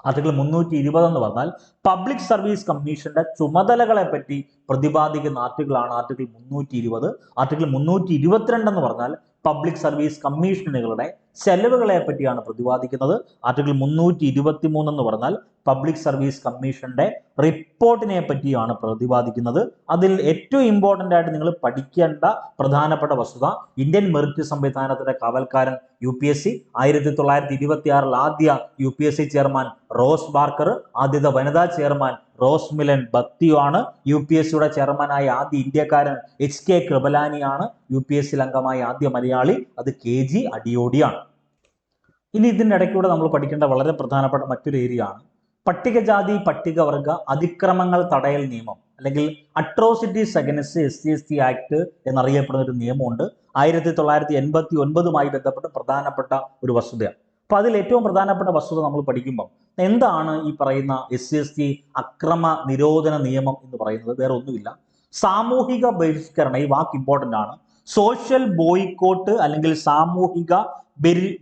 ആർട്ടിക്കിൾ 320 എന്ന് പറഞ്ഞാൽ പബ്ലിക് സർവീസ് കമ്മീഷന്റെ ചുമതലകളെ പറ്റി പ്രതിപാദിക്കുന്ന ആർട്ടിക്കിളാണ് ആർട്ടിക്കിൾ 320. ആർട്ടിക്കിൾ 322 എന്ന് പറഞ്ഞാൽ പബ്ലിക് സർവീസ് കമ്മീഷനുകളുടെ ചെലവുകളെ പറ്റിയാണ് പ്രതിപാദിക്കുന്നത്. ആർട്ടിക്കിൾ 323 എന്ന് പറഞ്ഞാൽ പബ്ലിക് സർവീസ് കമ്മീഷന്റെ റിപ്പോർട്ടിനെ പറ്റിയാണ് പ്രതിപാദിക്കുന്നത്. അതിൽ ഏറ്റവും ഇമ്പോർട്ടന്റ് ആയിട്ട് നിങ്ങൾ പഠിക്കേണ്ട പ്രധാനപ്പെട്ട വസ്തുത, ഇന്ത്യൻ മെറിറ്റ് സംവിധാനത്തിന്റെ കാവൽക്കാരൻ UPSC 1926 ആദ്യ UPSC ചെയർമാൻ റോസ് ബാർക്കർ, ആദ്യത്തെ വനിതാ ചെയർമാൻ റോസ് മിലൻ ബത്യു ആണ്. UPSCയുടെ ചെയർമാനായ ആദ്യ ഇന്ത്യക്കാരൻ HK കൃപലാനിയാണ്. UPSC അംഗമായ ആദ്യ മലയാളി അത് KG അടിയോടിയാണ്. ഇനി ഇതിൻ്റെ ഇടയ്ക്കൂടെ നമ്മൾ പഠിക്കേണ്ട വളരെ പ്രധാനപ്പെട്ട മറ്റൊരു ഏരിയ ആണ് പട്ടികജാതി പട്ടികവർഗ അതിക്രമങ്ങൾ തടയൽ നിയമം, അല്ലെങ്കിൽ അട്രോസിറ്റീസ് അഗൈൻസ്റ്റ് SC/ST ആക്ട് എന്നറിയപ്പെടുന്ന ഒരു നിയമമുണ്ട്. 1989 ബന്ധപ്പെട്ട് പ്രധാനപ്പെട്ട ഒരു വസ്തുതയാണ്. അപ്പൊ അതിൽ ഏറ്റവും പ്രധാനപ്പെട്ട വസ്തുത നമ്മൾ പഠിക്കുമ്പോൾ എന്താണ് ഈ പറയുന്ന SC/ST അക്രമ നിരോധന നിയമം എന്ന് പറയുന്നത്? വേറെ ഒന്നുമില്ല, സാമൂഹിക ബഹിഷ്കരണം. ഈ വാക്ക് ഇമ്പോർട്ടന്റ് ആണ്. സോഷ്യൽ ബോയ്ക്കോട്ട് അല്ലെങ്കിൽ സാമൂഹിക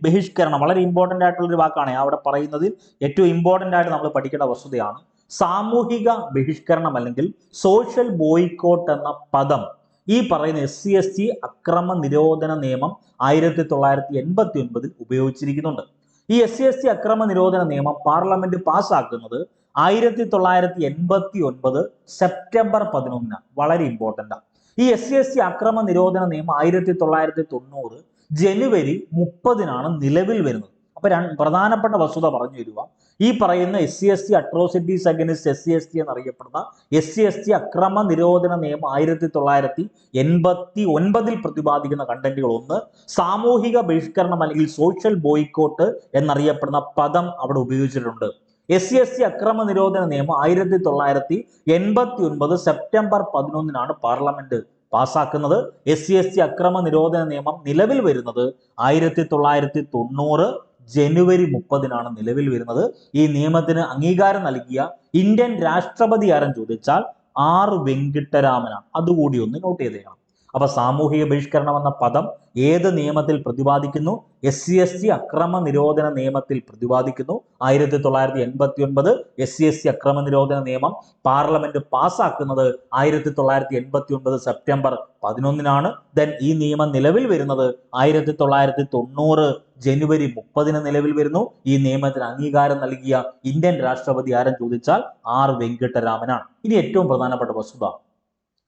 ബഹിഷ്കരണം വളരെ ഇമ്പോർട്ടന്റ് ആയിട്ടുള്ള ഒരു വാക്കാണ്. അവിടെ പറയുന്നതിൽ ഏറ്റവും ഇമ്പോർട്ടന്റ് ആയിട്ട് നമ്മൾ പഠിക്കേണ്ട വസ്തുതയാണ് സാമൂഹിക ബഹിഷ്കരണം അല്ലെങ്കിൽ സോഷ്യൽ ബോയ്ക്കോട്ട് എന്ന പദം ഈ പറയുന്ന SC/ST അക്രമ നിരോധന നിയമം 1989 ഉപയോഗിച്ചിരിക്കുന്നുണ്ട്. ഈ SC/ST അക്രമ നിരോധന നിയമം പാർലമെന്റ് പാസ്സാക്കുന്നത് 1989 സെപ്റ്റംബർ 11. വളരെ ഇമ്പോർട്ടന്റ് ആണ്. ഈ SC/ST അക്രമ നിരോധന നിയമം 1990 ജനുവരി 30 നിലവിൽ വരുന്നത്. അപ്പൊ പ്രധാനപ്പെട്ട വസ്തുത പറഞ്ഞു തരിക, ഈ പറയുന്ന SC/ST അട്രോസിറ്റീസ് അഗൈൻസ്റ്റ് SC/ST എന്നറിയപ്പെടുന്ന SC/ST അക്രമ നിരോധന നിയമം 1989 പ്രതിപാദിക്കുന്ന കണ്ടന്റുകൾ ഒന്ന്, സാമൂഹിക ബഹിഷ്കരണം അല്ലെങ്കിൽ സോഷ്യൽ ബോയ്ക്കോട്ട് എന്നറിയപ്പെടുന്ന പദം അവിടെ ഉപയോഗിച്ചിട്ടുണ്ട്. SC/ST അക്രമ നിരോധന നിയമം 1989 സെപ്റ്റംബർ 11 പാർലമെന്റ് പാസ്സാക്കുന്നത്. SC/ST അക്രമ നിരോധന നിയമം നിലവിൽ വരുന്നത് 1990 ജനുവരി 30 നിലവിൽ വരുന്നത്. ഈ നിയമത്തിന് അംഗീകാരം നൽകിയ ഇന്ത്യൻ രാഷ്ട്രപതി ആരെന്ന് ചോദിച്ചാൽ R വെങ്കിട്ടരാമനാണ്. അതുകൂടി ഒന്ന് നോട്ട് ചെയ്തേക്കണം. അപ്പൊ സാമൂഹിക ബഹിഷ്കരണം എന്ന പദം ഏത് നിയമത്തിൽ പ്രതിപാദിക്കുന്നു? SC/ST അക്രമ നിരോധന നിയമത്തിൽ പ്രതിപാദിക്കുന്നു. 1989 SC/ST അക്രമ നിരോധന നിയമം പാർലമെന്റ് പാസ്സാക്കുന്നത് 1989 സെപ്റ്റംബർ 11. ദെൻ ഈ നിയമം നിലവിൽ വരുന്നത് 1990 ജനുവരി 30 നിലവിൽ വരുന്നു. ഈ നിയമത്തിന് അംഗീകാരം നൽകിയ ഇന്ത്യൻ രാഷ്ട്രപതി ആരെന്ന് ചോദിച്ചാൽ R വെങ്കിട്ടരാമനാണ്. ഇനി ഏറ്റവും പ്രധാനപ്പെട്ട വസ്തുത,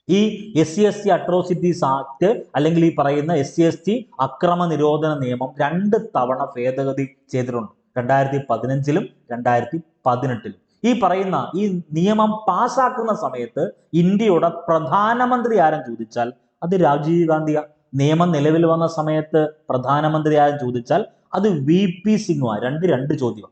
ഈ SC/ST അട്രോസിറ്റീസ് ആക്ട് അല്ലെങ്കിൽ ഈ പറയുന്ന SC/ST അക്രമ നിരോധന നിയമം 2 തവണ ഭേദഗതി ചെയ്തിട്ടുണ്ട്, 2015 2018. ഈ പറയുന്ന ഈ നിയമം പാസ്സാക്കുന്ന സമയത്ത് ഇന്ത്യയുടെ പ്രധാനമന്ത്രി ആരെന്ന് ചോദിച്ചാൽ അത് രാജീവ് ഗാന്ധിയാണ്. നിയമം നിലവിൽ വന്ന സമയത്ത് പ്രധാനമന്ത്രി ആരെന്ന് ചോദിച്ചാൽ അത് VP സിംഗ്. രണ്ട് ചോദ്യം.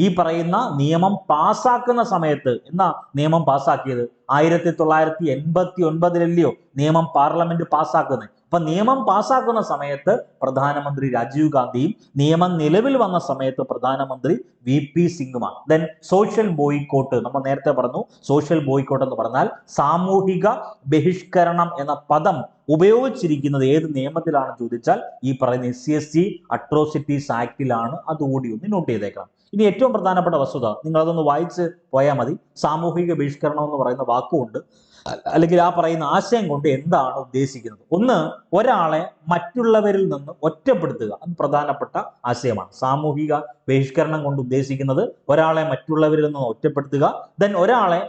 ഈ പറയുന്ന നിയമം പാസ്സാക്കുന്ന സമയത്ത് എന്നാ നിയമം പാസ്സാക്കിയത്? 1989 നിയമം പാർലമെന്റ് പാസ്സാക്കുന്നത്. അപ്പൊ നിയമം പാസ്സാക്കുന്ന സമയത്ത് പ്രധാനമന്ത്രി രാജീവ് ഗാന്ധിയും നിയമം നിലവിൽ വന്ന സമയത്ത് പ്രധാനമന്ത്രി VP സിംഗുമാണ്. ദെൻ സോഷ്യൽ ബോയ്ക്കോട്ട്, നമ്മൾ നേരത്തെ പറഞ്ഞു സോഷ്യൽ ബോയ്ക്കോട്ട് എന്ന് പറഞ്ഞാൽ സാമൂഹിക ബഹിഷ്കരണം എന്ന പദം ഉപയോഗിച്ചിരിക്കുന്നത് ഏത് നിയമത്തിലാണ് ചോദിച്ചാൽ ഈ പറയുന്ന SC/ST അട്രോസിറ്റീസ് ആക്ടിലാണ്. അതുകൂടി ഒന്ന് നോട്ട് ചെയ്തേക്കണം. ഇനി ഏറ്റവും പ്രധാനപ്പെട്ട വസ്തുത നിങ്ങൾ അതൊന്ന് വായിച്ച് പോയാൽ മതി. സാമൂഹിക ബഹിഷ്കരണം എന്ന് പറയുന്ന വാക്കുകൊണ്ട് അല്ലെങ്കിൽ ആ പറയുന്ന ആശയം കൊണ്ട് എന്താണ് ഉദ്ദേശിക്കുന്നത്? ഒന്ന്, ഒരാളെ മറ്റുള്ളവരിൽ നിന്ന് ഒറ്റപ്പെടുത്തുക. അത് പ്രധാനപ്പെട്ട ആശയമാണ്. സാമൂഹിക ബഹിഷ്കരണം കൊണ്ട് ഉദ്ദേശിക്കുന്നത് ഒരാളെ മറ്റുള്ളവരിൽ നിന്ന് ഒറ്റപ്പെടുത്തുക. ദെൻ ഒരാളെ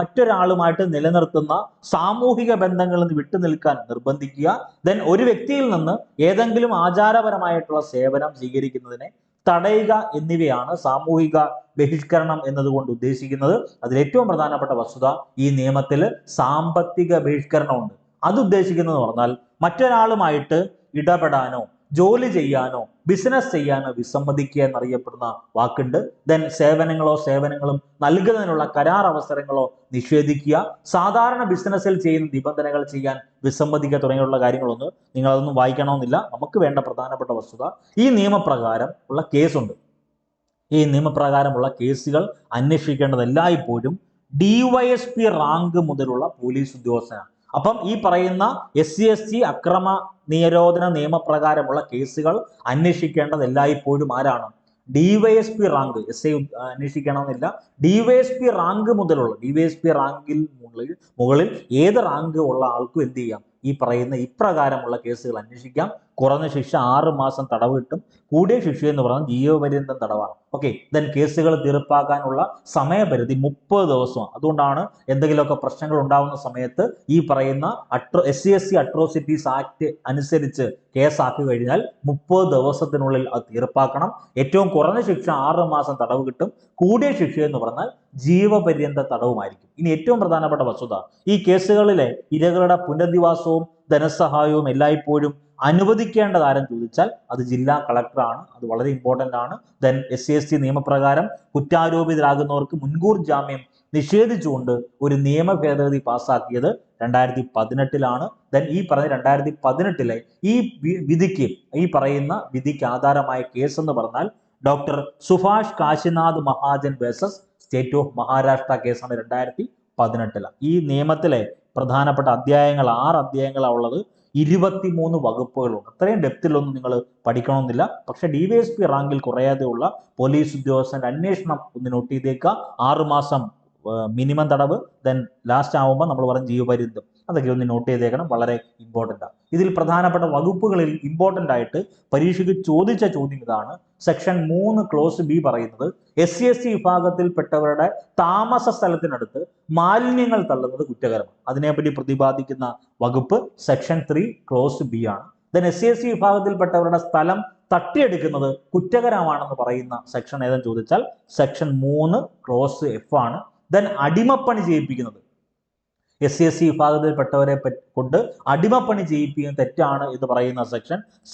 മറ്റൊരാളുമായിട്ട് നിലനിർത്തുന്ന സാമൂഹിക ബന്ധങ്ങളിൽ നിന്ന് വിട്ടുനിൽക്കാൻ നിർബന്ധിക്കുക. ദെൻ ഒരു വ്യക്തിയിൽ നിന്ന് ഏതെങ്കിലും ആചാരപരമായിട്ടുള്ള സേവനം സ്വീകരിക്കുന്നതിനെ തടയുക എന്നിവയാണ് സാമൂഹിക ബഹിഷ്കരണം എന്നതുകൊണ്ട് ഉദ്ദേശിക്കുന്നത്. അതിൽ ഏറ്റവും പ്രധാനപ്പെട്ട വസ്തുത ഈ നിയമത്തിൽ സാമ്പത്തിക ബഹിഷ്കരണമുണ്ട്. അത് ഉദ്ദേശിക്കുന്നത് പറഞ്ഞാൽ മറ്റൊരാളുമായിട്ട് ഇടപെടാനോ ജോലി ചെയ്യാനോ ബിസിനസ് ചെയ്യാനോ വിസമ്മതിക്കുക എന്നറിയപ്പെടുന്ന വാക്കുണ്ട്. ദെൻ സേവനങ്ങളും നൽകുന്നതിനുള്ള കരാർ അവസരങ്ങളോ നിഷേധിക്കുക, സാധാരണ ബിസിനസ്സിൽ ചെയ്യുന്ന നിബന്ധനകൾ ചെയ്യാൻ വിസമ്മതിക്കുക തുടങ്ങിയുള്ള കാര്യങ്ങളൊന്നും നിങ്ങൾ അതൊന്നും വായിക്കണമെന്നില്ല. നമുക്ക് വേണ്ട പ്രധാനപ്പെട്ട വസ്തുത ഈ നിയമപ്രകാരം ഉള്ള കേസുണ്ട്. ഈ നിയമപ്രകാരമുള്ള കേസുകൾ അന്വേഷിക്കേണ്ടത് എല്ലായ്പ്പോഴും DYSP റാങ്ക് മുതലുള്ള പോലീസ് ഉദ്യോഗസ്ഥനാണ്. അപ്പം ഈ പറയുന്ന SC/ST അക്രമ നിരോധന നിയമപ്രകാരമുള്ള കേസുകൾ അന്വേഷിക്കേണ്ടത് എല്ലായ്പ്പോഴും ആരാണ്? DYSP rank. SI അന്വേഷിക്കണമെന്നില്ല. DYSP rank മുതലുള്ള DYSP റാങ്കിൽ മുകളിൽ ഏത് റാങ്ക് ഉള്ള ആൾക്കും എന്ത് ചെയ്യാം? ഈ പറയുന്ന ഇപ്രകാരമുള്ള കേസുകൾ അന്വേഷിക്കാം. കുറഞ്ഞ ശിക്ഷ 6 മാസം തടവ് കിട്ടും. കൂടിയ ശിക്ഷ എന്ന് പറഞ്ഞാൽ ജീവപര്യന്തം തടവാണ്. ഓക്കെ. ദെൻ കേസുകൾ തീർപ്പാക്കാനുള്ള സമയപരിധി 30 ദിവസമാണ്. അതുകൊണ്ടാണ് എന്തെങ്കിലുമൊക്കെ പ്രശ്നങ്ങൾ ഉണ്ടാകുന്ന സമയത്ത് ഈ പറയുന്ന SC/ST അട്രോസിറ്റീസ് ആക്ട് അനുസരിച്ച് കേസാക്കി കഴിഞ്ഞാൽ 30 ദിവസത്തിനുള്ളിൽ അത് തീർപ്പാക്കണം. ഏറ്റവും കുറഞ്ഞ ശിക്ഷ 6 മാസം തടവ് കിട്ടും. കൂടിയ ശിക്ഷ എന്ന് പറഞ്ഞാൽ ജീവപര്യന്ത തടവുമായിരിക്കും. ഇനി ഏറ്റവും പ്രധാനപ്പെട്ട വസ്തുത, ഈ കേസുകളിലെ ഇരകളുടെ പുനരധിവാസവും ധനസഹായവും എല്ലായ്പ്പോഴും അനുവദിക്കേണ്ടത് ആരെന്ന് ചോദിച്ചാൽ അത് ജില്ലാ കളക്ടറാണ്. അത് വളരെ ഇമ്പോർട്ടന്റ് ആണ്. ദെൻ SC/ST നിയമപ്രകാരം കുറ്റാരോപിതരാകുന്നവർക്ക് മുൻകൂർ ജാമ്യം നിഷേധിച്ചുകൊണ്ട് ഒരു നിയമ ഭേദഗതി പാസ്സാക്കിയത് 2018 ദെൻ ഈ പറഞ്ഞ 2018 ഈ വിധിക്ക് ആധാരമായ കേസ് എന്ന് പറഞ്ഞാൽ doctor Subhash Kashinath Mahajan versus state of Maharashtra കേസാണ് 2018. ഈ നിയമത്തിലെ പ്രധാനപ്പെട്ട അധ്യായങ്ങൾ 6 അധ്യായങ്ങളാണ് ഉള്ളത്. 23 വകുപ്പുകളുണ്ട്. അത്രയും ഡെപ്തിലൊന്നും നിങ്ങൾ പഠിക്കണമെന്നില്ല. പക്ഷെ DYSP റാങ്കിൽ കുറയാതെ ഉള്ള പോലീസ് ഉദ്യോഗസ്ഥന്റെ അന്വേഷണം ഒന്ന് നോട്ട് ചെയ്തേക്കുക. 6 മാസം മിനിമം തടവ്, ദെൻ ലാസ്റ്റ് ആവുമ്പോൾ നമ്മൾ പറയും ജീവപര്യന്തം. അതൊക്കെ ഒന്ന് നോട്ട് ചെയ്തേക്കണം. വളരെ ഇമ്പോർട്ടൻ്റ് ആണ്. ഇതിൽ പ്രധാനപ്പെട്ട വകുപ്പുകളിൽ ഇമ്പോർട്ടൻ്റ് ആയിട്ട് പരീക്ഷയ്ക്ക് ചോദിച്ച ചോദ്യം ഇതാണ്. സെക്ഷൻ 3 ക്ലോസ് B പറയുന്നത് SC/ST വിഭാഗത്തിൽപ്പെട്ടവരുടെ താമസ സ്ഥലത്തിനടുത്ത് മാലിന്യങ്ങൾ തള്ളുന്നത് കുറ്റകരമാണ്. അതിനെപ്പറ്റി പ്രതിപാദിക്കുന്ന വകുപ്പ് സെക്ഷൻ 3 ക്ലോസ് B ആണ്. ദെൻ SC/ST വിഭാഗത്തിൽപ്പെട്ടവരുടെ സ്ഥലം തട്ടിയെടുക്കുന്നത് കുറ്റകരമാണെന്ന് പറയുന്ന സെക്ഷൻ ഏതെന്ന് ചോദിച്ചാൽ സെക്ഷൻ 3 ക്ലോസ് F ആണ്. ദെൻ അടിമപ്പണി ചെയ്യിപ്പിക്കുന്നത് SC/ST വിഭാഗത്തിൽപ്പെട്ടവരെ കൊണ്ട് അടിമപ്പണി ചെയ്യിപ്പിക്കുന്നത് തെറ്റാണ് എന്ന് പറയുന്ന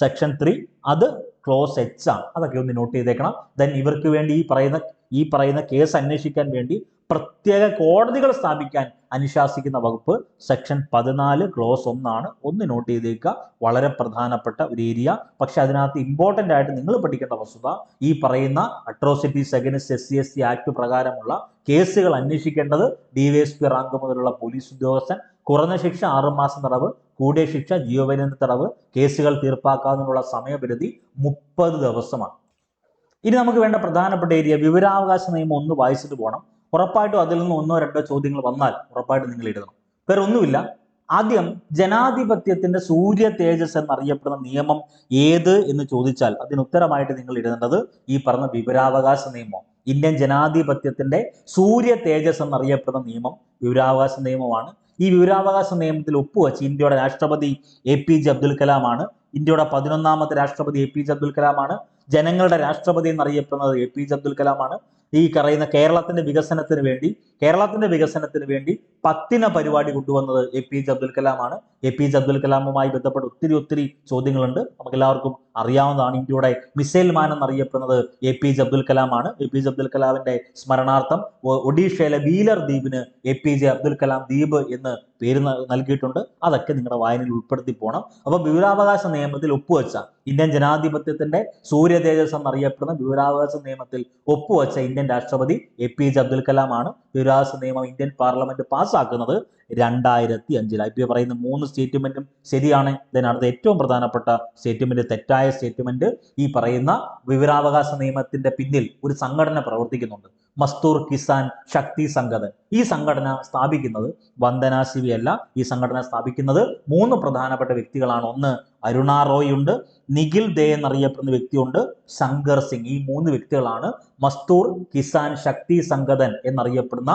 സെക്ഷൻ 3 അത് ക്ലോസ് H ആണ്. അതൊക്കെ ഒന്ന് നോട്ട് ചെയ്തേക്കണം. ദെൻ ഇവർക്ക് വേണ്ടി ഈ പറയുന്ന കേസ് അന്വേഷിക്കാൻ വേണ്ടി പ്രത്യേക കോടതികൾ സ്ഥാപിക്കാൻ അനുശാസിക്കുന്ന വകുപ്പ് സെക്ഷൻ 14 ക്ലോസ് 1 ആണ്. ഒന്ന് നോട്ട് ചെയ്തേക്കുക. വളരെ പ്രധാനപ്പെട്ട ഒരു ഏരിയ. പക്ഷെ അതിനകത്ത് ഇമ്പോർട്ടൻ്റ് ആയിട്ട് നിങ്ങൾ പഠിക്കേണ്ട വസ്തുത ഈ പറയുന്ന അട്രോസിറ്റീസ് അഗൈൻസ്റ്റ് SC/ST ആക്ട് പ്രകാരമുള്ള കേസുകൾ അന്വേഷിക്കേണ്ടത് DYSP റാങ്ക് മുതലുള്ള പോലീസ് ഉദ്യോഗസ്ഥൻ. കുറഞ്ഞ ശിക്ഷ 6 മാസം തടവ്, കൂടിയ ശിക്ഷ ജീവപര്യന്ത തടവ്. കേസുകൾ തീർപ്പാക്കാനുള്ള സമയപരിധി 30 ദിവസമാണ്. ഇനി നമുക്ക് വേണ്ട പ്രധാനപ്പെട്ട ഏരിയ വിവരാവകാശ നിയമം ഒന്ന് വായിച്ചിട്ട് പോകണം. ഉറപ്പായിട്ടും അതിൽ നിന്ന് 1-2 ചോദ്യങ്ങൾ വന്നാൽ ഉറപ്പായിട്ടും നിങ്ങൾ എഴുതണം. വേറെ ഒന്നുമില്ല. ആദ്യം ജനാധിപത്യത്തിന്റെ സൂര്യ തേജസ് എന്നറിയപ്പെടുന്ന നിയമം ഏത് എന്ന് ചോദിച്ചാൽ അതിന് ഉത്തരമായിട്ട് നിങ്ങൾ എഴുതേണ്ടത് ഈ പറഞ്ഞ വിവരാവകാശ നിയമം. ഇന്ത്യൻ ജനാധിപത്യത്തിന്റെ സൂര്യ തേജസ് എന്നറിയപ്പെടുന്ന നിയമം വിവരാവകാശ നിയമമാണ്. ഈ വിവരാവകാശ നിയമത്തിൽ ഒപ്പുവെച്ച് ഇന്ത്യയുടെ രാഷ്ട്രപതി APJ അബ്ദുൽ കലാമാണ്. ഇന്ത്യയുടെ 11ാമത്തെ രാഷ്ട്രപതി APJ അബ്ദുൽ കലാമാണ്. ജനങ്ങളുടെ രാഷ്ട്രപതി എന്നറിയപ്പെടുന്നത് APJ അബ്ദുൽ കലാമാണ്. ഈ പറയുന്ന കേരളത്തിന്റെ വികസനത്തിന് വേണ്ടി 10 പരിപാടി കൊണ്ടുവന്നത് APJ അബ്ദുൽ കലാമാണ്. APJ അബ്ദുൽ കലാമുമായി ബന്ധപ്പെട്ട് ഒത്തിരി ചോദ്യങ്ങളുണ്ട്. നമുക്ക് എല്ലാവർക്കും അറിയാവുന്നതാണ്. ഇന്ത്യയുടെ മിസൈൽ മാൻ എന്നറിയപ്പെടുന്നത് APJ അബ്ദുൽ കലാമാണ്. APJ അബ്ദുൽ കലാമിന്റെ സ്മരണാർത്ഥം ഒഡീഷയിലെ വീലർ ദ്വീപിന് APJ അബ്ദുൽ കലാം ദ്വീപ് എന്ന് പേര് നൽകിയിട്ടുണ്ട്. അതൊക്കെ നിങ്ങളുടെ വായനയിൽ ഉൾപ്പെടുത്തി പോകണം. അപ്പൊ വിവരാവകാശ നിയമത്തിൽ ഒപ്പുവെച്ച ഇന്ത്യൻ ജനാധിപത്യത്തിന്റെ സൂര്യ തേജസ് എന്നറിയപ്പെടുന്ന വിവരാവകാശ നിയമത്തിൽ ഒപ്പുവെച്ച ഇന്ത്യൻ രാഷ്ട്രപതി APJ അബ്ദുൽ കലാമാണ്. വിവരാവകാശ നിയമം ഇന്ത്യൻ പാർലമെന്റ് പാസ്സാക്കുന്നത് 2005. IPA പറയുന്ന 3 സ്റ്റേറ്റ്മെന്റും ശരിയാണ്. ഇതിനടുത്ത ഏറ്റവും പ്രധാനപ്പെട്ട സ്റ്റേറ്റ്മെന്റ്, തെറ്റായ സ്റ്റേറ്റ്മെന്റ്, ഈ പറയുന്ന വിവരാവകാശ നിയമത്തിന്റെ പിന്നിൽ ഒരു സംഘടന പ്രവർത്തിക്കുന്നുണ്ട്, മസ്തൂർ കിസാൻ ശക്തി സംഗതൻ. ഈ സംഘടന സ്ഥാപിക്കുന്നത് വന്ദന ശിവി അല്ല. ഈ സംഘടന സ്ഥാപിക്കുന്നത് 3 പ്രധാനപ്പെട്ട വ്യക്തികളാണ്. ഒന്ന് അരുണ റോയ് ഉണ്ട്, നിഖിൽ ദേ എന്നറിയപ്പെടുന്ന വ്യക്തിയുണ്ട്, ശങ്കർ സിംഗ്. ഈ 3 വ്യക്തികളാണ് മസ്തൂർ കിസാൻ ശക്തി സംഗതൻ എന്നറിയപ്പെടുന്ന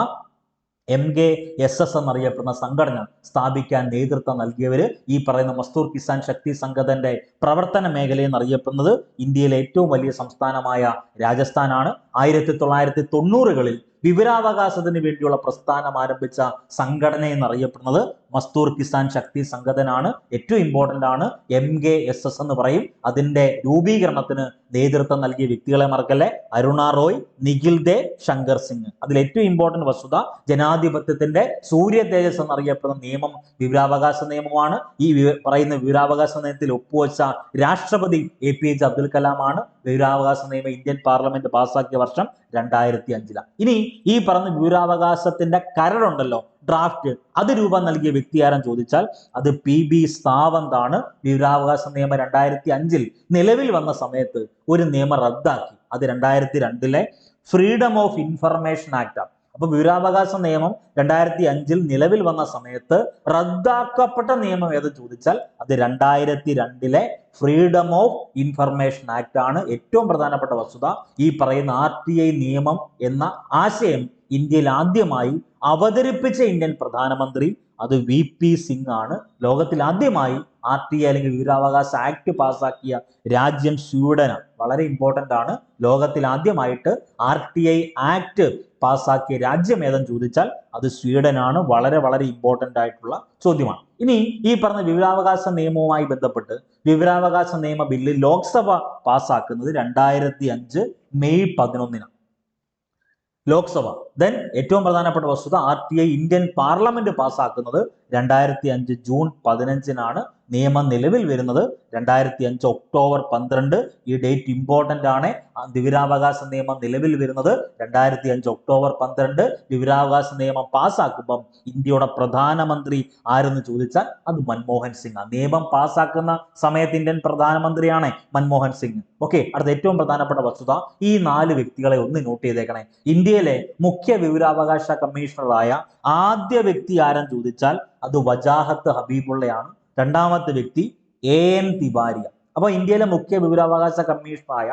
MKSS എന്നറിയപ്പെടുന്ന സംഘടന സ്ഥാപിക്കാൻ നേതൃത്വം നൽകിയവര്. ഈ പറയുന്ന മസ്തൂർ കിസാൻ ശക്തി സംഘത്തിന്റെ പ്രവർത്തന മേഖല എന്നറിയപ്പെടുന്നത് ഇന്ത്യയിലെ ഏറ്റവും വലിയ സംസ്ഥാനമായ രാജസ്ഥാനാണ്. 1990കളിൽ വിവരാവകാശത്തിന് വേണ്ടിയുള്ള പ്രസ്ഥാനം ആരംഭിച്ച സംഘടന എന്നറിയപ്പെടുന്നത് മസ്തൂർ കിസാൻ ശക്തി സംഘടനാണ്. ഏറ്റവും ഇമ്പോർട്ടന്റ് ആണ്, MKSS എന്ന് പറയും. അതിന്റെ രൂപീകരണത്തിന് നേതൃത്വം നൽകിയ വ്യക്തികളെ മറക്കല്ലേ, അരുണ റോയ്, നിഖിൽ ദേ, ശങ്കർ സിംഗ്. അതിൽ ഏറ്റവും ഇമ്പോർട്ടന്റ് വസ്തുത, ജനാധിപത്യത്തിന്റെ സൂര്യ തേജസ് എന്നറിയപ്പെടുന്ന നിയമം വിവരാവകാശ നിയമമാണ്. ഈ പറയുന്ന വിവരാവകാശ നിയമത്തിൽ ഒപ്പുവെച്ച രാഷ്ട്രപതി APJ അബ്ദുൽ കലാമാണ്. വിവരാവകാശ നിയമം ഇന്ത്യൻ പാർലമെന്റ് പാസ്സാക്കിയ വർഷം 2005. ഇനി ഈ പറഞ്ഞ വിവരാവകാശത്തിന്റെ കരടുണ്ടല്ലോ, ഡ്രാഫ്റ്റ്, അത് രൂപം നൽകിയ വ്യക്തി ആരെന്ന് ചോദിച്ചാൽ അത് PB സാവന്ത് ആണ്. വിവരാവകാശ നിയമം 2005 നിലവിൽ വന്ന സമയത്ത് ഒരു നിയമം റദ്ദാക്കി. അത് 2002 ഫ്രീഡം ഓഫ് ഇൻഫർമേഷൻ ആക്ട്. അപ്പൊ വിവരാവകാശ നിയമം 2005 നിലവിൽ വന്ന സമയത്ത് റദ്ദാക്കപ്പെട്ട നിയമം ഏതെന്ന് ചോദിച്ചാൽ അത് 2002 ഫ്രീഡം ഓഫ് ഇൻഫർമേഷൻ ആക്ട് ആണ്. ഏറ്റവും പ്രധാനപ്പെട്ട വസ്തുത, ഈ പറയുന്ന RTI നിയമം എന്ന ആശയം ഇന്ത്യയിൽ ആദ്യമായി അവതരിപ്പിച്ച ഇന്ത്യൻ പ്രധാനമന്ത്രി അത് VP സിംഗ് ആണ്. ലോകത്തിൽ ആദ്യമായി RTI അല്ലെങ്കിൽ വിവരാവകാശ ആക്ട് പാസ്സാക്കിയ രാജ്യം സ്വീഡനാണ്. വളരെ ഇമ്പോർട്ടന്റ് ആണ്. ലോകത്തിൽ ആദ്യമായിട്ട് RTI ആക്ട് പാസ്സാക്കിയ രാജ്യം ഏതെന്ന് ചോദിച്ചാൽ അത് സ്വീഡനാണ്. വളരെ ഇമ്പോർട്ടന്റ് ആയിട്ടുള്ള ചോദ്യമാണ്. ഇനി ഈ പറഞ്ഞ വിവരാവകാശ നിയമവുമായി ബന്ധപ്പെട്ട് വിവരാവകാശ നിയമ ബില്ല് ലോക്സഭ പാസ്സാക്കുന്നത് 2005 മെയ് 11. ലോക്സഭ. ദെൻ ഏറ്റവും പ്രധാനപ്പെട്ട വസ്തുത, RTI ഇന്ത്യൻ പാർലമെന്റ് പാസ്സാക്കുന്നത് 2005 ജൂൺ 15 നിയമം നിലവിൽ വരുന്നത് 2005 ഒക്ടോബർ 12. ഈ ഡേറ്റ് ഇമ്പോർട്ടന്റ് ആണ്. വിവരാവകാശ നിയമം നിലവിൽ വരുന്നത് 2005 ഒക്ടോബർ 12. വിവരാവകാശ നിയമം പാസ്സാക്കുമ്പം ഇന്ത്യയുടെ പ്രധാനമന്ത്രി ആരെന്ന് ചോദിച്ചാൽ അത് മൻമോഹൻ സിംഗ്. നിയമം പാസ്സാക്കുന്ന സമയത്ത് ഇന്ത്യൻ പ്രധാനമന്ത്രിയാണ് മൻമോഹൻ സിംഗ്. ഓക്കെ, അടുത്ത ഏറ്റവും പ്രധാനപ്പെട്ട വസ്തുത, ഈ 4 വ്യക്തികളെ ഒന്ന് നോട്ട് ചെയ്തേക്കണേ. ഇന്ത്യയിലെ മുഖ്യ വിവരാവകാശ കമ്മീഷണറായ ആദ്യ വ്യക്തി ആരെന്ന് ചോദിച്ചാൽ അത് വജാഹത്ത് ഹബീബുള്ളയാണ്. രണ്ടാമത്തെ വ്യക്തി AN തിവാരി. അപ്പൊ ഇന്ത്യയിലെ മുഖ്യ വിവരാവകാശ കമ്മീഷണറായ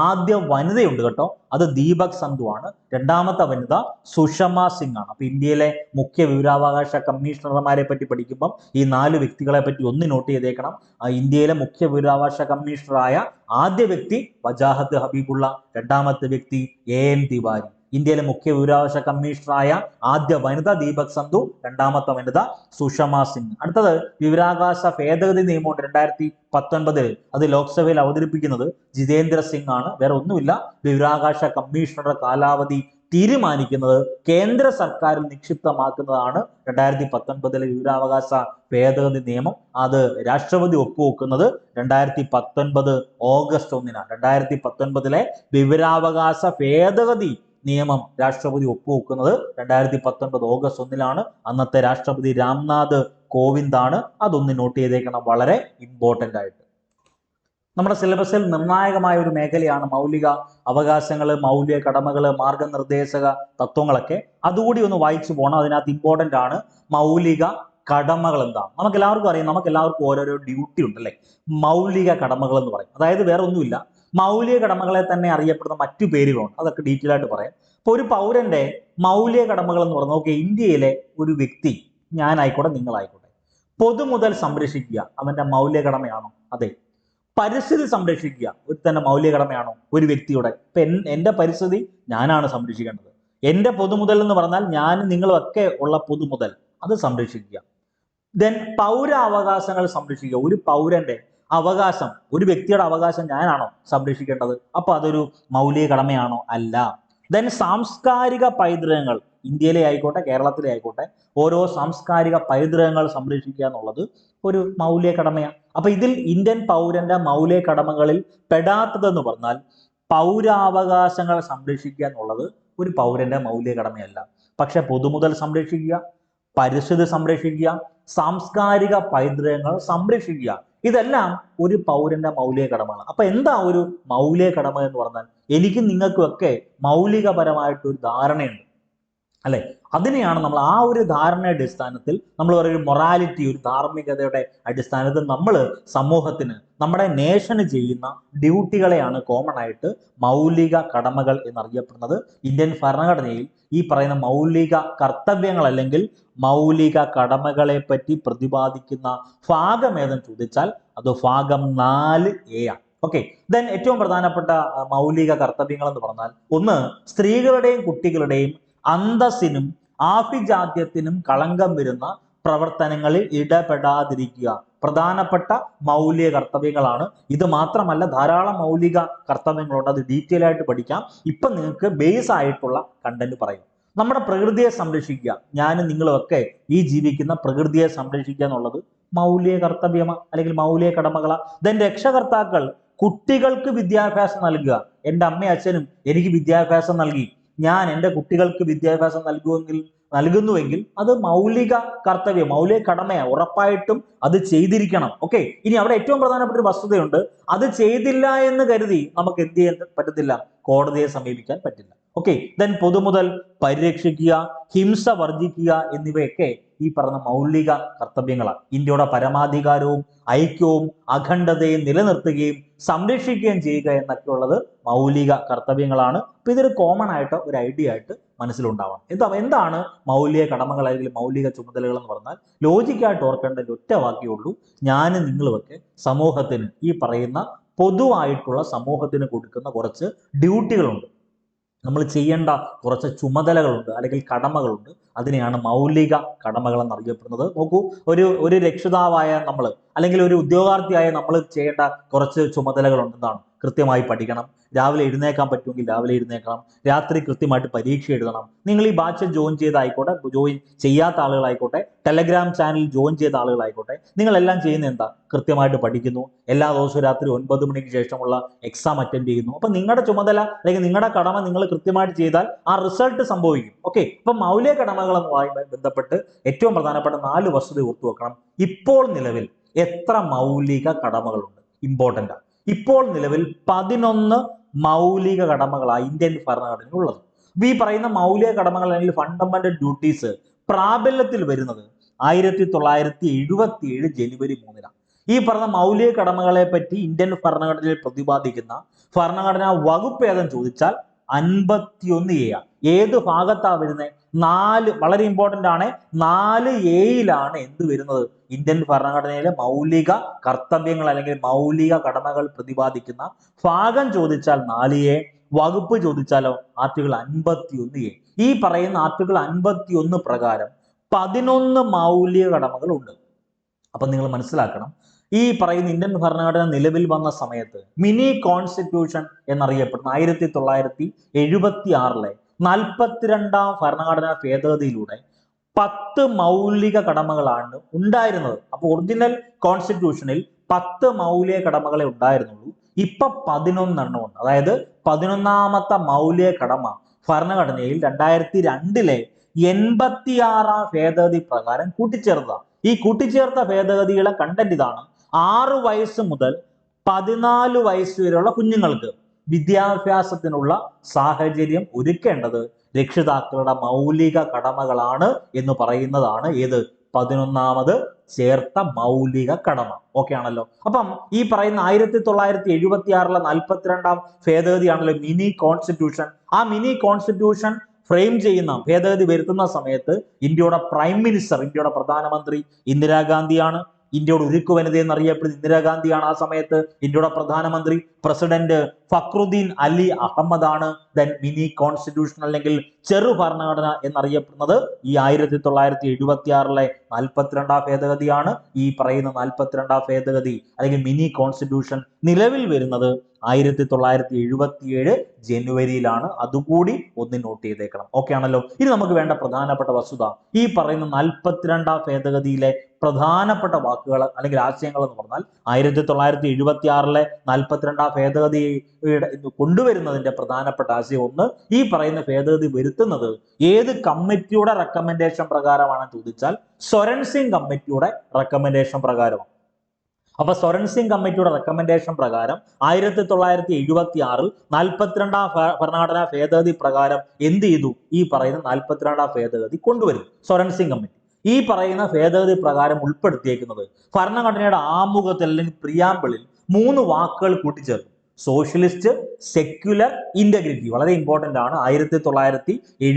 ആദ്യ വനിതയുണ്ട് കേട്ടോ, അത് ദീപക് സന്ധു ആണ്. രണ്ടാമത്തെ വനിത സുഷമ സിംഗ് ആണ്. അപ്പൊ ഇന്ത്യയിലെ മുഖ്യ വിവരാവകാശ കമ്മീഷണർമാരെ പറ്റി പഠിക്കുമ്പോൾ ഈ 4 വ്യക്തികളെ പറ്റി ഒന്ന് നോട്ട് ചെയ്തേക്കണം. ഇന്ത്യയിലെ മുഖ്യ വിവരാവകാശ കമ്മീഷണറായ ആദ്യ വ്യക്തി വജാഹത്ത് ഹബീബുള്ള, രണ്ടാമത്തെ വ്യക്തി AN തിവാരി. ഇന്ത്യയിലെ മുഖ്യ വിവരാവകാശ കമ്മീഷണറായ ആദ്യ വനിത ദീപക് സന്ധു, രണ്ടാമത്തെ വനിത സുഷമ സിംഗ്. അടുത്തത് വിവരാവകാശ ഭേദഗതി നിയമമുണ്ട് 2019. അത് ലോക്സഭയിൽ അവതരിപ്പിക്കുന്നത് ജിതേന്ദ്ര സിംഗ് ആണ്. വേറെ ഒന്നുമില്ല, വിവരാവകാശ കമ്മീഷണറുടെ കാലാവധി തീരുമാനിക്കുന്നത് കേന്ദ്ര സർക്കാരിൽ നിക്ഷിപ്തമാക്കുന്നതാണ് 2019 വിവരാവകാശ ഭേദഗതി നിയമം. അത് രാഷ്ട്രപതി ഒപ്പുവെക്കുന്നത് 2019 ഓഗസ്റ്റ് 1. 2019 വിവരാവകാശ ഭേദഗതി നിയമം രാഷ്ട്രപതി ഒപ്പുവെക്കുന്നത് 2019 ഓഗസ്റ്റ് 1. അന്നത്തെ രാഷ്ട്രപതി രാംനാഥ് കോവിന്ദ് ആണ്. അതൊന്ന് നോട്ട് ചെയ്തേക്കണം, വളരെ ഇമ്പോർട്ടന്റ് ആയിട്ട്. നമ്മുടെ സിലബസിൽ നിർണായകമായ ഒരു മേഖലയാണ് മൗലിക അവകാശങ്ങൾ, മൗലിക കടമകൾ, മാർഗനിർദ്ദേശക തത്വങ്ങളൊക്കെ. അതുകൂടി ഒന്ന് വായിച്ചു പോകണം. അതിനകത്ത് ഇമ്പോർട്ടന്റ് ആണ് മൗലിക കടമകൾ എന്താണ്. നമുക്ക് എല്ലാവർക്കും അറിയാം, നമുക്ക് എല്ലാവർക്കും ഓരോരോ ഡ്യൂട്ടി ഉണ്ടല്ലേ. മൗലിക കടമകൾ എന്ന് പറയും. അതായത് വേറെ ഒന്നുമില്ല, മൗലിക കടമകളെ തന്നെ അറിയപ്പെടുന്ന മറ്റു പേരുകളുണ്ട്. അതൊക്കെ ഡീറ്റെയിൽ ആയിട്ട് പറയാം. ഇപ്പൊ ഒരു പൗരന്റെ മൗലിക കടമകൾ എന്ന് പറഞ്ഞാൽ, ഓക്കെ, ഇന്ത്യയിലെ ഒരു വ്യക്തി, ഞാനായിക്കോട്ടെ നിങ്ങളായിക്കോട്ടെ, പൊതുമുതൽ സംരക്ഷിക്കുക അവന്റെ മൗലിക കടമയാണോ? അതെ. പരിസ്ഥിതി സംരക്ഷിക്കുക ഒരു തന്നെ മൗലിക കടമയാണോ ഒരു വ്യക്തിയുടെ? ഇപ്പൊ എന്റെ പരിസ്ഥിതി ഞാനാണ് സംരക്ഷിക്കേണ്ടത്. എന്റെ പൊതുമുതൽ എന്ന് പറഞ്ഞാൽ ഞാൻ നിങ്ങളൊക്കെ ഉള്ള പൊതുമുതൽ അത് സംരക്ഷിക്കുക. ദെൻ പൗരാവകാശങ്ങൾ സംരക്ഷിക്കുക. ഒരു പൗരന്റെ അവകാശം, ഒരു വ്യക്തിയുടെ അവകാശം ഞാനാണോ സംരക്ഷിക്കേണ്ടത്? അപ്പൊ അതൊരു മൗലിക കടമയാണോ? അല്ല. ദെൻ സാംസ്കാരിക പൈതൃകങ്ങൾ, ഇന്ത്യയിലെ ആയിക്കോട്ടെ കേരളത്തിലെ ആയിക്കോട്ടെ, ഓരോ സാംസ്കാരിക പൈതൃകങ്ങൾ സംരക്ഷിക്കുക എന്നുള്ളത് ഒരു മൗലിക കടമയാണ്. അപ്പൊ ഇതിൽ ഇന്ത്യൻ പൗരന്റെ മൗലിക കടമകളിൽ പെടാത്തതെന്ന് പറഞ്ഞാൽ പൗരാവകാശങ്ങൾ സംരക്ഷിക്കുക എന്നുള്ളത് ഒരു പൗരന്റെ മൗലിക കടമയല്ല. പക്ഷെ പൊതുമുതൽ സംരക്ഷിക്കുക, പരിസ്ഥിതി സംരക്ഷിക്കുക, സാംസ്കാരിക പൈതൃകങ്ങൾ സംരക്ഷിക്കുക, ഇതെല്ലാം ഒരു പൗരന്റെ മൗലിക കടമയാണ്. അപ്പൊ എന്താ ഒരു മൗലിക കടമ എന്ന് പറഞ്ഞാൽ? എനിക്കും നിങ്ങൾക്കും ഒക്കെ മൗലികപരമായിട്ടൊരു ധാരണയുണ്ട് അല്ലെ? അതിനെയാണ് നമ്മൾ ആ ഒരു ധാരണയുടെ അടിസ്ഥാനത്തിൽ നമ്മൾ ഒരു മൊറാലിറ്റി, ഒരു ധാർമ്മികതയുടെ അടിസ്ഥാനത്തിൽ നമ്മൾ സമൂഹത്തിന്, നമ്മുടെ നേഷന് ചെയ്യുന്ന ഡ്യൂട്ടികളെയാണ് കോമൺ ആയിട്ട് മൗലിക കടമകൾ എന്നറിയപ്പെടുന്നത്. ഇന്ത്യൻ ഭരണഘടനയിൽ ഈ പറയുന്ന മൗലിക കർത്തവ്യങ്ങൾ അല്ലെങ്കിൽ മൗലിക കടമകളെ പറ്റി പ്രതിപാദിക്കുന്ന ഭാഗം ഏതെന്ന് ചോദിച്ചാൽ അത് ഭാഗം 4A ആണ്. ഓക്കെ. ദെൻ ഏറ്റവും പ്രധാനപ്പെട്ട മൗലിക കർത്തവ്യങ്ങൾ എന്ന് പറഞ്ഞാൽ, ഒന്ന്, സ്ത്രീകളുടെയും കുട്ടികളുടെയും അന്തസ്സിനും ആഭിജാത്യത്തിനും കളങ്കം വരുന്ന പ്രവർത്തനങ്ങളിൽ ഇടപെടാതിരിക്കുക. പ്രധാനപ്പെട്ട മൗലിക കർത്തവ്യങ്ങളാണ് ഇത്. മാത്രമല്ല ധാരാളം മൗലിക കർത്തവ്യങ്ങളുണ്ട്, അത് ഡീറ്റെയിൽ ആയിട്ട് പഠിക്കാം. ഇപ്പൊ നിങ്ങൾക്ക് ബേസ് ആയിട്ടുള്ള കണ്ടന്റ് പറയും. നമ്മുടെ പ്രകൃതിയെ സംരക്ഷിക്കുക, ഞാനും നിങ്ങളുമൊക്കെ ഈ ജീവിക്കുന്ന പ്രകൃതിയെ സംരക്ഷിക്കുക എന്നുള്ളത് മൗലിക കർത്തവ്യമാണ് അല്ലെങ്കിൽ മൗലിക കടമകളാ. ദെൻ രക്ഷകർത്താക്കൾ കുട്ടികൾക്ക് വിദ്യാഭ്യാസം നൽകുക. എൻ്റെ അമ്മയും അച്ഛനും എനിക്ക് വിദ്യാഭ്യാസം നൽകി, ഞാൻ എൻ്റെ കുട്ടികൾക്ക് വിദ്യാഭ്യാസം നൽകുന്നുവെങ്കിൽ അത് മൗലിക കർത്തവ്യം, മൗലിക കടമയാണ്. ഉറപ്പായിട്ടും അത് ചെയ്തിരിക്കണം. ഓക്കെ. ഇനി അവിടെ ഏറ്റവും പ്രധാനപ്പെട്ട ഒരു വസ്തുതയുണ്ട്. അത് ചെയ്തില്ല എന്ന് കരുതി നമുക്ക് എന്ത് ചെയ്യാൻ പറ്റത്തില്ല? കോടതിയെ സമീപിക്കാൻ പറ്റില്ല. ഓക്കെ. ദെൻ പൊതുമുതൽ പരിരക്ഷിക്കുക, ഹിംസ വർജിക്കുക എന്നിവയൊക്കെ ഈ പറഞ്ഞ മൗലിക കർത്തവ്യങ്ങളാണ്. ഇന്ത്യയുടെ പരമാധികാരവും ഐക്യവും അഖണ്ഡതയും നിലനിർത്തുകയും സംരക്ഷിക്കുകയും ചെയ്യുക എന്നൊക്കെ ഉള്ളത് മൗലിക കർത്തവ്യങ്ങളാണ്. അപ്പൊ ഇതൊരു കോമൺ ആയിട്ട് ഒരു ഐഡിയ ആയിട്ട് മനസ്സിലുണ്ടാവണം. എന്താണ് മൗലിക കടമകൾ അല്ലെങ്കിൽ മൗലിക ചുമതലകൾ എന്ന് പറഞ്ഞാൽ, ലോജിക്കായിട്ട് ഓർക്കേണ്ട ഒറ്റ വാക്കേ ഉള്ളൂ. ഞാനും നിങ്ങളുമൊക്കെ സമൂഹത്തിന്, ഈ പറയുന്ന പൊതുവായിട്ടുള്ള സമൂഹത്തിന് കൊടുക്കുന്ന കുറച്ച് ഡ്യൂട്ടികളുണ്ട്, നമ്മൾ ചെയ്യേണ്ട കുറച്ച് ചുമതലകളുണ്ട് അല്ലെങ്കിൽ കടമകളുണ്ട്. അതിനെയാണ് മൗലിക കടമകൾ എന്നറിയപ്പെടുന്നത്. നോക്കൂ, ഒരു രക്ഷിതാവായ നമ്മൾ അല്ലെങ്കിൽ ഒരു ഉദ്യോഗാർത്ഥിയായ നമ്മൾ ചെയ്യേണ്ട കുറച്ച് ചുമതലകളുണ്ട്. എന്താണ്? കൃത്യമായി പഠിക്കണം, രാവിലെ എഴുന്നേക്കാൻ പറ്റുമെങ്കിൽ രാവിലെ എഴുന്നേക്കണം, രാത്രി കൃത്യമായിട്ട് പരീക്ഷ എഴുതണം. നിങ്ങൾ ഈ ബാച്ച് ജോയിൻ ചെയ്തായിക്കോട്ടെ, ജോയിൻ ചെയ്യാത്ത ആളുകളായിക്കോട്ടെ, ടെലഗ്രാം ചാനൽ ജോയിൻ ചെയ്ത ആളുകളായിക്കോട്ടെ, നിങ്ങളെല്ലാം ചെയ്യുന്ന എന്താ? കൃത്യമായിട്ട് പഠിക്കുന്നു, എല്ലാ ദിവസവും രാത്രി 9 മണിക്ക് ശേഷമുള്ള എക്സാം അറ്റൻഡ് ചെയ്യുന്നു. അപ്പൊ നിങ്ങളുടെ ചുമതല അല്ലെങ്കിൽ നിങ്ങളുടെ കടമ നിങ്ങൾ കൃത്യമായിട്ട് ചെയ്താൽ ആ റിസൾട്ട് സംഭവിക്കും. ഓക്കെ. അപ്പൊ മൗലിക കടമകളുമായി ബന്ധപ്പെട്ട് ഏറ്റവും പ്രധാനപ്പെട്ട 4 വസ്തുത ഓർത്തു വെക്കണം. ഇപ്പോൾ നിലവിൽ എത്ര മൗലിക കടമകളുണ്ട്? ഇമ്പോർട്ടൻ്റ് ആണ്. ഇപ്പോൾ നിലവിൽ 11 മൗലിക കടമകളാണ് ഇന്ത്യൻ ഭരണഘടനയിലുള്ളത്. ഈ പറയുന്ന മൗലിക കടമകൾ അല്ലെങ്കിൽ ഫണ്ടമെന്റൽ ഡ്യൂട്ടീസ് പ്രാബല്യത്തിൽ വരുന്നത് 1977 ജനുവരി 3-നാണ്. ഈ പറഞ്ഞ മൗലിക കടമകളെ പറ്റി ഇന്ത്യൻ ഭരണഘടനയിൽ പ്രതിപാദിക്കുന്ന ഭരണഘടനാ വകുപ്പ് ഏതെന്ന് ചോദിച്ചാൽ 51A. ഏത് ഭാഗത്താ വരുന്നത്? 4, വളരെ ഇമ്പോർട്ടന്റ് ആണ്. 4A എന്ത് വരുന്നത്? ഇന്ത്യൻ ഭരണഘടനയിലെ മൗലിക കർത്തവ്യങ്ങൾ അല്ലെങ്കിൽ മൗലിക കടമകൾ പ്രതിപാദിക്കുന്ന ഭാഗം ചോദിച്ചാൽ 4A, വകുപ്പ് ചോദിച്ചാലോ ആർട്ടിക്കിൾ 51A. ഈ പറയുന്ന ആർട്ടിക്കിൾ 51 പ്രകാരം 11 മൗലിക കടമകൾ ഉണ്ട്. അപ്പൊ നിങ്ങൾ മനസ്സിലാക്കണം, ഈ പറയുന്ന ഇന്ത്യൻ ഭരണഘടന നിലവിൽ വന്ന സമയത്ത് മിനി കോൺസ്റ്റിറ്റ്യൂഷൻ എന്നറിയപ്പെടുന്ന 1976 42ാം ഭരണഘടനാ ഭേദഗതിയിലൂടെ 10 മൗലിക കടമകളാണ് ഉണ്ടായിരുന്നത്. അപ്പൊ ഒറിജിനൽ കോൺസ്റ്റിറ്റ്യൂഷനിൽ 10 മൗലിക കടമകളെ ഉണ്ടായിരുന്നുള്ളൂ. ഇപ്പൊ 11 ഉണ്ട്. അതായത് 11ാമത്തെ മൗലിക കടമ ഭരണഘടനയിൽ 2002 86ാം ഭേദഗതി പ്രകാരം കൂട്ടിച്ചേർത്തതാണ്. ഈ കൂട്ടിച്ചേർത്ത ഭേദഗതിയുടെ കണ്ടന്റ് ഇതാണ്: 6 വയസ്സ് മുതൽ 14 വയസ്സ് വരെയുള്ള കുഞ്ഞുങ്ങൾക്ക് വിദ്യാഭ്യാസത്തിനുള്ള സാഹചര്യം ഒരുക്കേണ്ടത് രക്ഷിതാക്കളുടെ മൗലിക കടമകളാണ് എന്ന് പറയുന്നതാണ് ഏത്? 11ാമത് ചേർത്ത മൗലിക കടമ. ഓക്കെ ആണല്ലോ. അപ്പം ഈ പറയുന്ന 1976 42ാം ഭേദഗതിയാണല്ലോ മിനി കോൺസ്റ്റിറ്റ്യൂഷൻ. ആ മിനി കോൺസ്റ്റിറ്റ്യൂഷൻ ഫ്രെയിം ചെയ്യുന്ന, ഭേദഗതി വരുത്തുന്ന സമയത്ത് ഇന്ത്യയുടെ പ്രൈം മിനിസ്റ്റർ, ഇന്ത്യയുടെ പ്രധാനമന്ത്രി ഇന്ദിരാഗാന്ധിയാണ്. ഇന്ത്യയുടെ ഉരുക്കു വനിത എന്നറിയപ്പെടുന്ന ഇന്ദിരാഗാന്ധിയാണ് ആ സമയത്ത് ഇന്ത്യയുടെ പ്രധാനമന്ത്രി. പ്രസിഡന്റ് ഫക്രുദ്ദീൻ അലി അഹമ്മദ് ആണ്. ദെൻ മിനി കോൺസ്റ്റിറ്റ്യൂഷൻ അല്ലെങ്കിൽ ചെറു ഭരണഘടന എന്നറിയപ്പെടുന്നത് ഈ 1976 42 ഭേദഗതിയാണ്. ഈ പറയുന്ന 42 ഭേദഗതി അല്ലെങ്കിൽ മിനി കോൺസ്റ്റിറ്റ്യൂഷൻ നിലവിൽ വരുന്നത് 1977 ജനുവരിയിലാണ്. അതുകൂടി ഒന്ന് നോട്ട് ചെയ്തേക്കണം. ഓക്കെ ആണല്ലോ. ഇനി നമുക്ക് വേണ്ട പ്രധാനപ്പെട്ട വസ്തുത, ഈ പറയുന്ന 42 ഭേദഗതിയിലെ പ്രധാനപ്പെട്ട വാക്കുകൾ അല്ലെങ്കിൽ ആശയങ്ങൾ എന്ന് പറഞ്ഞാൽ 1976 42 ഭേദഗതി കൊണ്ടുവരുന്നതിന്റെ പ്രധാനപ്പെട്ട ആശയം ഒന്ന്, ഈ പറയുന്ന ഭേദഗതി വരുത്തുന്നത് ഏത് കമ്മിറ്റിയുടെ റെക്കമെൻഡേഷൻ പ്രകാരമാണെന്ന് ചോദിച്ചാൽ സ്വരൺ സിംഗ് കമ്മിറ്റിയുടെ റെക്കമെൻഡേഷൻ പ്രകാരമാണ്. അപ്പൊ സ്വരൺ സിംഗ് കമ്മിറ്റിയുടെ റെക്കമെൻഡേഷൻ പ്രകാരം 1976 42 ഭരണഘടനാ ഭേദഗതി പ്രകാരം എന്ത് ചെയ്തു? ഈ പറയുന്ന 42 ഭേദഗതി കൊണ്ടുവരും സ്വരൺ സിംഗ് കമ്മിറ്റി. ഈ പറയുന്ന ഭേദഗതി പ്രകാരം ഉൾപ്പെടുത്തിയേക്കുന്നത് ഭരണഘടനയുടെ ആമുഖത്തിൽ അല്ലെങ്കിൽ പ്രിയാമ്പിളിൽ 3 വാക്കുകൾ കൂട്ടിച്ചേർക്കും. Socialist, secular, integrity. വളരെ ഇമ്പോർട്ടന്റ് ആണ്. 1976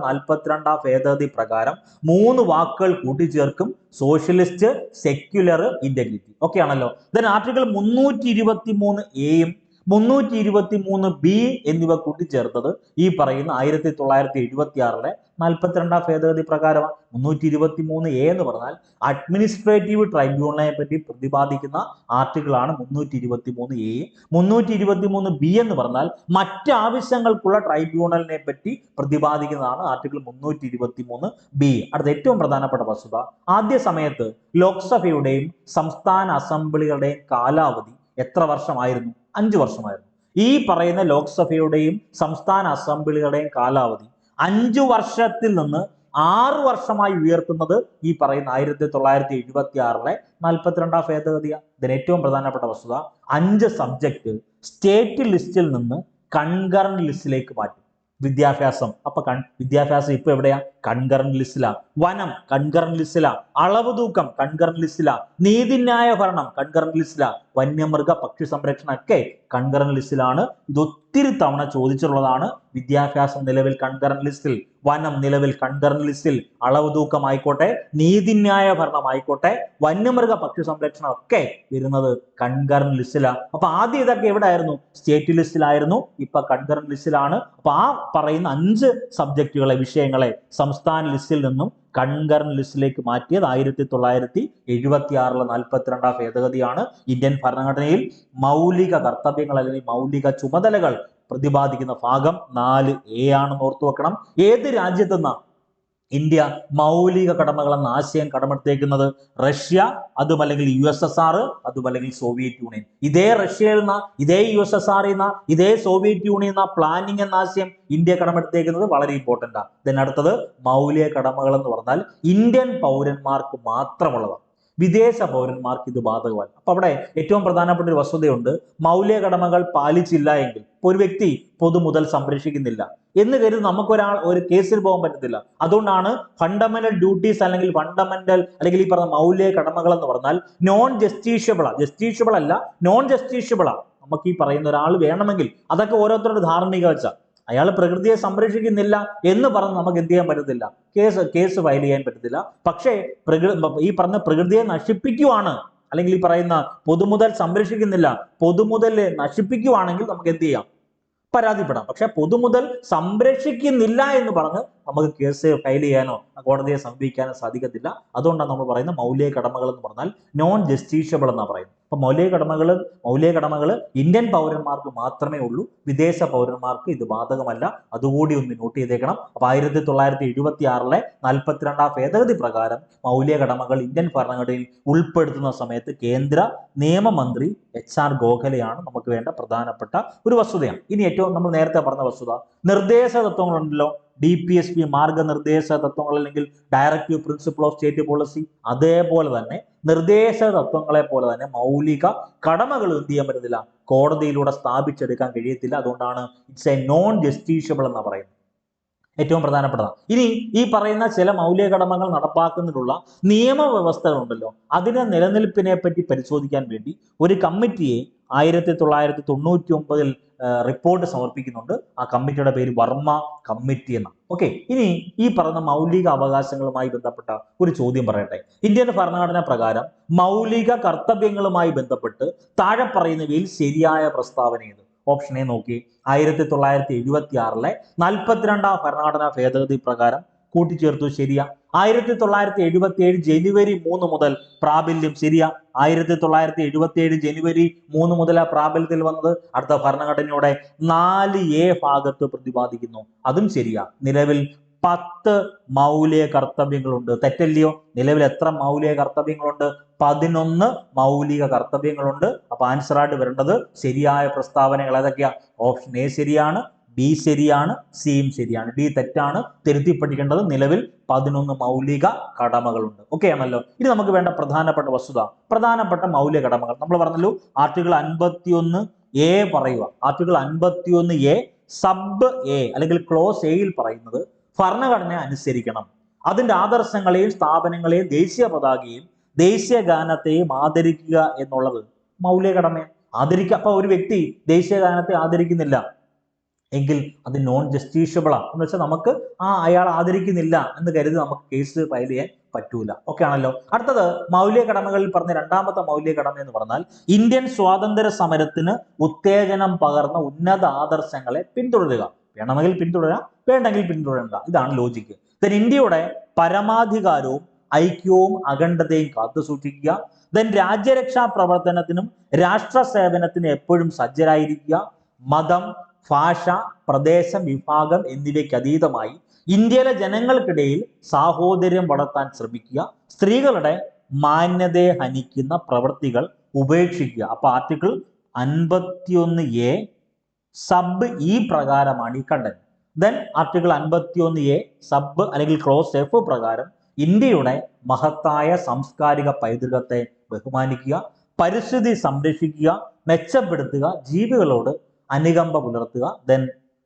42 ഭേദഗതി പ്രകാരം 3 വാക്കുകൾ കൂട്ടിച്ചേർക്കും. Socialist, secular, integrity. ഓക്കെ ആണല്ലോ. ദെൻ ആർട്ടിക്കിൾ 323A 323B എന്നിവ കൂട്ടിച്ചേർത്തത് ഈ പറയുന്ന 1976 42 ഭേദഗതി പ്രകാരമാണ്. 323A എന്ന് പറഞ്ഞാൽ അഡ്മിനിസ്ട്രേറ്റീവ് ട്രൈബ്യൂണലിനെ പറ്റി പ്രതിപാദിക്കുന്ന ആർട്ടിക്കിൾ ആണ് 323A. 323B എന്ന് പറഞ്ഞാൽ മറ്റ് ആവശ്യങ്ങൾക്കുള്ള ട്രൈബ്യൂണലിനെ പറ്റി പ്രതിപാദിക്കുന്നതാണ് ആർട്ടിക്കിൾ 323B. അടുത്ത ഏറ്റവും പ്രധാനപ്പെട്ട വസ്തുത, ആദ്യ സമയത്ത് ലോക്സഭയുടെയും സംസ്ഥാന അസംബ്ലികളുടെയും കാലാവധി എത്ര വർഷമായിരുന്നു? 5 വർഷമായിരുന്നു. ഈ പറയുന്ന ലോക്സഭയുടെയും സംസ്ഥാന അസംബ്ലികളുടെയും കാലാവധി 5 വർഷത്തിൽ നിന്ന് 6 വർഷമായി ഉയർത്തുന്നത് ഈ പറയുന്ന 1976 42 ഭേദഗതിയാണ്. ഇതിന് ഏറ്റവും പ്രധാനപ്പെട്ട വസ്തുത, 5 സബ്ജക്ട് സ്റ്റേറ്റ് ലിസ്റ്റിൽ നിന്ന് കൺകറന്റ് ലിസ്റ്റിലേക്ക് മാറ്റി. വിദ്യാഭ്യാസം, അപ്പൊ വിദ്യാഭ്യാസം ഇപ്പൊ എവിടെയാ? കൺകറന്റ് ലിസ്റ്റിലാ. വനം കൺകറന്റ് ലിസ്റ്റിലാ. അളവ് തൂക്കം കൺകറന്റ് ലിസ്റ്റിലാ. നീതിന്യായ ഭരണം കൺകറന്റ് ലിസ്റ്റിലാ. വന്യമൃഗ പക്ഷി സംരക്ഷണം ഒക്കെ കൺകറന്റ് ലിസ്റ്റിലാണ്. ഇത് ഒത്തിരി തവണ ചോദിച്ചിട്ടുള്ളതാണ്. വിദ്യാഭ്യാസം നിലവിൽ കൺകറന്റ് ലിസ്റ്റിൽ, വനം നിലവിൽ കൺകറന്റ് ലിസ്റ്റിൽ, അളവ് തൂക്കം ആയിക്കോട്ടെ, നീതിന്യായ ഭരണം ആയിക്കോട്ടെ, വന്യമൃഗ പക്ഷി സംരക്ഷണം ഒക്കെ വരുന്നത് കൺകറന്റ് ലിസ്റ്റിലാണ്. അപ്പൊ ആദ്യം ഇതൊക്കെ എവിടെ ആയിരുന്നു? സ്റ്റേറ്റ് ലിസ്റ്റിലായിരുന്നു. ഇപ്പൊ കൺകറന്റ് ലിസ്റ്റിലാണ്. അപ്പൊ ആ പറയുന്ന 5 സബ്ജക്റ്റുകളെ, വിഷയങ്ങളെ സംസ്ഥാന ലിസ്റ്റിൽ നിന്നും കൺകറന്റ് ലിസ്റ്റിലേക്ക് മാറ്റിയത് 1976 42 ഭേദഗതിയാണ്. ഇന്ത്യൻ ഭരണഘടനയിൽ മൗലിക കർത്തവ്യങ്ങൾ അല്ലെങ്കിൽ മൗലിക ചുമതലകൾ പ്രതിപാദിക്കുന്ന ഭാഗം 4A ആണെന്ന് ഓർത്തു വെക്കണം. ഏത് രാജ്യത്തെന്ന ഇന്ത്യ മൗലിക കടമകൾ എന്ന ആശയം കടമെടുത്തേക്കുന്നത്? റഷ്യ, അതുമല്ലെങ്കിൽ USSR, അതുമല്ലെങ്കിൽ സോവിയറ്റ് യൂണിയൻ. ഇതേ റഷ്യയിൽ നിന്ന്, ഇതേ USSR ഇതേ സോവിയറ്റ് യൂണിയൻ പ്ലാനിങ് എന്ന ആശയം ഇന്ത്യ കടമെടുത്തേക്കുന്നത് വളരെ ഇമ്പോർട്ടന്റ് ആണ്. ഇതിനടുത്തത് മൗലിക കടമകൾ എന്ന് പറഞ്ഞാൽ ഇന്ത്യൻ പൗരന്മാർക്ക് മാത്രമുള്ളതാണ്. വിദേശ പൗരന്മാർക്ക് ഇത് ബാധകമല്ല. അപ്പൊ അവിടെ ഏറ്റവും പ്രധാനപ്പെട്ട ഒരു വസ്തുതയുണ്ട്. മൗലിക കടമകൾ പാലിച്ചില്ല എങ്കിൽ, ഒരു വ്യക്തി പൊതുമുതൽ സംരക്ഷിക്കുന്നില്ല എന്ന് കരുതി നമുക്കൊരാൾ ഒരു കേസിൽ പോകാൻ പറ്റത്തില്ല. അതുകൊണ്ടാണ് ഫണ്ടമെന്റൽ ഡ്യൂട്ടീസ് അല്ലെങ്കിൽ ഫണ്ടമെന്റൽ അല്ലെങ്കിൽ ഈ പറഞ്ഞ മൗലിക കടമകൾ എന്ന് പറഞ്ഞാൽ നോൺ ജസ്റ്റീഷ്യബിൾ അല്ല, നോൺ ജസ്റ്റീഷ്യബിൾ നമുക്ക് ഈ പറയുന്ന ഒരാൾ വേണമെങ്കിൽ, അതൊക്കെ ഓരോരുത്തരുടെ ധാർമ്മിക വെച്ച, അയാൾ പ്രകൃതിയെ സംരക്ഷിക്കുന്നില്ല എന്ന് പറഞ്ഞ് നമുക്ക് എന്ത് ചെയ്യാൻ പറ്റത്തില്ല? കേസ് ഫയൽ ചെയ്യാൻ പറ്റത്തില്ല. പക്ഷേ ഈ പറഞ്ഞ പ്രകൃതിയെ നശിപ്പിക്കുവാണ് അല്ലെങ്കിൽ ഈ പറയുന്ന പൊതുമുതൽ സംരക്ഷിക്കുന്നില്ല, പൊതുമുതൽ നശിപ്പിക്കുവാണെങ്കിൽ നമുക്ക് എന്ത് ചെയ്യാം? പരാതിപ്പെടാം. പക്ഷെ പൊതുമുതൽ സംരക്ഷിക്കുന്നില്ല എന്ന് പറഞ്ഞ് നമുക്ക് കേസ് ഫയൽ ചെയ്യാനോ കോടതിയെ സമീപിക്കാനോ സാധിക്കത്തില്ല. അതുകൊണ്ടാണ് നമ്മൾ പറയുന്ന മൗലിക കടമകൾ എന്ന് പറഞ്ഞാൽ നോൺ ജസ്റ്റീഷ്യബിൾ എന്നാണ് പറയുന്നത്. അപ്പൊ മൗലിക കടമകൾ ഇന്ത്യൻ പൗരന്മാർക്ക് മാത്രമേ ഉള്ളൂ. വിദേശ പൗരന്മാർക്ക് ഇത് ബാധകമല്ല. അതുകൂടി ഒന്ന് നോട്ട് ചെയ്തേക്കണം. അപ്പൊ 1976 42 ഭേദഗതി പ്രകാരം മൗലിക കടമകൾ ഇന്ത്യൻ ഭരണഘടനയിൽ ഉൾപ്പെടുത്തുന്ന സമയത്ത് കേന്ദ്ര നിയമമന്ത്രി HR ഗോഖലെയാണ് നമുക്ക് വേണ്ട പ്രധാനപ്പെട്ട ഒരു വസ്തുതയാണ്. ഇനി ഏറ്റവും നമ്മൾ നേരത്തെ പറഞ്ഞ വസ്തുത, നിർദ്ദേശ തത്വങ്ങളുണ്ടല്ലോ, DPSP മാർഗനിർദ്ദേശ തത്വങ്ങൾ അല്ലെങ്കിൽ directive principle of state policy, അതേപോലെ തന്നെ നിർദ്ദേശ തത്വങ്ങളെ പോലെ തന്നെ മൗലിക കടമകൾ എന്ത് ചെയ്യാൻ പറ്റത്തില്ല? കോടതിയിലൂടെ സ്ഥാപിച്ചെടുക്കാൻ കഴിയത്തില്ല. അതുകൊണ്ടാണ് ഇറ്റ്സ് എ നോൺ ജസ്റ്റീഷ്യബിൾ എന്ന് പറയുന്നത്. ഏറ്റവും പ്രധാനപ്പെട്ടതാണ്. ഇനി ഈ പറയുന്ന ചില മൗലിക കടമകൾ നടപ്പാക്കുന്നതിനുള്ള നിയമവ്യവസ്ഥകളുണ്ടല്ലോ, അതിന്റെ നിലനിൽപ്പിനെ പറ്റി പരിശോധിക്കാൻ വേണ്ടി ഒരു കമ്മിറ്റിയെ 1999 റിപ്പോർട്ട് സമർപ്പിക്കുന്നുണ്ട്. ആ കമ്മിറ്റിയുടെ പേര് വർമ്മ കമ്മിറ്റി എന്ന. ഓക്കെ, ഇനി ഈ പറഞ്ഞ മൗലിക അവകാശങ്ങളുമായി ബന്ധപ്പെട്ട ഒരു ചോദ്യം പറയട്ടെ. ഇന്ത്യൻ ഭരണഘടന പ്രകാരം മൗലിക കർത്തവ്യങ്ങളുമായി ബന്ധപ്പെട്ട് താഴെ പറയുന്നവയിൽ ശരിയായ പ്രസ്താവന ഏത്? ഓപ്ഷൻ എ നോക്കി. 1976 42ാം ഭരണഘടനാ ഭേദഗതി പ്രകാരം കൂട്ടിച്ചേർത്തു, ശരിയാ. 1977 ജനുവരി 3 മുതൽ പ്രാബല്യം, ശരിയാ. 1977 ജനുവരി 3 മുതൽ പ്രാബല്യത്തിൽ വന്നത്. അടുത്ത ഭരണഘടനയുടെ 4A ഭാഗത്ത് പ്രതിപാദിക്കുന്നു, അതും ശരിയാ. നിലവിൽ 10 മൗലിക കർത്തവ്യങ്ങളുണ്ട്, തെറ്റല്ലയോ? നിലവിൽ എത്ര മൗലിക കർത്തവ്യങ്ങളുണ്ട്? 11 മൗലിക കർത്തവ്യങ്ങളുണ്ട്. അപ്പൊ ആൻസർ ആയിട്ട് വരേണ്ടത് ശരിയായ പ്രസ്താവനകൾ ഏതൊക്കെയാ? ഓപ്ഷൻ എ ശരിയാണ്, ബി ശരിയാണ്, സിയും ശരിയാണ്, ഡി തെറ്റാണ്. തിരുത്തി പഠിക്കേണ്ടത് നിലവിൽ 11 മൗലിക കടമകളുണ്ട്. ഓക്കെ ആണല്ലോ. ഇനി നമുക്ക് വേണ്ട പ്രധാനപ്പെട്ട വസ്തുത, പ്രധാനപ്പെട്ട മൗലിക കടമകൾ നമ്മൾ പറഞ്ഞല്ലോ. ആർട്ടിക്കിൾ 51A പറയുക. ആർട്ടിക്കിൾ 51A സബ് എ അല്ലെങ്കിൽ ക്ലോസ് എയിൽ പറയുന്നത് ഭരണഘടനയെ അനുസരിക്കണം, അതിന്റെ ആദർശങ്ങളെയും സ്ഥാപനങ്ങളെയും ദേശീയ പതാകയും ദേശീയ ഗാനത്തെയും ആദരിക്കുക എന്നുള്ളത് മൗലിക കടമയാണ്. ആദരിക്കുക. അപ്പൊ ഒരു വ്യക്തി ദേശീയ ഗാനത്തെ ആദരിക്കുന്നില്ല എങ്കിൽ അത് നോൺ ജസ്റ്റീഷ്യബിളാണ്. എന്ന് വെച്ചാൽ നമുക്ക് അയാൾ ആദരിക്കുന്നില്ല എന്ന് കരുതി നമുക്ക് കേസ് ഫയൽ ചെയ്യാൻ പറ്റൂല. ഓക്കെ ആണല്ലോ. അടുത്തത് മൗലിക കടമകളിൽ പറഞ്ഞ രണ്ടാമത്തെ മൗലിക കടമ എന്ന് പറഞ്ഞാൽ ഇന്ത്യൻ സ്വാതന്ത്ര്യ സമരത്തിന് ഉത്തേജനം പകർന്ന ഉന്നത ആദർശങ്ങളെ പിന്തുടരുക. വേണമെങ്കിൽ പിന്തുടരാം, വേണ്ടെങ്കിൽ പിന്തുടരണ്ട. ഇതാണ് ലോജിക്ക്. ഇന്ത്യയുടെ പരമാധികാരവും ഐക്യവും അഖണ്ഡതയും കാത്തു സൂക്ഷിക്കുക. രാജ്യരക്ഷാ പ്രവർത്തനത്തിനും രാഷ്ട്ര സേവനത്തിനും എപ്പോഴും സജ്ജരായിരിക്കുക. മതം, ഭാഷ, പ്രദേശം, വിഭാഗം എന്നിവയ്ക്ക് അതീതമായി ഇന്ത്യയിലെ ജനങ്ങൾക്കിടയിൽ സാഹോദര്യം വളർത്താൻ ശ്രമിക്കുക. സ്ത്രീകളുടെ മാന്യതയെ ഹനിക്കുന്ന പ്രവൃത്തികൾ ഉപേക്ഷിക്കുക. അപ്പൊ ആർട്ടിക്കിൾ 51A സബ് ഇ പ്രകാരമാണ് ഈ കണ്ടന്റ്. ആർട്ടിക്കിൾ 51A സബ് അല്ലെങ്കിൽ ക്ലോസ് എഫ് പ്രകാരം ഇന്ത്യയുടെ മഹത്തായ സാംസ്കാരിക പൈതൃകത്തെ ബഹുമാനിക്കുക, പരിസ്ഥിതി സംരക്ഷിക്കുക, മെച്ചപ്പെടുത്തുക, ജീവികളോട് അനുകമ്പ പുലർത്തുക.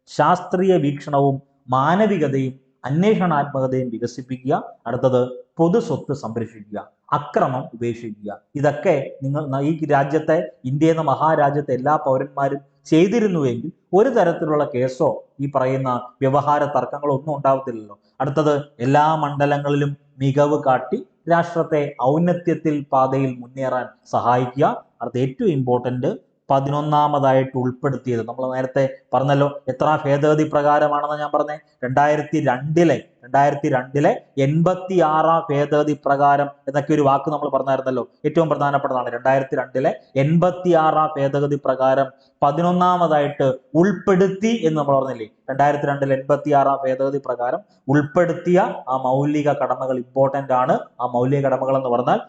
ശാസ്ത്രീയ വീക്ഷണവും മാനവികതയും അന്വേഷണാത്മകതയും വികസിപ്പിക്കുക. അടുത്തത് പൊതു സ്വത്ത് സംരക്ഷിക്കുക, അക്രമം ഉപേക്ഷിക്കുക. ഇതൊക്കെ നിങ്ങൾ ഈ രാജ്യത്തെ, ഇന്ത്യ എന്ന മഹാരാജ്യത്തെ എല്ലാ പൗരന്മാരും ചെയ്തിരുന്നുവെങ്കിൽ ഒരു തരത്തിലുള്ള കേസോ ഈ പറയുന്ന വ്യവഹാര തർക്കങ്ങളോ ഒന്നും ഉണ്ടാവത്തില്ലല്ലോ. അടുത്തത് എല്ലാ മണ്ഡലങ്ങളിലും മികവ് കാട്ടി രാഷ്ട്രത്തെ ഔന്നത്യത്തിൽ പാതയിൽ മുന്നേറാൻ സഹായിക്കുക. അടുത്ത ഏറ്റവും ഇമ്പോർട്ടന്റ് 11ാമതായിട്ട് ഉൾപ്പെടുത്തിയത് നമ്മൾ നേരത്തെ പറഞ്ഞല്ലോ. എത്ര ഭേദഗതി പ്രകാരമാണെന്ന് ഞാൻ പറഞ്ഞേ? 2002 86ാം ഭേദഗതി പ്രകാരം എന്നൊക്കെ ഒരു വാക്ക് നമ്മൾ പറഞ്ഞായിരുന്നല്ലോ. ഏറ്റവും പ്രധാനപ്പെട്ടതാണ്. 2002 86ാം ഭേദഗതി പ്രകാരം 11ാമതായിട്ട് ഉൾപ്പെടുത്തി എന്ന് നമ്മൾ പറഞ്ഞില്ലേ. 2002 86ാം ഭേദഗതി പ്രകാരം ഉൾപ്പെടുത്തിയ ആ മൗലിക കടമകൾ ഇമ്പോർട്ടന്റ് ആണ്. ആ മൗലിക കടമകൾ എന്ന് പറഞ്ഞാൽ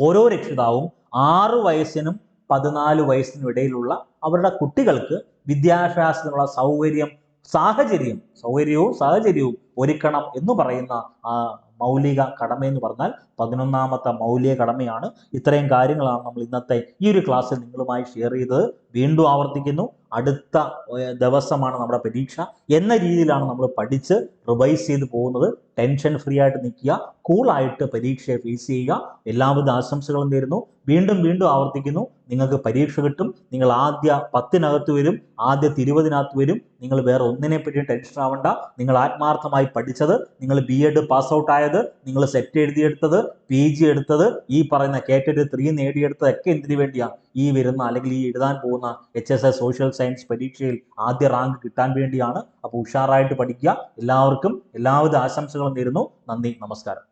ഓരോ രക്ഷിതാവും 6 വയസ്സിനും 14 വയസ്സിനും ഇടയിലുള്ള അവരുടെ കുട്ടികൾക്ക് വിദ്യാഭ്യാസത്തിനുള്ള സാഹചര്യവും ഒരുക്കണം എന്ന് പറയുന്ന ആ മൗലിക കടമ എന്ന് പറഞ്ഞാൽ 11ാമത്തെ മൗലിക കടമയാണ്. ഇത്രയും കാര്യങ്ങളാണ് നമ്മൾ ഇന്നത്തെ ഈ ഒരു ക്ലാസ്സിൽ നിങ്ങളുമായി ഷെയർ ചെയ്തത്. വീണ്ടും ആവർത്തിക്കുന്നു, അടുത്ത ദിവസമാണ് നമ്മുടെ പരീക്ഷ എന്ന രീതിയിലാണ് നമ്മൾ പഠിച്ച് റിവൈസ് ചെയ്ത് പോകുന്നത്. ടെൻഷൻ ഫ്രീ ആയിട്ട് നിൽക്കുക, കൂളായിട്ട് പരീക്ഷയെ ഫേസ് ചെയ്യുക. എല്ലാവിധ ആശംസകളും നേരുന്നു. വീണ്ടും ആവർത്തിക്കുന്നു, നിങ്ങൾക്ക് പരീക്ഷ കിട്ടും. നിങ്ങൾ ആദ്യ 10-നകത്ത് വരും, ആദ്യ 20-നകത്ത് വരും. നിങ്ങൾ വേറെ ഒന്നിനെ പറ്റി ടെൻഷൻ ആവണ്ട. നിങ്ങൾ ആത്മാർത്ഥമായി പഠിച്ചത്, നിങ്ങൾ BEd പാസ് ഔട്ട് ആയത്, നിങ്ങൾ സെറ്റ് എഴുതിയെടുത്തത്, PG എടുത്തത്, ഈ പറയുന്ന കേറ്ററ്റ് 3 നേടിയെടുത്തതൊക്കെ എന്തിനു വേണ്ടിയാണ്? ഈ വരുന്ന അല്ലെങ്കിൽ ഈ എഴുതാൻ പോകുന്ന HSS സോഷ്യൽ സയൻസ് പരീക്ഷയിൽ ആദ്യ റാങ്ക് കിട്ടാൻ വേണ്ടിയാണ്. അപ്പോൾ ഉഷാറായിട്ട് പഠിക്കുക. എല്ലാവർക്കും എല്ലാവിധ ആശംസകളും നേരുന്നു. നന്ദി, നമസ്കാരം.